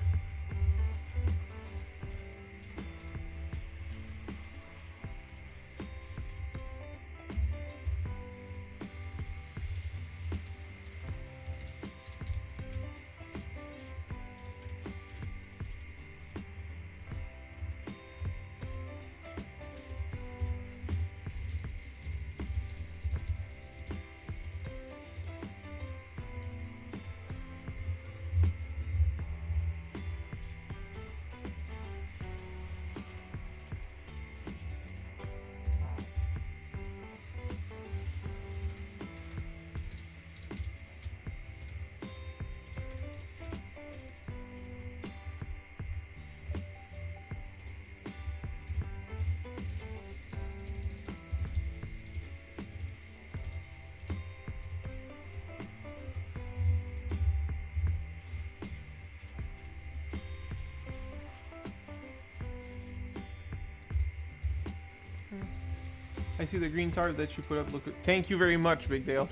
I see the green tarp that you put up. Look, thank you very much, Big Dale.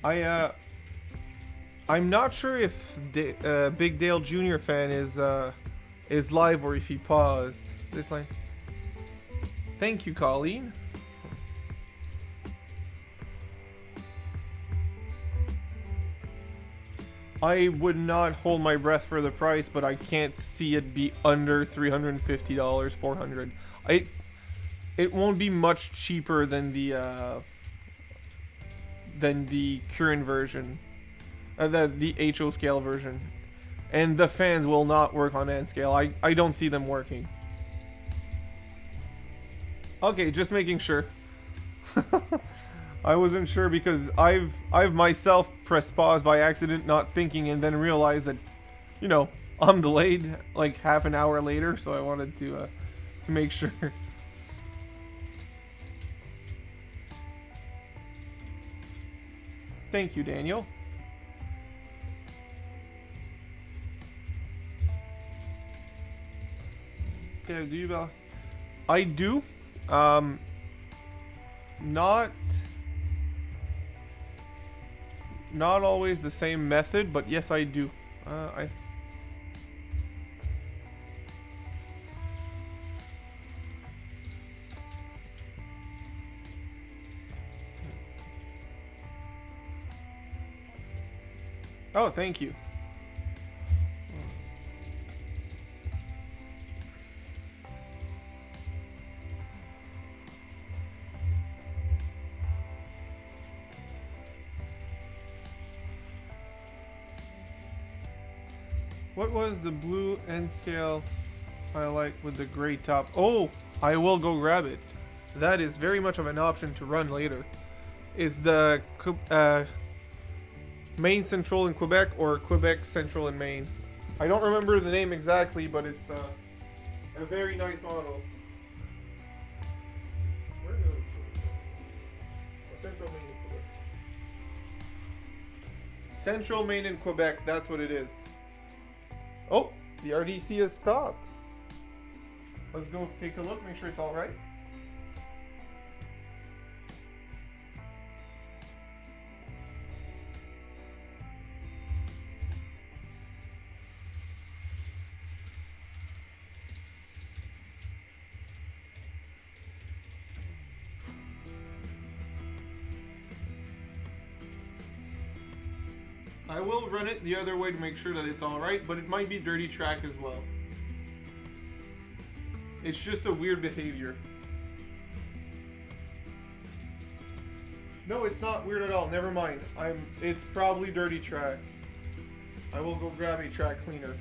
I'm not sure if Big Dale Jr. fan is live or if he paused. This line. Thank you, Colleen. I would not hold my breath for the price, but I can't see it be under $350, $400. It won't be much cheaper than the current version, the HO scale version, and the fans will not work on N scale. I don't see them working. Okay, just making sure. I wasn't sure because I've myself pressed pause by accident, not thinking, and then realized that, you know, I'm delayed like half an hour later, so I wanted to make sure. Thank you, Daniel. Yeah, do you? I do. Not always the same method, but yes, I do. Oh, thank you. What was the blue N scale I like with the gray top? Oh, I will go grab it. That is very much of an option to run later. Is the Maine Central in Quebec or Quebec Central in Maine? I don't remember the name exactly, but it's a very nice model. Where is it? Central Maine in Quebec. Central Maine in Quebec, that's what it is. Oh, the RDC has stopped. Let's go take a look, make sure it's all right. I will run it the other way to make sure that it's alright, but it might be dirty track as well. It's just a weird behavior. No, it's not weird at all. Never mind. It's probably dirty track. I will go grab a track cleaner.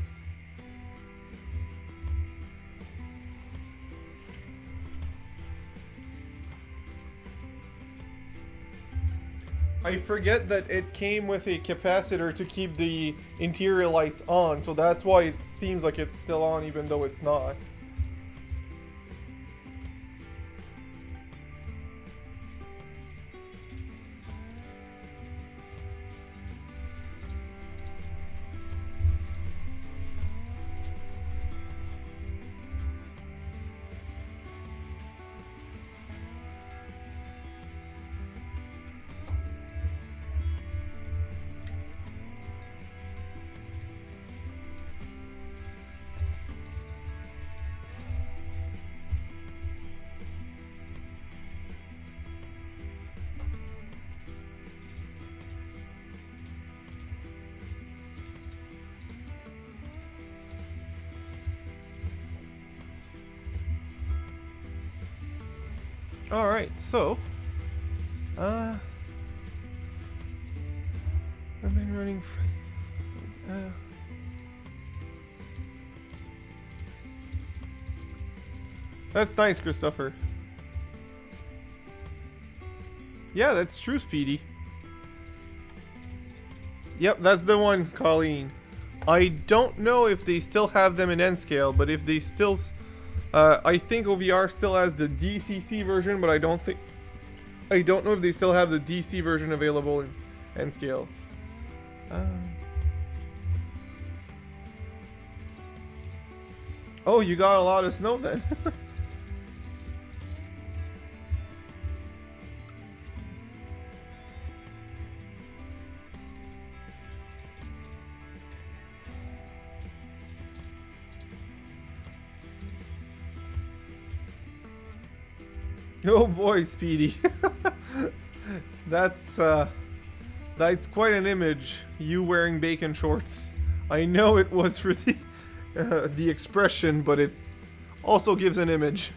I forget that it came with a capacitor to keep the interior lights on, so that's why it seems like it's still on even though it's not. Alright, so I've been running that's nice, Christopher. Yeah, that's true, Speedy. Yep, that's the one, Colleen. I don't know if they still have them in N-Scale, but if they still... I think OVR still has the DCC version, but I don't know if they still have the DC version available in N-Scale. Oh, you got a lot of snow then. Oh boy, Speedy. That's quite an image, you wearing bacon shorts. I know it was for the expression, but it also gives an image.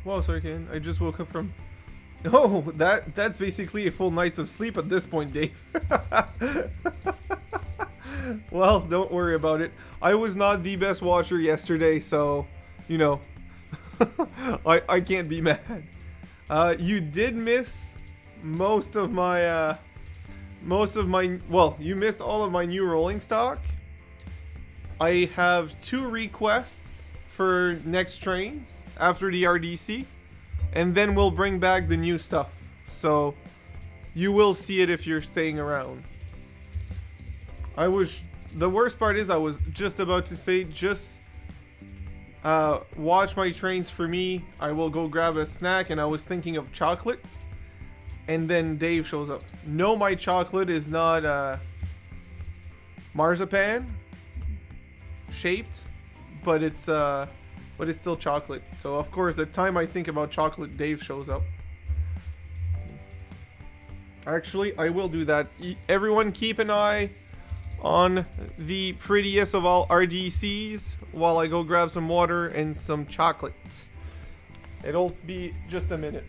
Whoa, sorry, Ken. I just woke up from... Oh, that's basically a full night's of sleep at this point, Dave. Well, don't worry about it. I was not the best watcher yesterday, so, you know, I can't be mad. You did miss most of my, well, you missed all of my new rolling stock. I have 2 requests for next trains after the RDC, and then we'll bring back the new stuff, so you will see it if you're staying around. The worst part is I was just about to say, just watch my trains for me, I will go grab a snack, and I was thinking of chocolate, and then Dave shows up. No, my chocolate is not marzipan shaped, but it's still chocolate. So of course, the time I think about chocolate, Dave shows up. Actually, I will do that. Everyone keep an eye on the prettiest of all RDCs while I go grab some water and some chocolate. It'll be just a minute.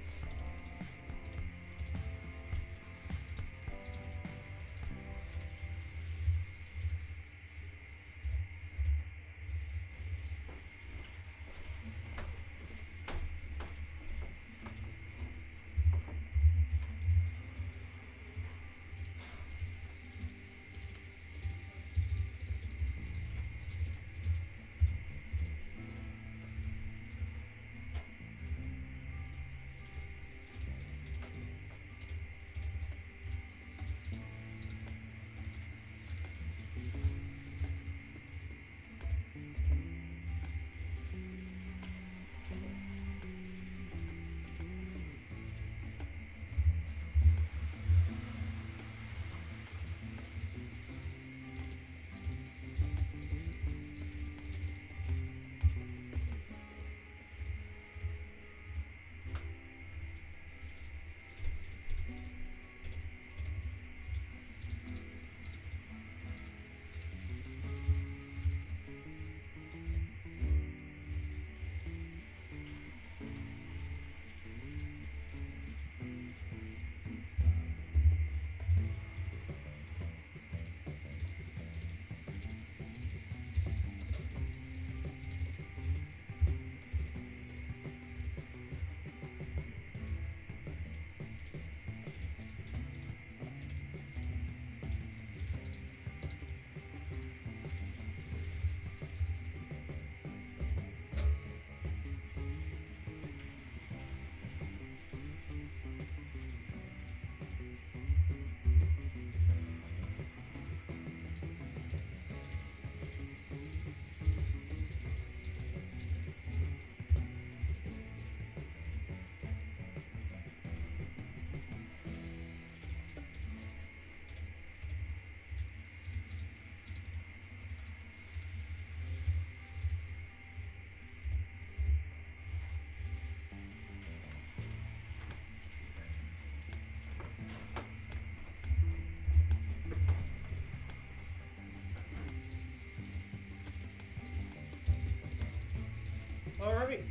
Alright.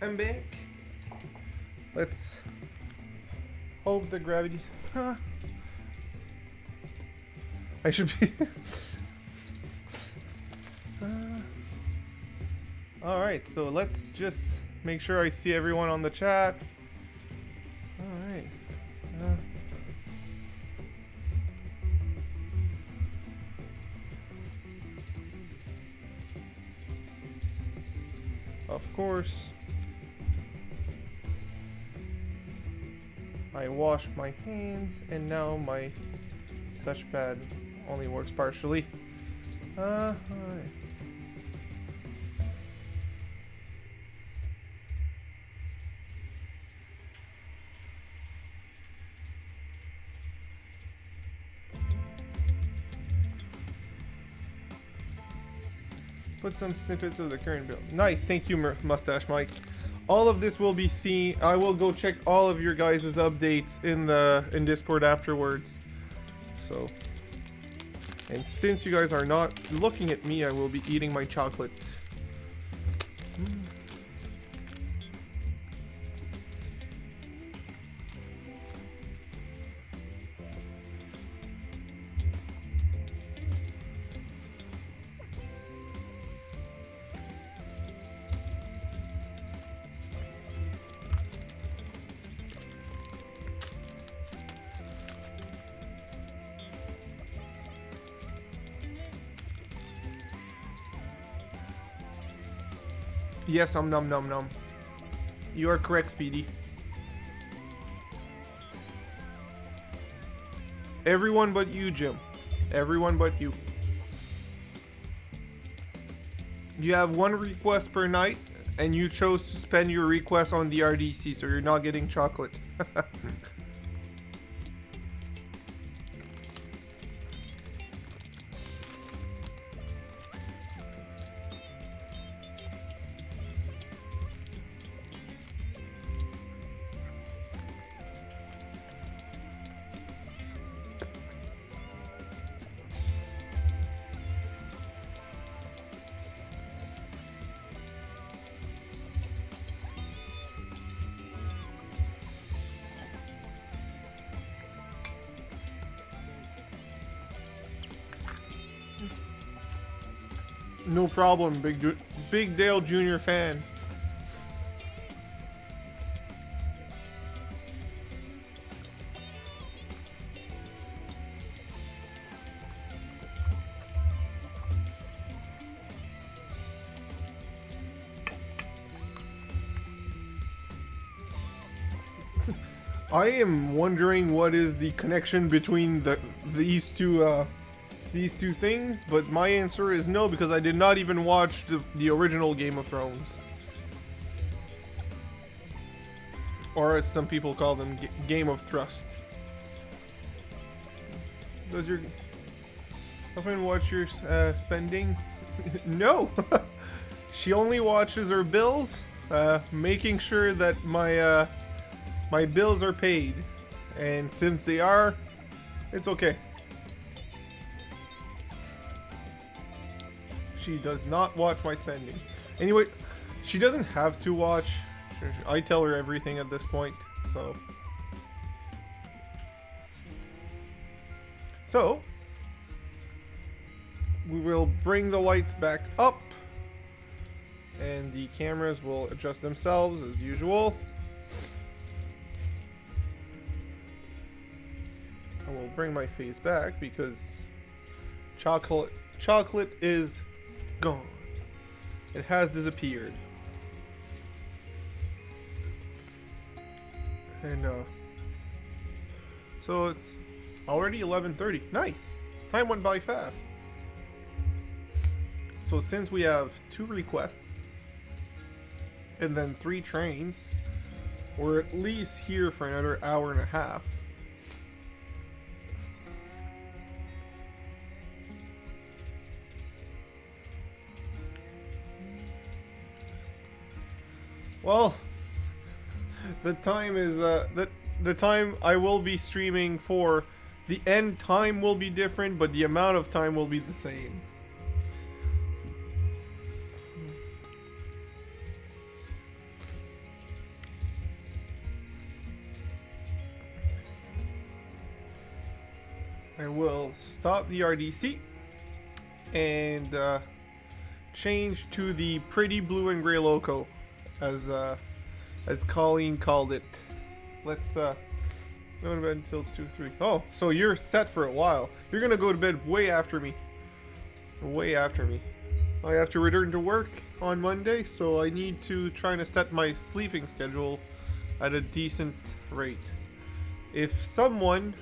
I'm back. Let's hope the gravity... Huh. I should be... Alright, so let's just make sure I see everyone on the chat. Alright. Of course. I washed my hands and now my touchpad only works partially. Alright. Put some snippets of the current build. Nice, thank you, Mustache Mike. All of this will be seen. I will go check all of your guys' updates in Discord afterwards. So, and since you guys are not looking at me, I will be eating my chocolate. Yes, num num num. You are correct, Speedy. Everyone but you, Jim. Everyone but you. You have one request per night, and you chose to spend your request on the RDC, so you're not getting chocolate. No problem, Big Dale Jr. fan. I am wondering what is the connection between these two things, but my answer is no, because I did not even watch the original Game of Thrones. Or as some people call them, Game of Thrust. Does your girlfriend watch your spending? No! She only watches her bills, making sure that my bills are paid. And since they are, it's okay. She does not watch my spending. Anyway, she doesn't have to watch. I tell her everything at this point, so we will bring the lights back up and the cameras will adjust themselves as usual. I will bring my face back because chocolate is gone. It has disappeared. And so it's already 11:30. Nice. Time went by fast. So since we have 2 requests and then 3 trains, we're at least here for another hour and a half. Well, the time is the time I will be streaming for. The end time will be different, but the amount of time will be the same. I will stop the RDC and change to the pretty blue and gray loco, as Colleen called it. Let's go to bed until 2-3. Oh, so you're set for a while. You're gonna go to bed way after me. Way after me. I have to return to work on Monday, so I need to try to set my sleeping schedule at a decent rate. If someone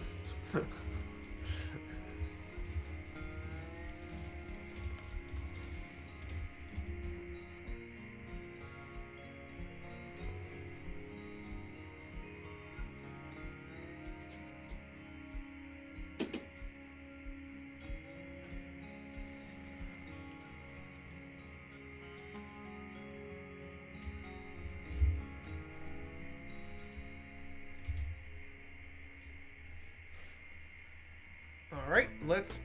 Alright, let's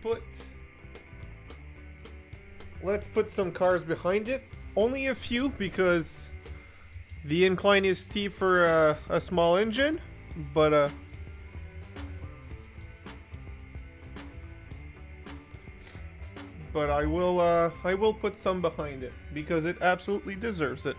put some cars behind it. Only a few, because the incline is steep for a small engine, but I will put some behind it because it absolutely deserves it.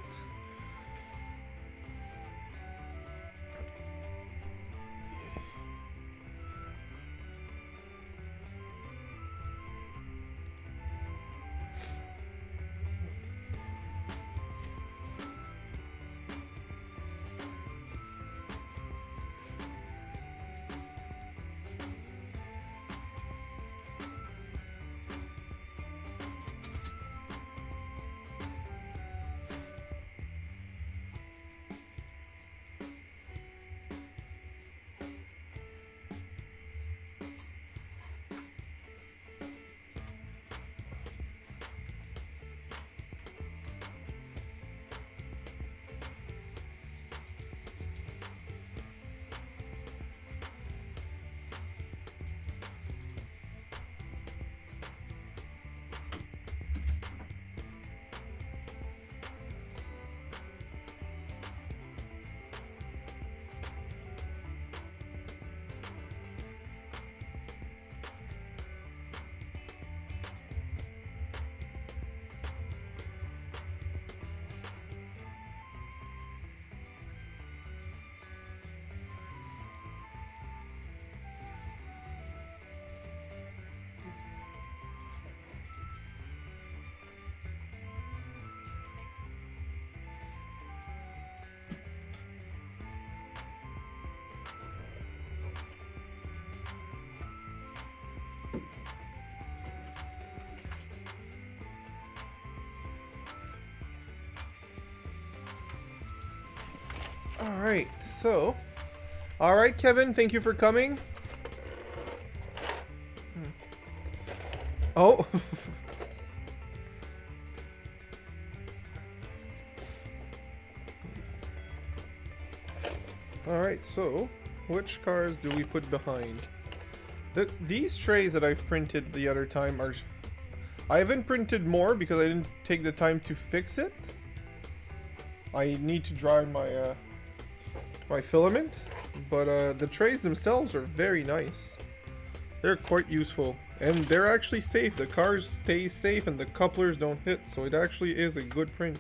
Alright, so... Alright, Kevin, thank you for coming. Oh! Alright, so... Which cars do we put behind? These trays that I've printed the other time are... I haven't printed more because I didn't take the time to fix it. I need to dry my... my filament, but the trays themselves are very nice. They're quite useful, and they're actually safe. The cars stay safe and the couplers don't hit, so it actually is a good print.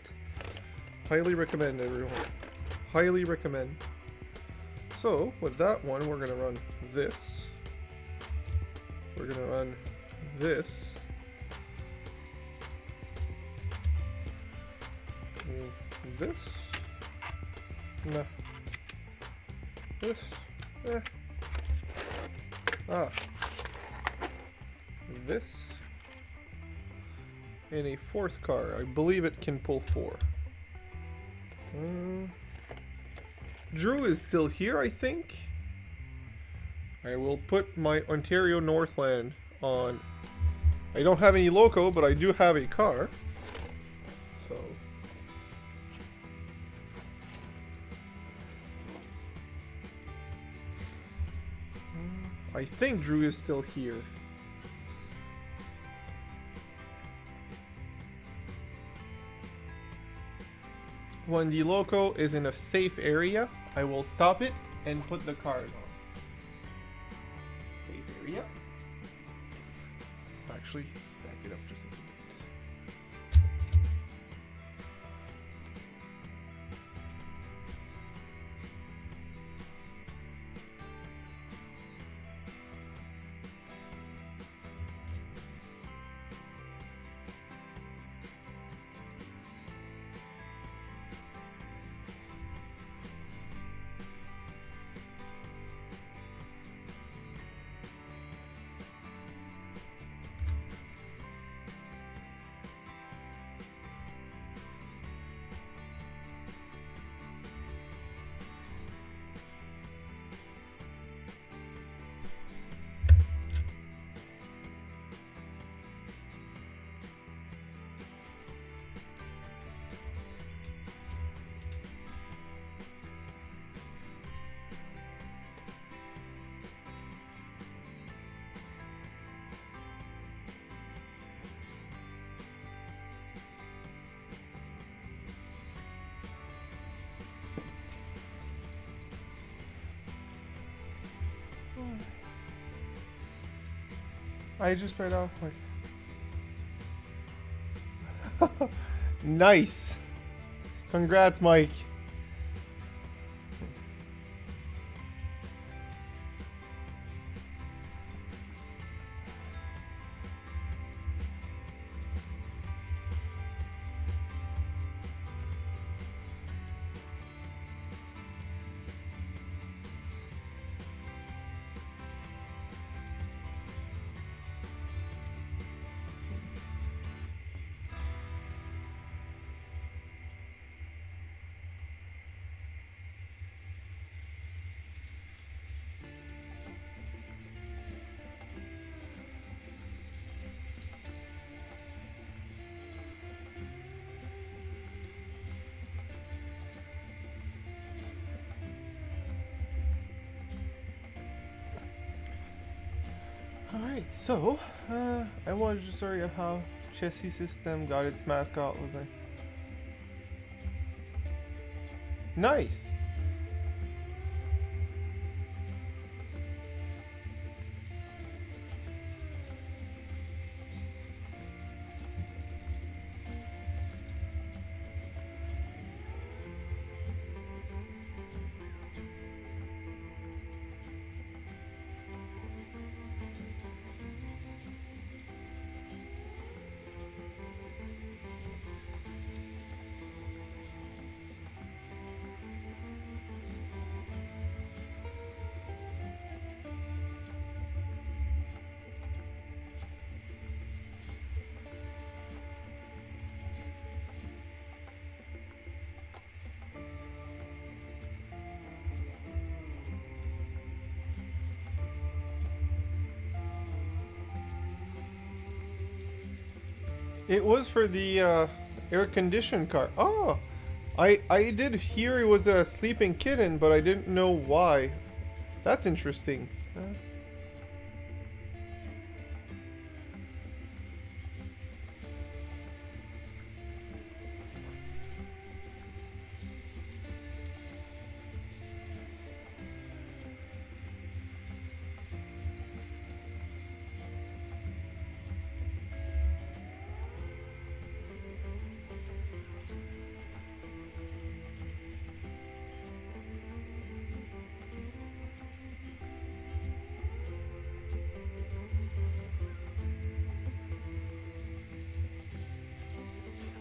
Highly recommend, everyone. Highly recommend. So with that one, we're gonna run this. We're gonna run this. This. No. This. This. And a fourth car. I believe it can pull 4. Drew is still here, I think. I will put my Ontario Northland on. I don't have any loco, but I do have a car. So. I think Drew is still here. When the loco is in a safe area, I will stop it and put the cars on. Safe area. actually, back it up just a little bit. I just read off like nice. Congrats, Mike. Alright, so, I was just sorry how Chessie System got its mascot with me. Nice! It was for the air conditioned car. Oh, I did hear it was a sleeping kitten, but I didn't know why. That's interesting.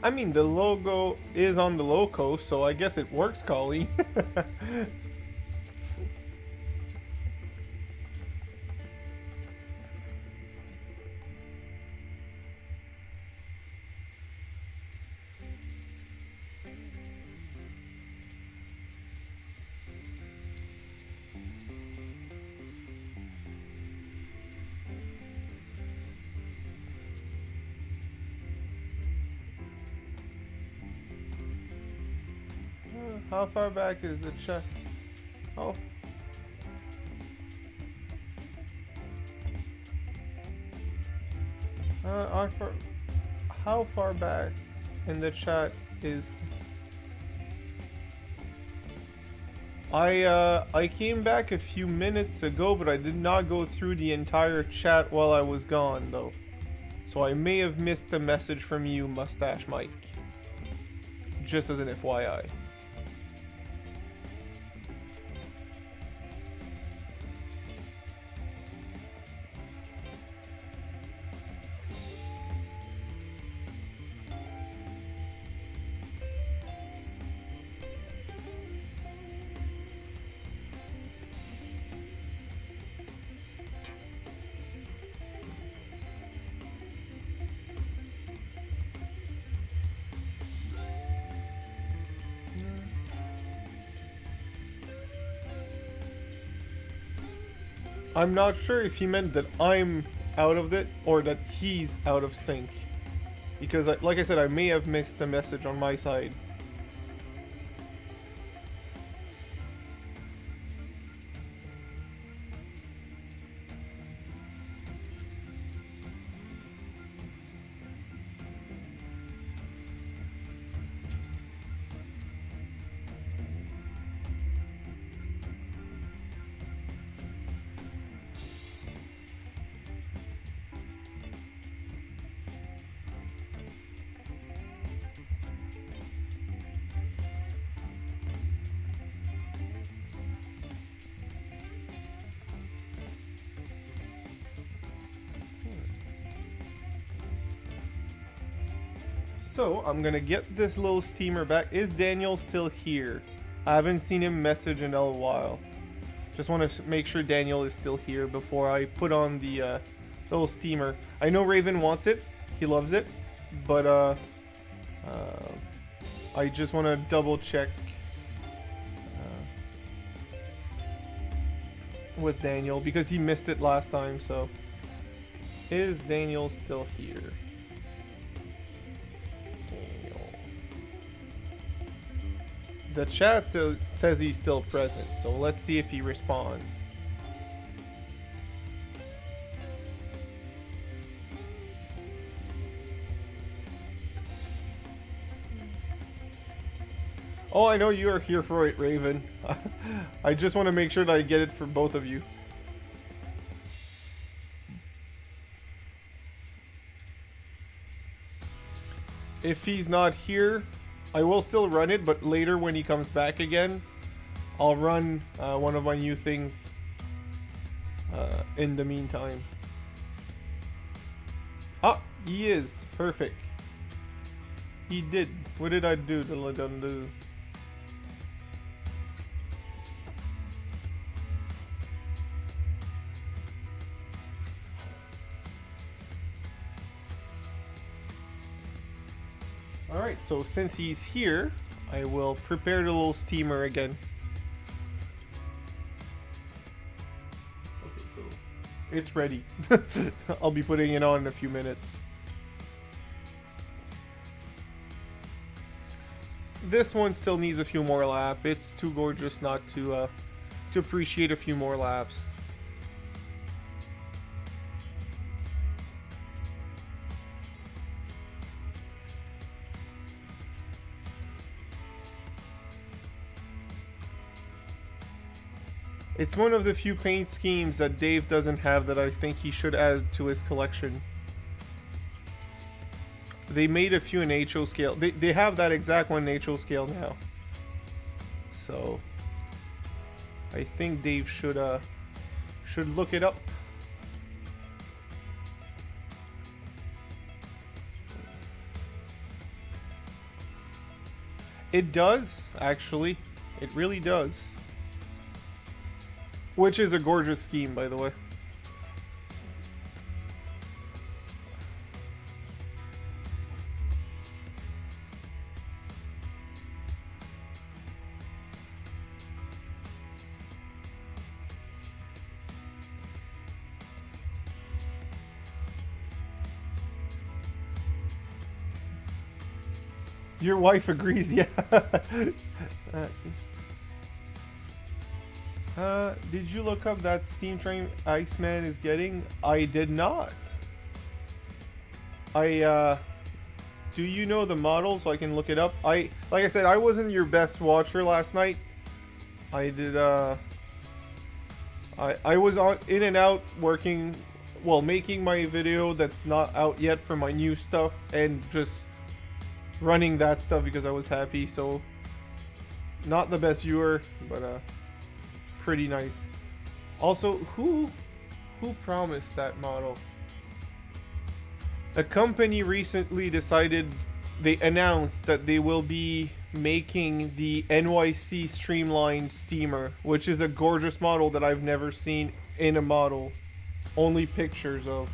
I mean, the logo is on the loco, so I guess it works, Collie. How far back is the chat? Oh. How far back in the chat is? I came back a few minutes ago, but I did not go through the entire chat while I was gone, though. So I may have missed a message from you, Mustache Mike. Just as an FYI. I'm not sure if he meant that I'm out of it or that he's out of sync. Because, like I said, I may have missed a message on my side. So, I'm gonna get this little steamer back. Is Daniel still here? I haven't seen him message in a while. Just want to make sure Daniel is still here before I put on the little steamer. I know Raven wants it. He loves it. But, I just want to double check with Daniel because he missed it last time, so. Is Daniel still here? The chat says he's still present, so let's see if he responds. Oh, I know you are here for it, Raven. I just want to make sure that I get it for both of you. If he's not here, I will still run it, but later when he comes back again, I'll run one of my new things in the meantime. Ah, he is. Perfect. He did. What did I do to let him do? Alright, so since he's here, I will prepare the little steamer again. Okay, so it's ready. I'll be putting it on in a few minutes. This one still needs a few more laps. It's too gorgeous not to appreciate a few more laps. It's one of the few paint schemes that Dave doesn't have that I think he should add to his collection. They made a few in HO scale. They have that exact one in HO scale now. So I think Dave should look it up. It does, actually. It really does. Which is a gorgeous scheme, by the way. Your wife agrees, yeah. Did you look up that steam train Iceman is getting? I did not. Do you know the model so I can look it up? Like I said, I wasn't your best watcher last night. I did, I was in and out working well, making my video that's not out yet for my new stuff, and just running that stuff because I was happy. So not the best viewer, but pretty nice. Also, who promised that model? A company recently decided, they announced that they will be making the NYC Streamlined Steamer, which is a gorgeous model that I've never seen in a model, only pictures of.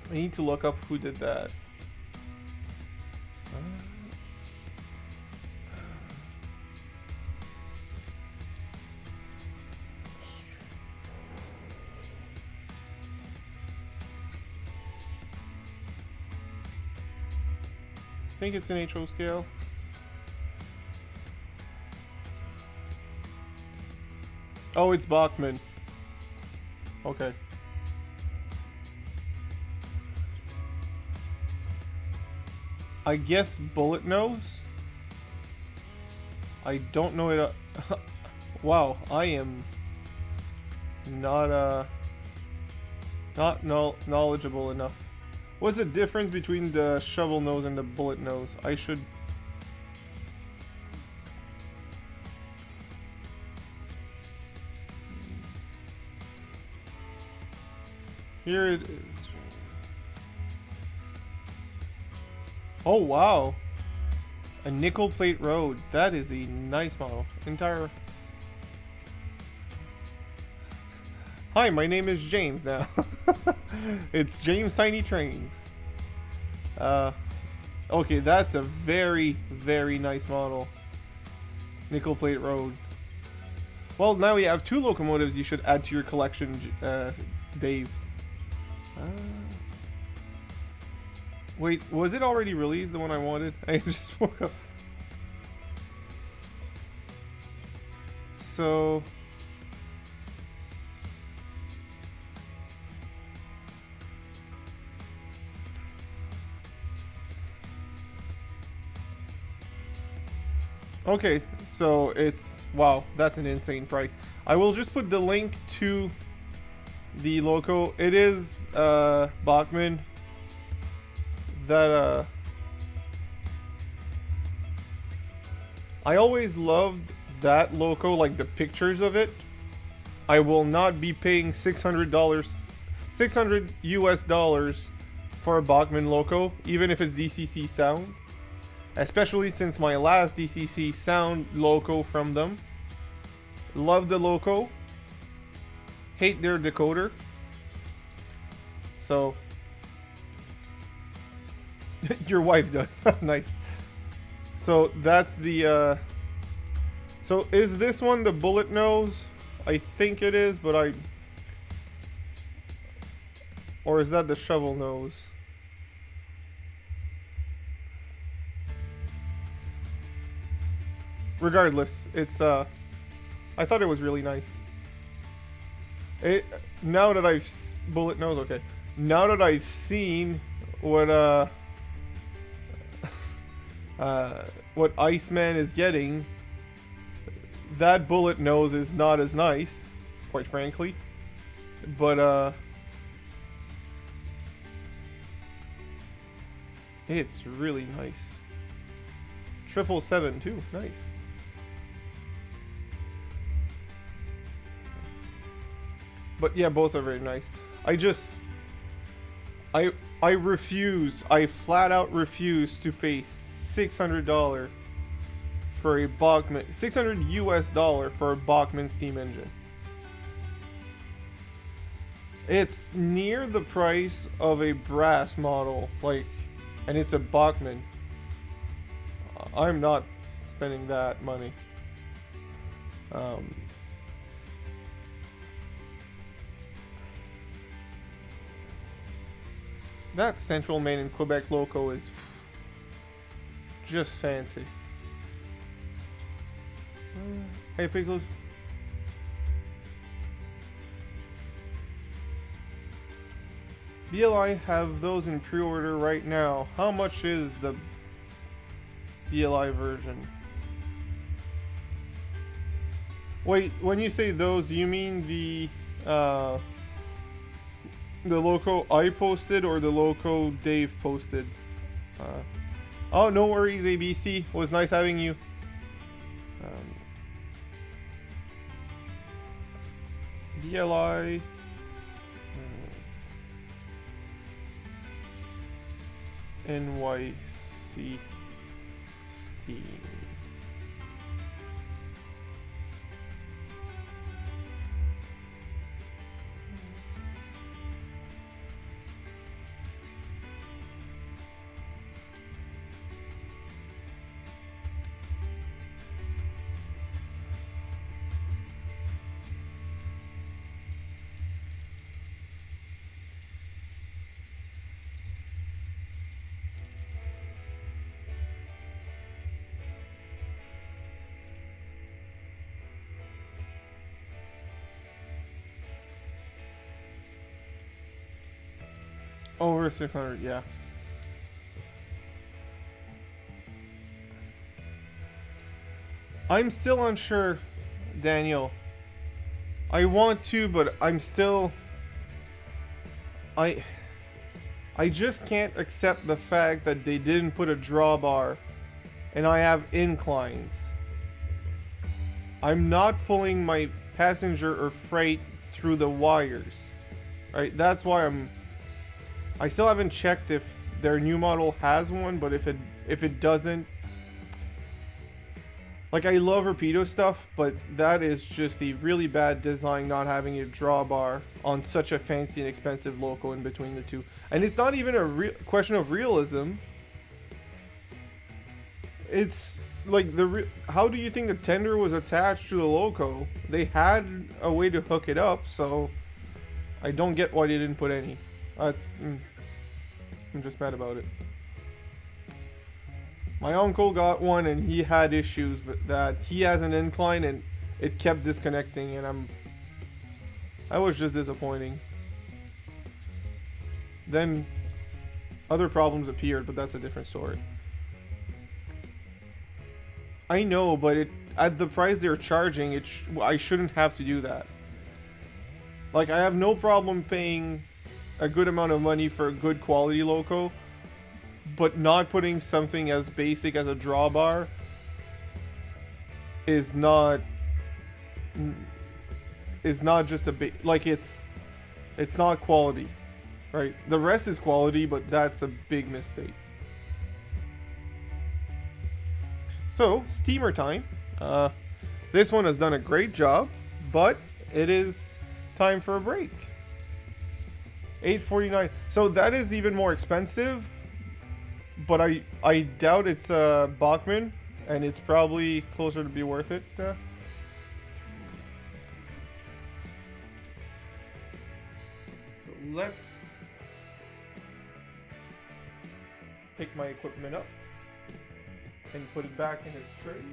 I need to look up who did that. I think it's an HO scale. Oh, it's Bachmann. Okay. I guess bullet nose? I don't know it. Wow, I am not knowledgeable enough. What's the difference between the shovel nose and the bullet nose? I should... Here it is. Oh wow, a nickel plate road. That is a nice model. Entire. Hi, my name is James now. It's James Tiny Trains. Okay, that's a very, very nice model. Nickel plate road. Well, now we have 2 locomotives you should add to your collection, Dave. Wait, was it already released, the one I wanted? I just woke up. So... Okay, so it's... Wow, that's an insane price. I will just put the link to the loco. It is Bachmann. That I always loved that loco, like the pictures of it. I will not be paying $600 US dollars for a Bachmann loco, even if it's DCC sound. Especially since my last DCC sound loco from them. Love the loco. Hate their decoder. So... Your wife does. Nice. So that's the so is this one the bullet nose? I think it is, but or is that the shovel nose? Regardless, it's I thought it was really nice. Now that I've bullet nose, okay. Now that I've seen what Iceman is getting, that bullet nose is not as nice, quite frankly. But it's really nice. 777 too, nice. But yeah, both are very nice. I refuse. I flat out refuse to pay $600 for a Bachmann, $600 US for a Bachmann steam engine. It's near the price of a brass model, like, and it's a Bachmann. I'm not spending that money. That Central Maine and Quebec loco is just fancy. Hey, Pickles. BLI have those in pre-order right now. How much is the BLI version? Wait, when you say those, you mean the loco I posted or the loco Dave posted? Oh, no worries, ABC. It was nice having you. DLI. NYC Steam. Over 600, yeah. I'm still unsure, Daniel. I want to, but I'm still... I just can't accept the fact that they didn't put a drawbar and I have inclines. I'm not pulling my passenger or freight through the wires. Right? That's why I still haven't checked if their new model has one, but if it doesn't, like, I love Rapido stuff, but that is just a really bad design, not having a drawbar on such a fancy and expensive loco in between the two. And it's not even a question of realism. It's like how do you think the tender was attached to the loco? They had a way to hook it up, so I don't get why they didn't put any. I'm just mad about it. My uncle got one and he had issues with that. He has an incline and it kept disconnecting, and I was just disappointing. Then other problems appeared, but that's a different story. I know, but at the price they're charging, I shouldn't have to do that. Like, I have no problem paying a good amount of money for a good quality loco, but not putting something as basic as a drawbar is not just like it's not quality, right? The rest is quality, but that's a big mistake. So, steamer time. This one has done a great job, but it is time for a break. $8.49. So that is even more expensive, but I doubt it's Bachmann, and it's probably closer to be worth it. So let's pick my equipment up and put it back in its trays.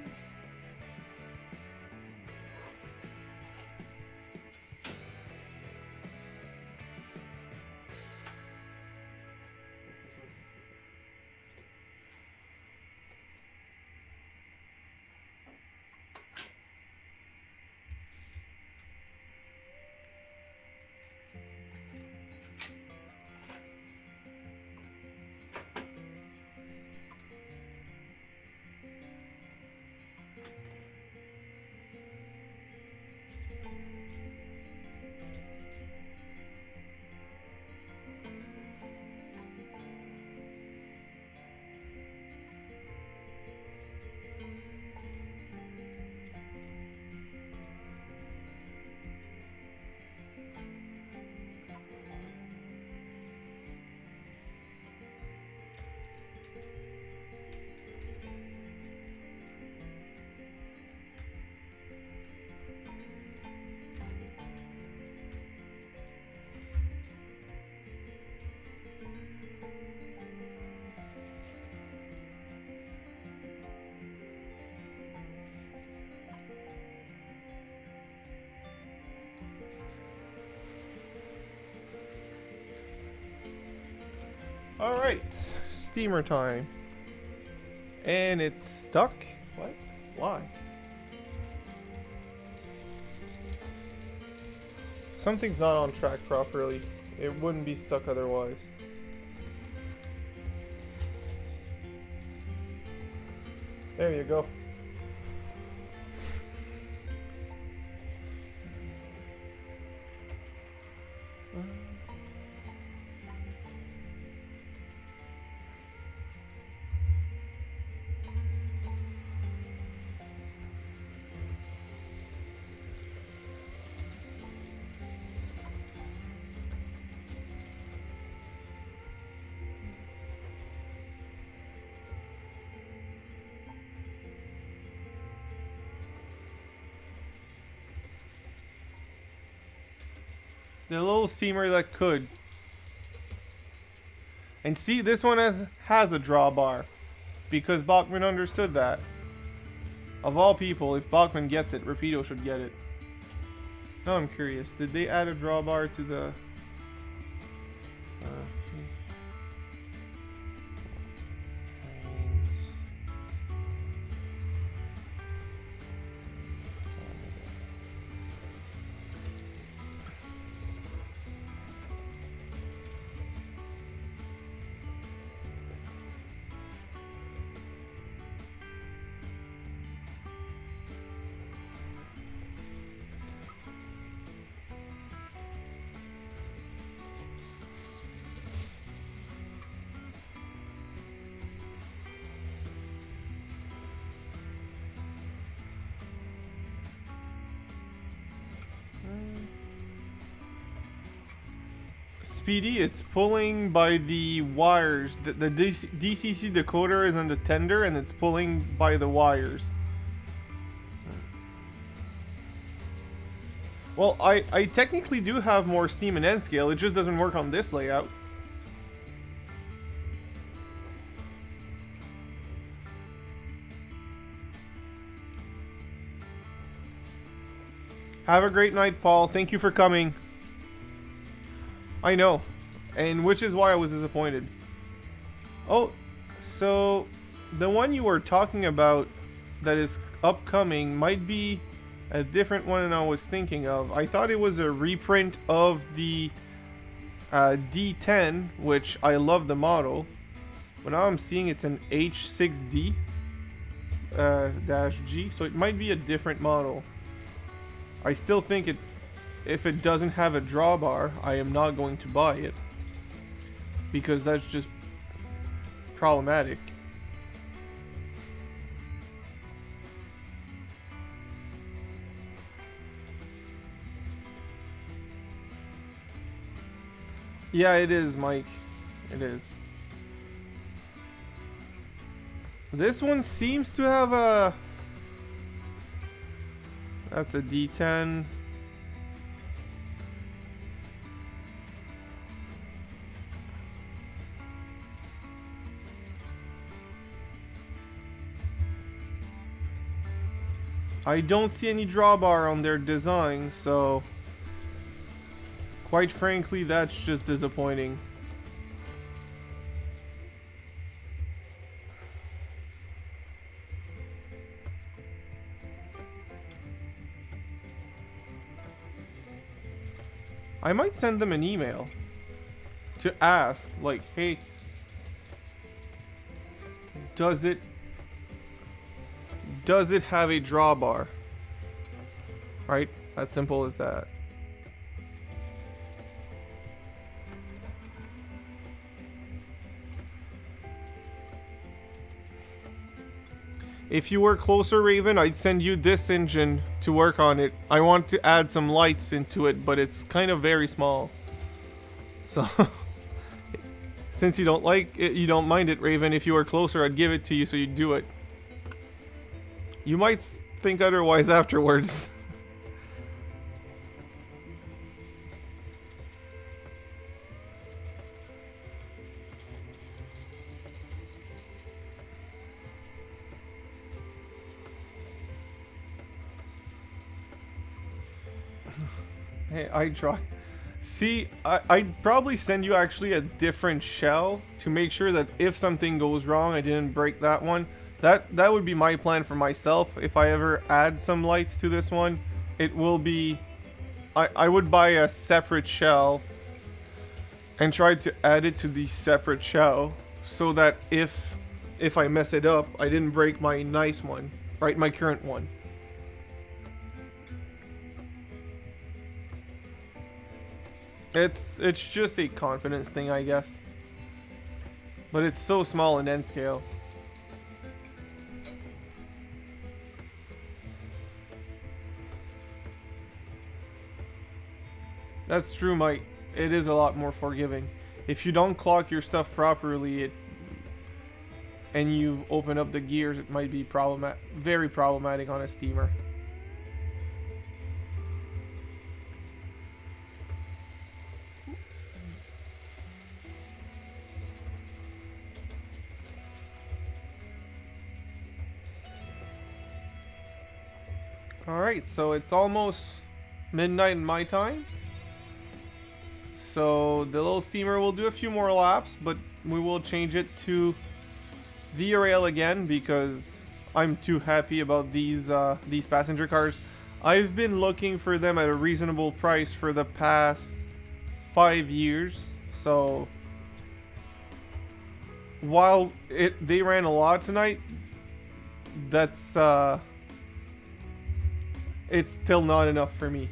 Alright, steamer time. And it's stuck? What? Why? Something's not on track properly. It wouldn't be stuck otherwise. There you go. The little steamer that could. And see, this one has a drawbar. Because Bachman understood that. Of all people, if Bachman gets it, Rapido should get it. Now I'm curious. Did they add a drawbar to the... Speedy, it's pulling by the wires. The DCC decoder is on the tender and it's pulling by the wires. Well, I technically do have more steam and N scale, it just doesn't work on this layout. Have a great night, Paul. Thank you for coming. I know, and which is why I was disappointed. Oh, so the one you were talking about that is upcoming might be a different one than I was thinking of. I thought it was a reprint of the D10, which I love the model, but now I'm seeing it's an H6D -G, so it might be a different model. I still think if it doesn't have a drawbar, I am not going to buy it. Because that's just problematic. Yeah, it is, Mike. It is. This one seems to have a... That's a D10. I don't see any drawbar on their design, so quite frankly, that's just disappointing. I might send them an email to ask, like, hey, does it have a drawbar? Right? As simple as that. If you were closer, Raven, I'd send you this engine to work on it. I want to add some lights into it, but it's kind of very small. So, since you don't like it, you don't mind it, Raven, if you were closer, I'd give it to you so you'd do it. You might think otherwise afterwards. Hey, I try. See, I'd probably send you actually a different shell to make sure that if something goes wrong, I didn't break that one. That would be my plan for myself. If I ever add some lights to this one, it will be I would buy a separate shell and try to add it to the separate shell so that if I mess it up, I didn't break my nice one, right? My current one. It's just a confidence thing, I guess. But it's so small in end scale. That's true, Mike. It is a lot more forgiving. If you don't clock your stuff properly, and you open up the gears, it might be very problematic on a steamer. Alright, so it's almost midnight in my time. So the little steamer will do a few more laps, but we will change it to the rail again because I'm too happy about these passenger cars. I've been looking for them at a reasonable price for the past 5 years. So while they ran a lot tonight, that's it's still not enough for me.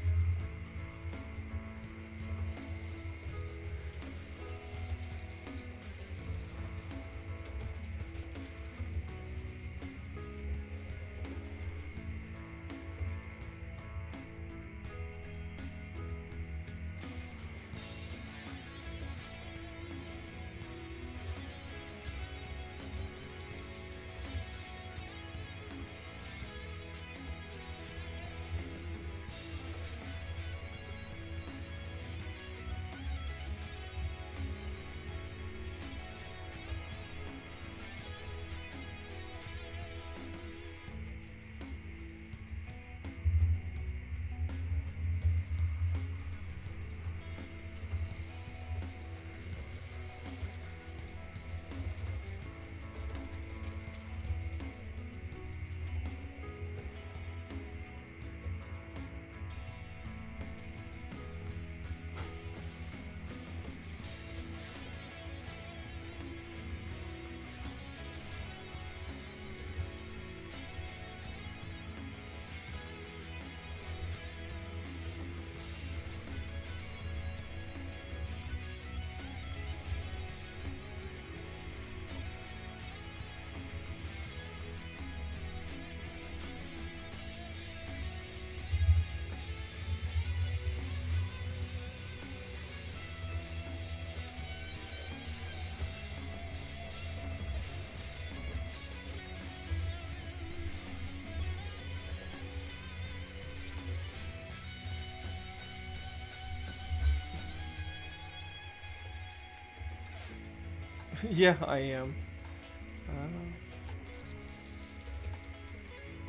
Yeah, I am.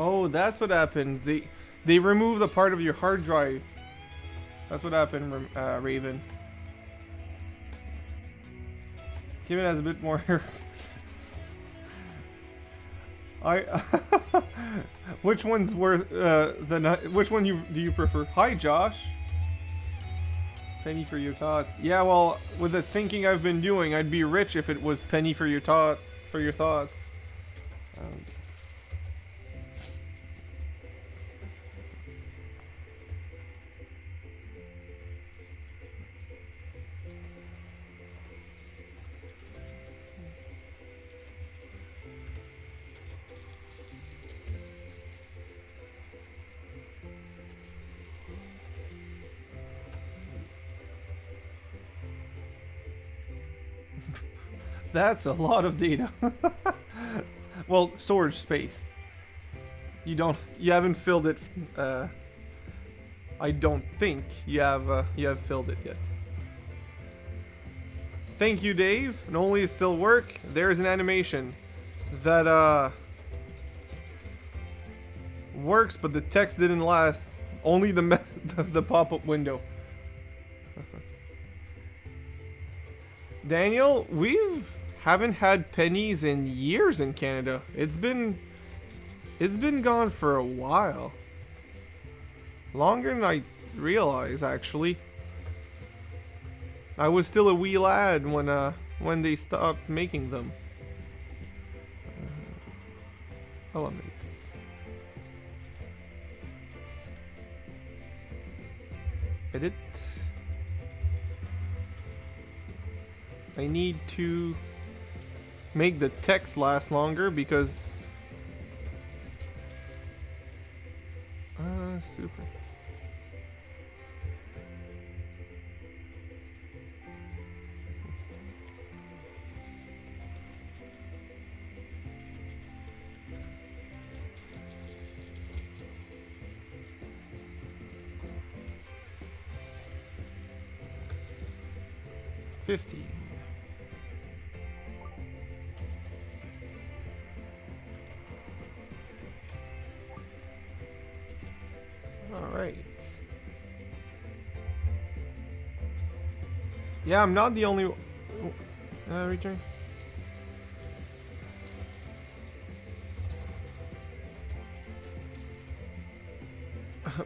Oh, that's what happens. They remove the part of your hard drive. That's what happened, Raven. Give it as a bit more. Which one's worth which one do you prefer? Hi, Josh. Penny for your thoughts. Yeah, well, with the thinking I've been doing, I'd be rich if it was penny for your thoughts. That's a lot of data. Well, storage space. You haven't filled it. I don't think you have filled it yet. Thank you, Dave. Not only does it still work, there's an animation that works, but the text didn't last. Only the pop-up window. Daniel, haven't had pennies in years in Canada. It's been gone for a while. Longer than realize, actually. I was still a wee lad when they stopped making them. Elements. Edit. I need to make the text last longer because super. $50. Alright. Yeah, I'm not the only... return.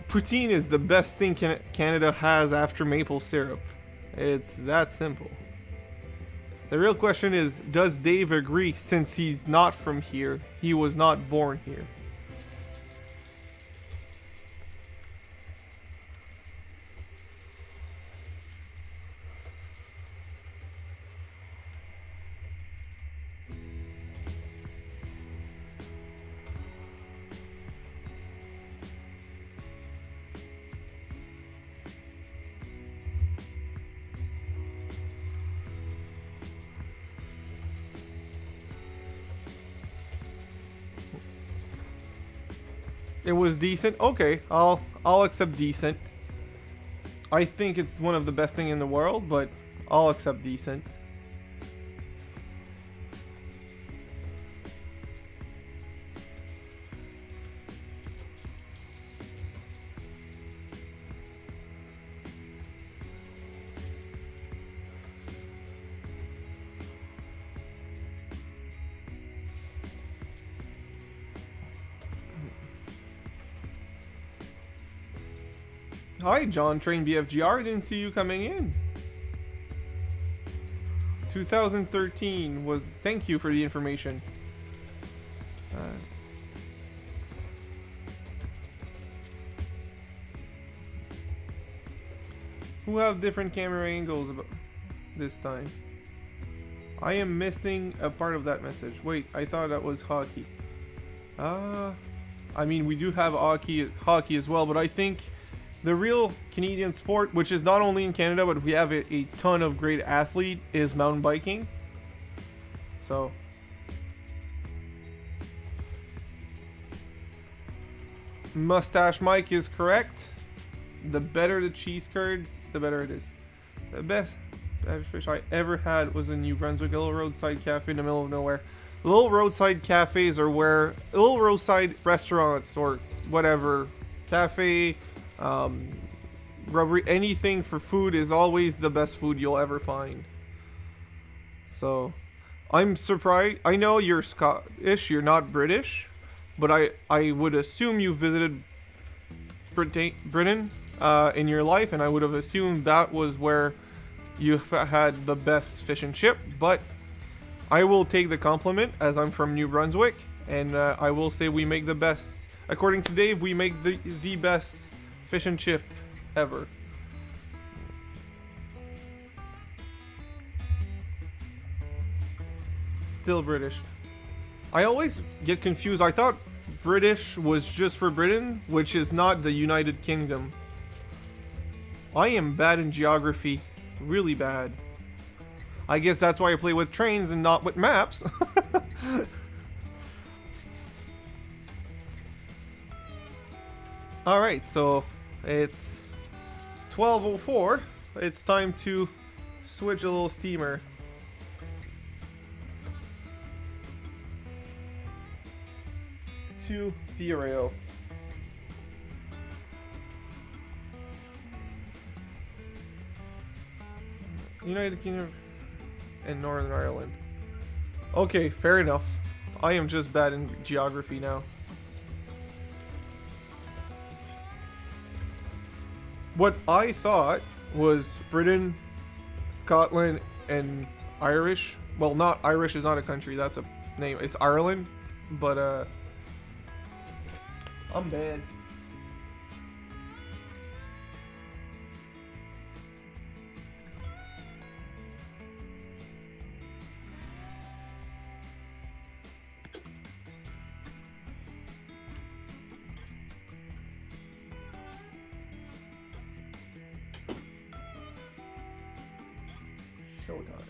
Poutine is the best thing Canada has after maple syrup. It's that simple. The real question is, does Dave agree since he's not from here? He was not born here. It was decent. Okay, I'll accept decent. I think it's one of the best thing in the world, but I'll accept decent. Hi, John Train BFGR. Didn't see you coming in. 2013 was. Thank you for the information. Who have different camera angles this time? I am missing a part of that message. Wait, I thought that was hockey. I mean, we do have hockey as well, but I think the real Canadian sport, which is not only in Canada, but we have a ton of great athlete, is mountain biking. So. Mustache Mike is correct. The better the cheese curds, the better it is. The best fish I ever had was in New Brunswick, a little roadside cafe in the middle of nowhere. Little roadside cafes are where, little roadside restaurants or whatever, cafe, rubbery, anything for food is always the best food you'll ever find. So, I'm surprised. I know you're Scottish, you're not British, but I would assume you visited Britain in your life, and I would have assumed that was where you had the best fish and chip, but I will take the compliment as I'm from New Brunswick, and I will say we make the best, according to Dave, we make the best fish and chip ever. Still British. I always get confused. I thought British was just for Britain, which is not the United Kingdom. I am bad in geography. Really bad. I guess that's why I play with trains and not with maps. Alright, so it's 12:04. It's time to switch a little steamer. To the rail. United Kingdom and Northern Ireland. Okay, fair enough. I am just bad in geography now. what I thought was Britain, Scotland, and Irish. Well, not Irish is not a country. That's a name. It's Ireland, but I'm bad. Showtime.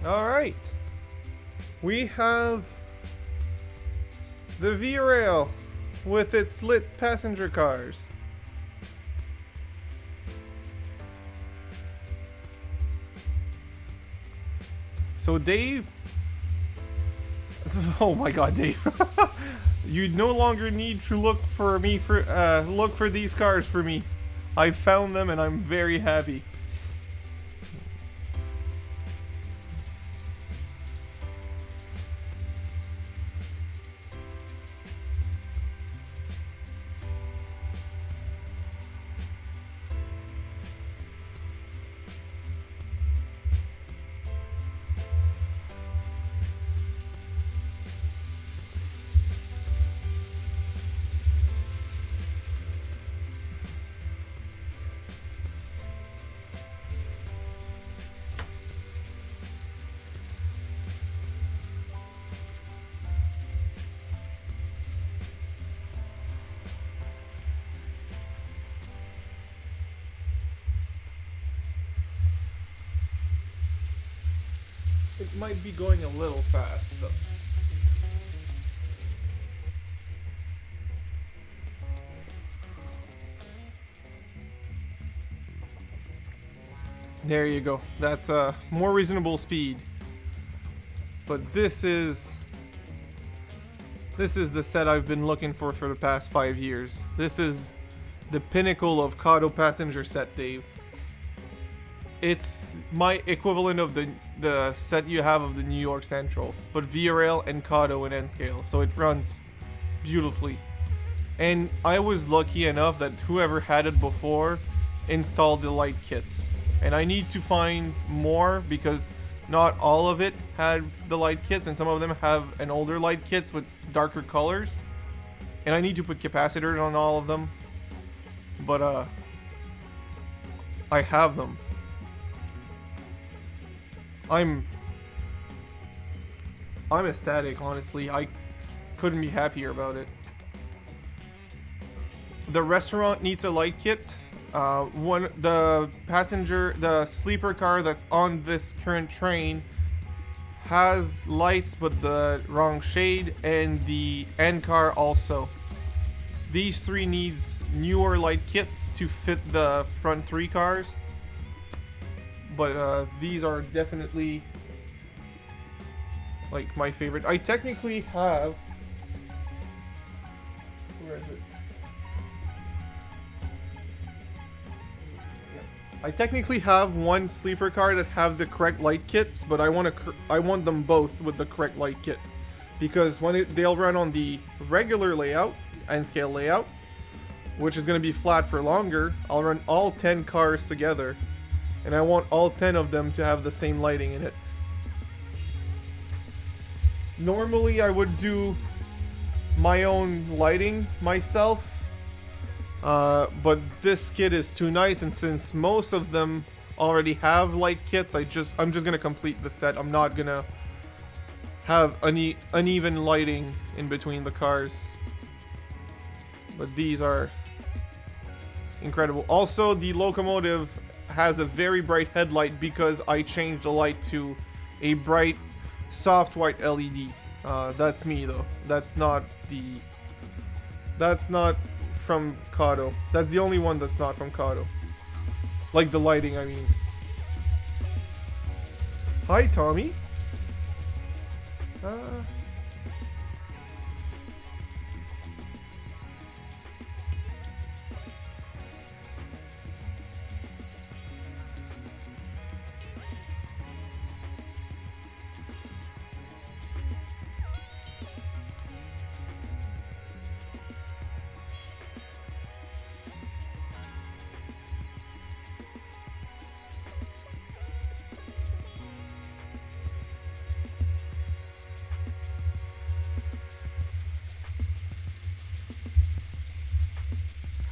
All right, we have the V-Rail with its lit passenger cars. So Dave, oh my God, Dave, you no longer need to look for these cars for me. I found them and I'm very happy. It might be going a little fast, though. There you go. That's a more reasonable speed. But this is the set I've been looking for the past 5 years. This is the pinnacle of Kato passenger set, Dave. It's my equivalent of the set you have of the New York Central, but V-Rail and Kato in N-scale, so it runs beautifully. And I was lucky enough that whoever had it before installed the light kits. And I need to find more because not all of it had the light kits, and some of them have an older light kits with darker colors. And I need to put capacitors on all of them. But I have them. I'm ecstatic, honestly. I couldn't be happier about it. The restaurant needs a light kit. The sleeper car that's on this current train has lights but the wrong shade, and the end car also. These three needs newer light kits to fit the front three cars, but these are definitely like my favorite. I technically have, where is it? I technically have one sleeper car that have the correct light kits, but I want them both with the correct light kit, because they'll run on the regular layout, N-scale layout, which is going to be flat for longer. I'll run all 10 cars together, and I want all 10 of them to have the same lighting in it. Normally I would do my own lighting myself, but this kit is too nice, and since most of them already have light kits, I'm just gonna complete the set. I'm not gonna have uneven lighting in between the cars. But these are incredible. Also, the locomotive has a very bright headlight because I changed the light to a bright, soft white LED. That's me though. That's not from Kato. That's the only one that's not from Kato. Like the lighting, I mean. Hi, Tommy.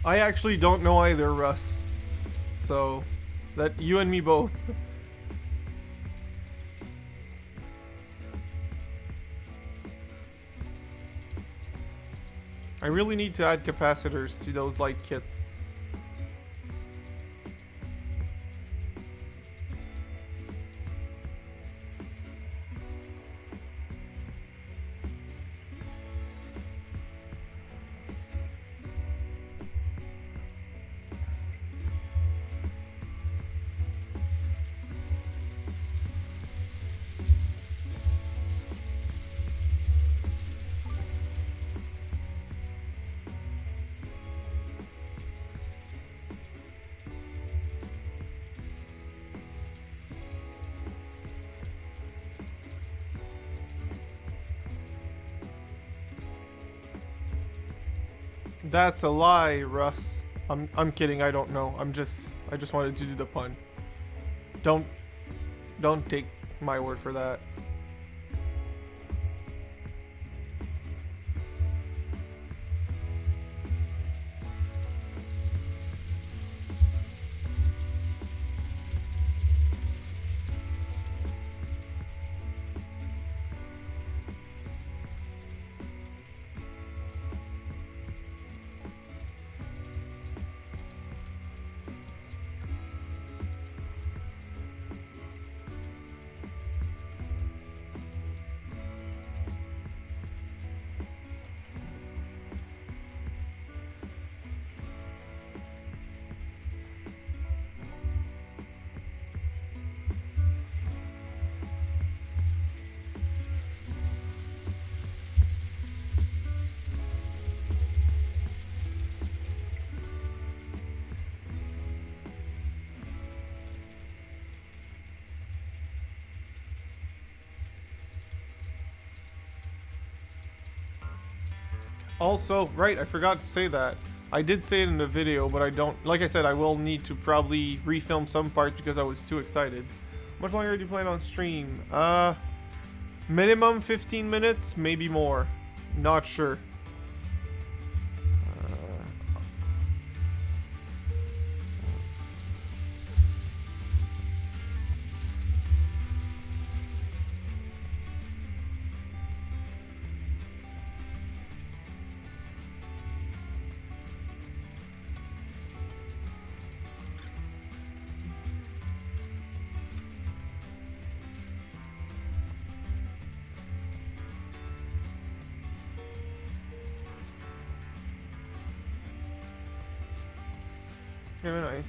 I actually don't know either, Russ. So, that you and me both. I really need to add capacitors to those light kits. That's a lie, Russ. I'm kidding. I don't know. I just wanted to do the pun. Don't take my word for that. Also, right, I forgot to say that. I did say it in the video, but I don't... Like I said, I will need to probably refilm some parts because I was too excited. How much longer do you plan on stream? Minimum 15 minutes, maybe more. Not sure. Haven't I?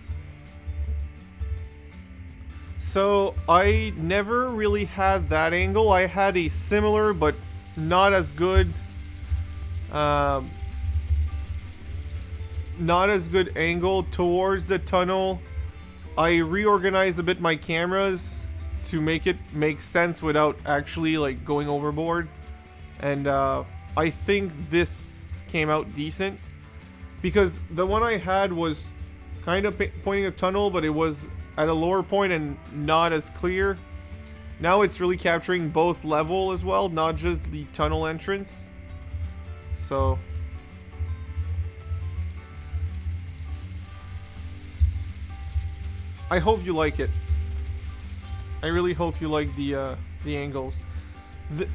So I never really had that angle. I had a similar but not as good not as good angle towards the tunnel. I reorganized a bit my cameras to make it make sense without actually like going overboard, and I think this came out decent because the one I had was kind of pointing a tunnel, but it was at a lower point and not as clear. Now it's really capturing both level as well, not just the tunnel entrance. So I hope you like it. I really hope you like the angles.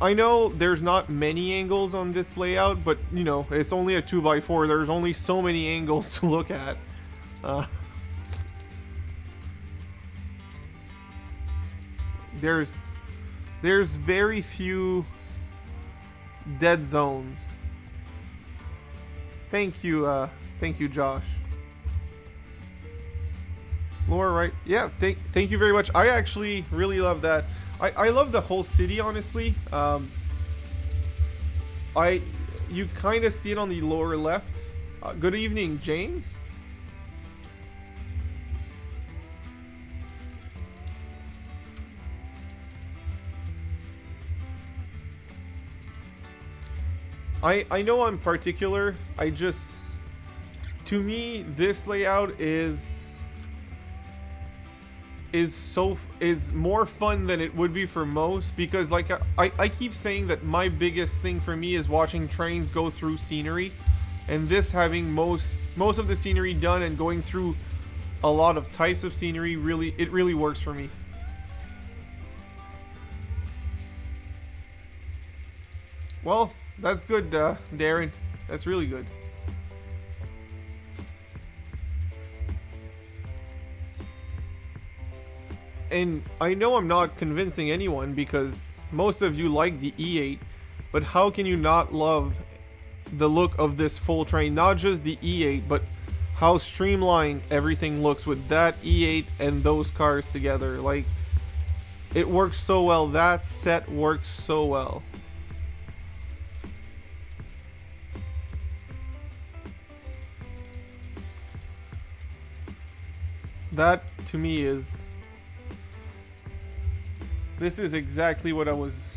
I know there's not many angles on this layout, but you know, it's only a 2x4. There's only so many angles to look at. There's very few dead zones. Thank you, Josh. Lower right, yeah. Thank you very much. I actually really love that. I love the whole city, honestly. You kind of see it on the lower left. Good evening, James. I know I'm particular. To me, this layout is more fun than it would be for most, because like I keep saying that my biggest thing for me is watching trains go through scenery, and this having most of the scenery done and going through a lot of types of scenery really works for me. Well, that's good, Darren. That's really good. And I know I'm not convincing anyone because most of you like the E8, but how can you not love the look of this full train? Not just the E8, but how streamlined everything looks with that E8 and those cars together. Like, it works so well. That set works so well. That, to me, is... This is exactly what I was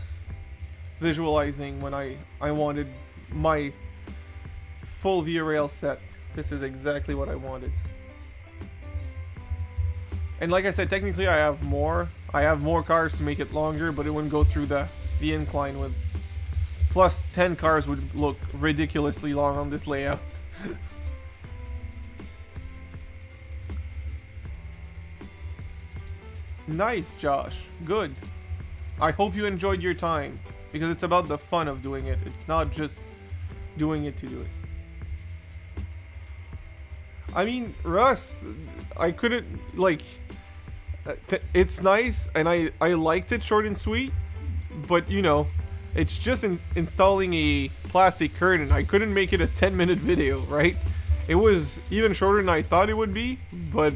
visualizing when I wanted my full Via Rail set. This is exactly what I wanted. And like I said, technically I have more cars to make it longer, but it wouldn't go through the incline with... Plus 10 cars would look ridiculously long on this layout. Nice, Josh. Good. I hope you enjoyed your time, because it's about the fun of doing it. It's not just doing it to do it. I mean, Russ, I couldn't, like... it's nice, and I liked it short and sweet, but, you know, it's just installing a plastic curtain. I couldn't make it a 10-minute video, right? It was even shorter than I thought it would be, but...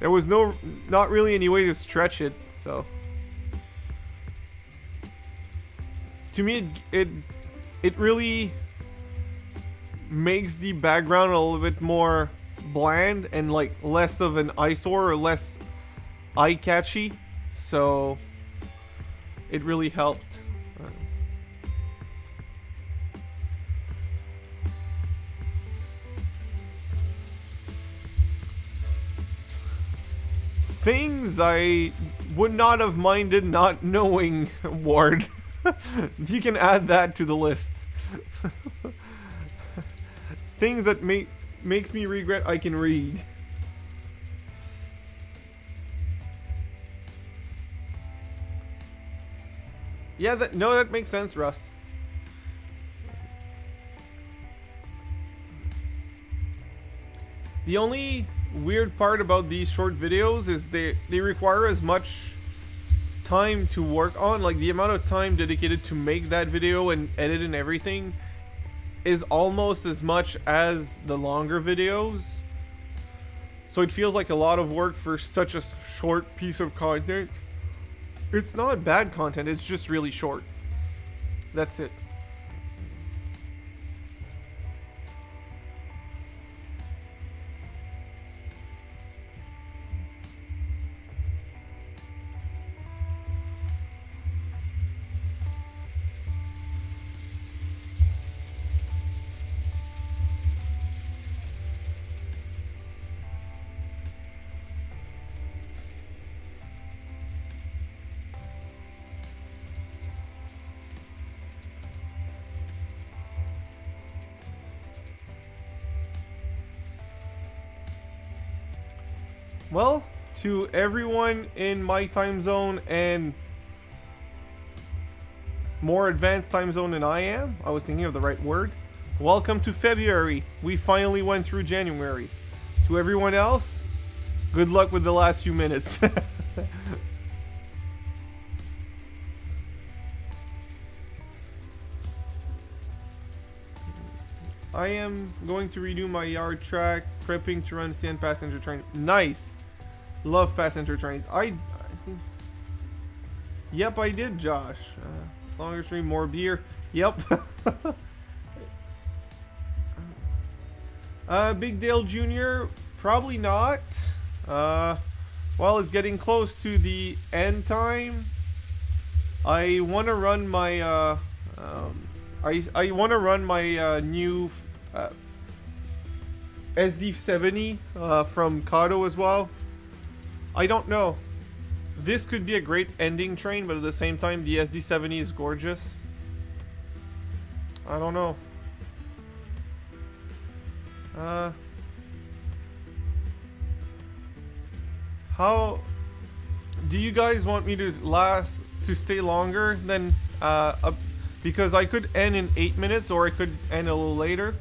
there was not really any way to stretch it, so. To me, it really makes the background a little bit more bland and like less of an eyesore or less eye-catchy, so it really helped. Things I would not have minded not knowing, Ward. You can add that to the list. Things that makes me regret I can read. Yeah, that makes sense, Russ. The only weird part about these short videos is they require as much time to work on. Like, the amount of time dedicated to make that video and edit and everything is almost as much as the longer videos. So it feels like a lot of work for such a short piece of content. It's not bad content, it's just really short. That's it. Well, to everyone in my time zone and more advanced time zone than I am, I was thinking of the right word. Welcome to February. We finally went through January. To everyone else, good luck with the last few minutes. I am going to redo my yard track, prepping to run stand passenger train. Nice. Love passenger trains. I think. Yep, I did, Josh. Longer stream, more beer. Yep. Big Dale Jr. Probably not. Well, it's getting close to the end time. I want to run my. I want to run my new SD70 from Kato as well. I don't know. This could be a great ending train, but at the same time, the SD70 is gorgeous. I don't know. How do you guys want me to stay longer than because I could end in 8 minutes, or I could end a little later.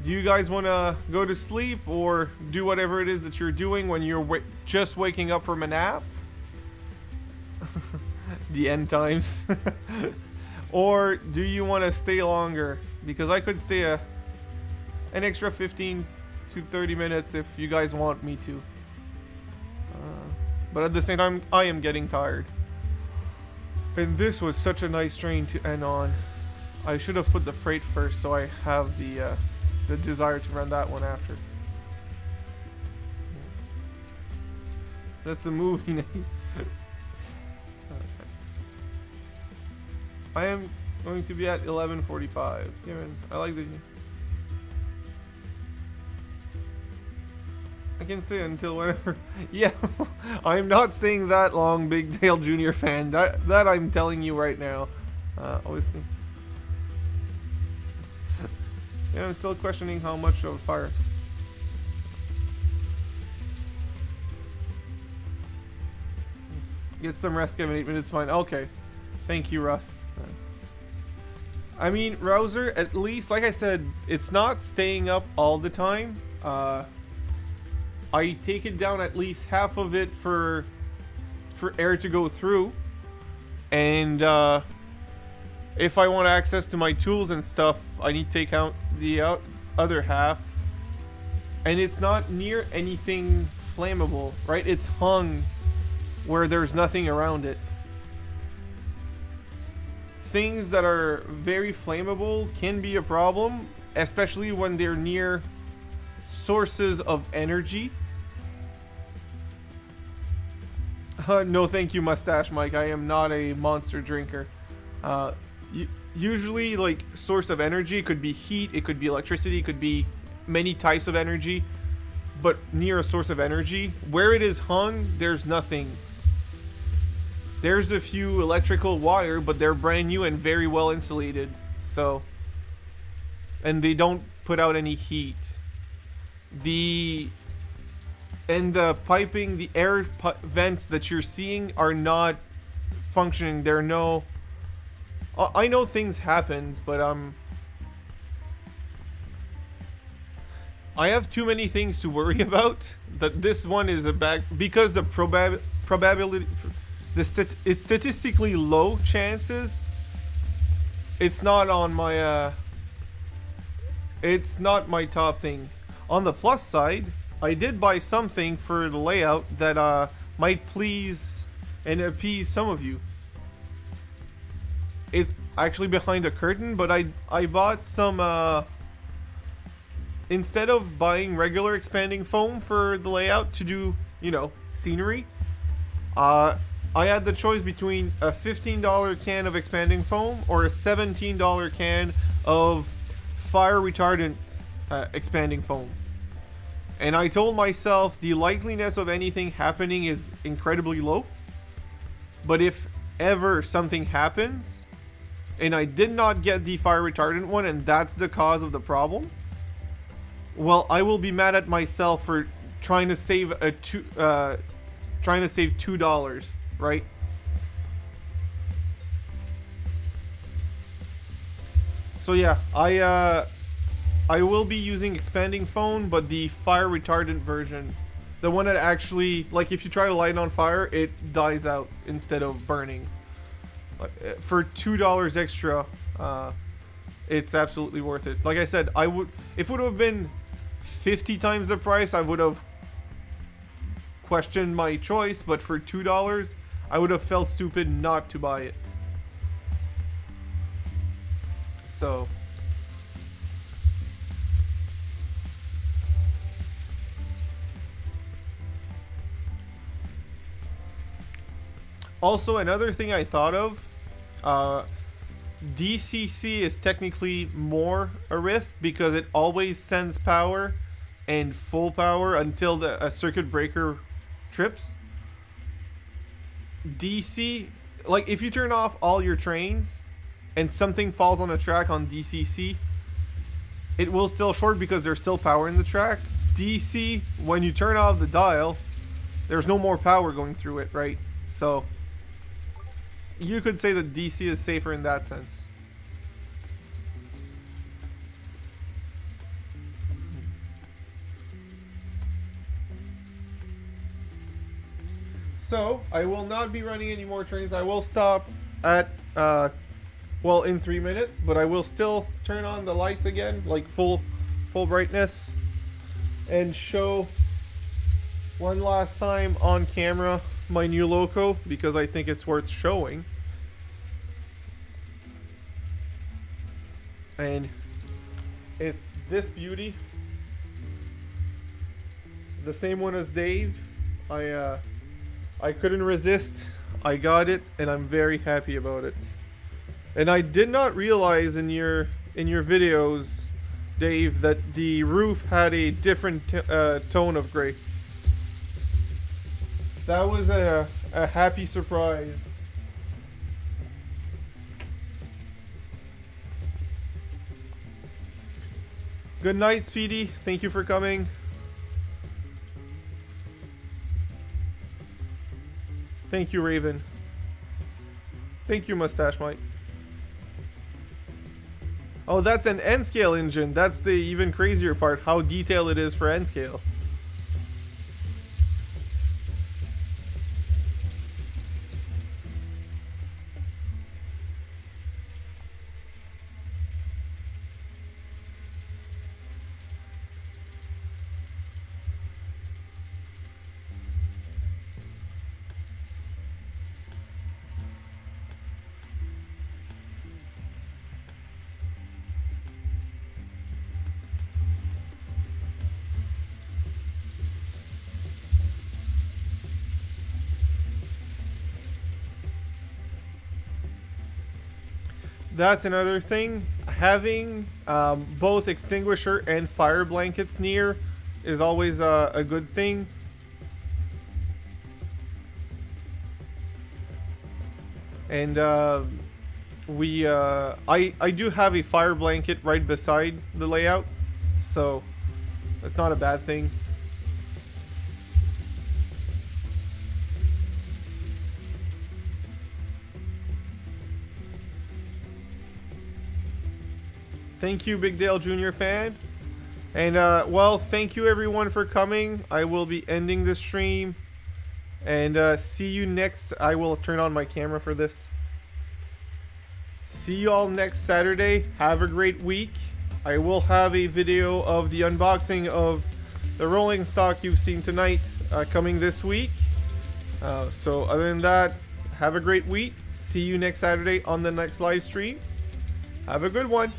Do you guys want to go to sleep or do whatever it is that you're doing when you're just waking up from a nap? The end times. Or do you want to stay longer? Because I could stay an extra 15 to 30 minutes if you guys want me to. But at the same time, I am getting tired. And this was such a nice train to end on. I should have put the freight first so I have the desire to run that one after. That's a movie name. I am going to be at 11:45. Given I like the. I can stay until whenever. Yeah, I'm not staying that long, Big Dale Jr. fan. That I'm telling you right now. Always think. Yeah, I'm still questioning how much of fire. Get some rest, Kevin. 8 minutes, fine. Okay. Thank you, Russ. I mean, Rouser, at least, like I said, it's not staying up all the time. I take it down at least half of it for air to go through. And if I want access to my tools and stuff, I need to take out the other half. And it's not near anything flammable, right? It's hung where there's nothing around it. Things that are very flammable can be a problem, especially when they're near sources of energy. No thank you, Mustache Mike. I am not a monster drinker. Usually, like, source of energy could be heat, it could be electricity, it could be many types of energy. But near a source of energy, where it is hung, there's nothing. There's a few electrical wire, but they're brand new and very well insulated. So, and they don't put out any heat. The piping, the air vents that you're seeing are not functioning. There are no. I know things happen, but I have too many things to worry about. That this one is a bad because the probability. It's statistically low chances. It's not on my it's not my top thing. On the plus side, I did buy something for the layout that might please and appease some of you. It's actually behind a curtain, but I bought some instead of buying regular expanding foam for the layout to do, you know, scenery, I had the choice between a $15 can of expanding foam or a $17 can of fire retardant expanding foam. And I told myself the likeliness of anything happening is incredibly low. But if ever something happens, and I did not get the fire retardant one, and that's the cause of the problem, well, I will be mad at myself for trying to save $2, right? So yeah, I will be using expanding foam, but the fire retardant version, the one that actually, like, if you try to light it on fire, it dies out instead of burning. For $2 extra, it's absolutely worth it. Like I said, if it would have been 50 times the price, I would have questioned my choice, but for $2, I would have felt stupid not to buy it. So also, another thing I thought of, DCC is technically more a risk because it always sends power and full power until a circuit breaker trips. DC, like, if you turn off all your trains and something falls on a track on DCC, it will still short because there's still power in the track. DC, when you turn off the dial, there's no more power going through it, right? So you could say that DC is safer in that sense. So I will not be running any more trains. I will stop at well, in 3 minutes, but I will still turn on the lights again, like full brightness, and show one last time on camera my new loco because I think it's worth showing. And it's this beauty, the same one as Dave. I couldn't resist. I got it, and I'm very happy about it. And I did not realize in your videos, Dave, that the roof had a different tone of gray. That was a happy surprise. Good night, Speedy. Thank you for coming. Thank you, Raven. Thank you, Mustache Mike. Oh, that's an N-scale engine. That's the even crazier part, how detailed it is for N-scale. That's another thing. Having both extinguisher and fire blankets near is always a good thing. And I do have a fire blanket right beside the layout, so that's not a bad thing. Thank you, Big Dale Jr. fan. And, well, thank you everyone for coming. I will be ending the stream. And see you next. I will turn on my camera for this. See you all next Saturday. Have a great week. I will have a video of the unboxing of the rolling stock you've seen tonight coming this week. So other than that, have a great week. See you next Saturday on the next live stream. Have a good one.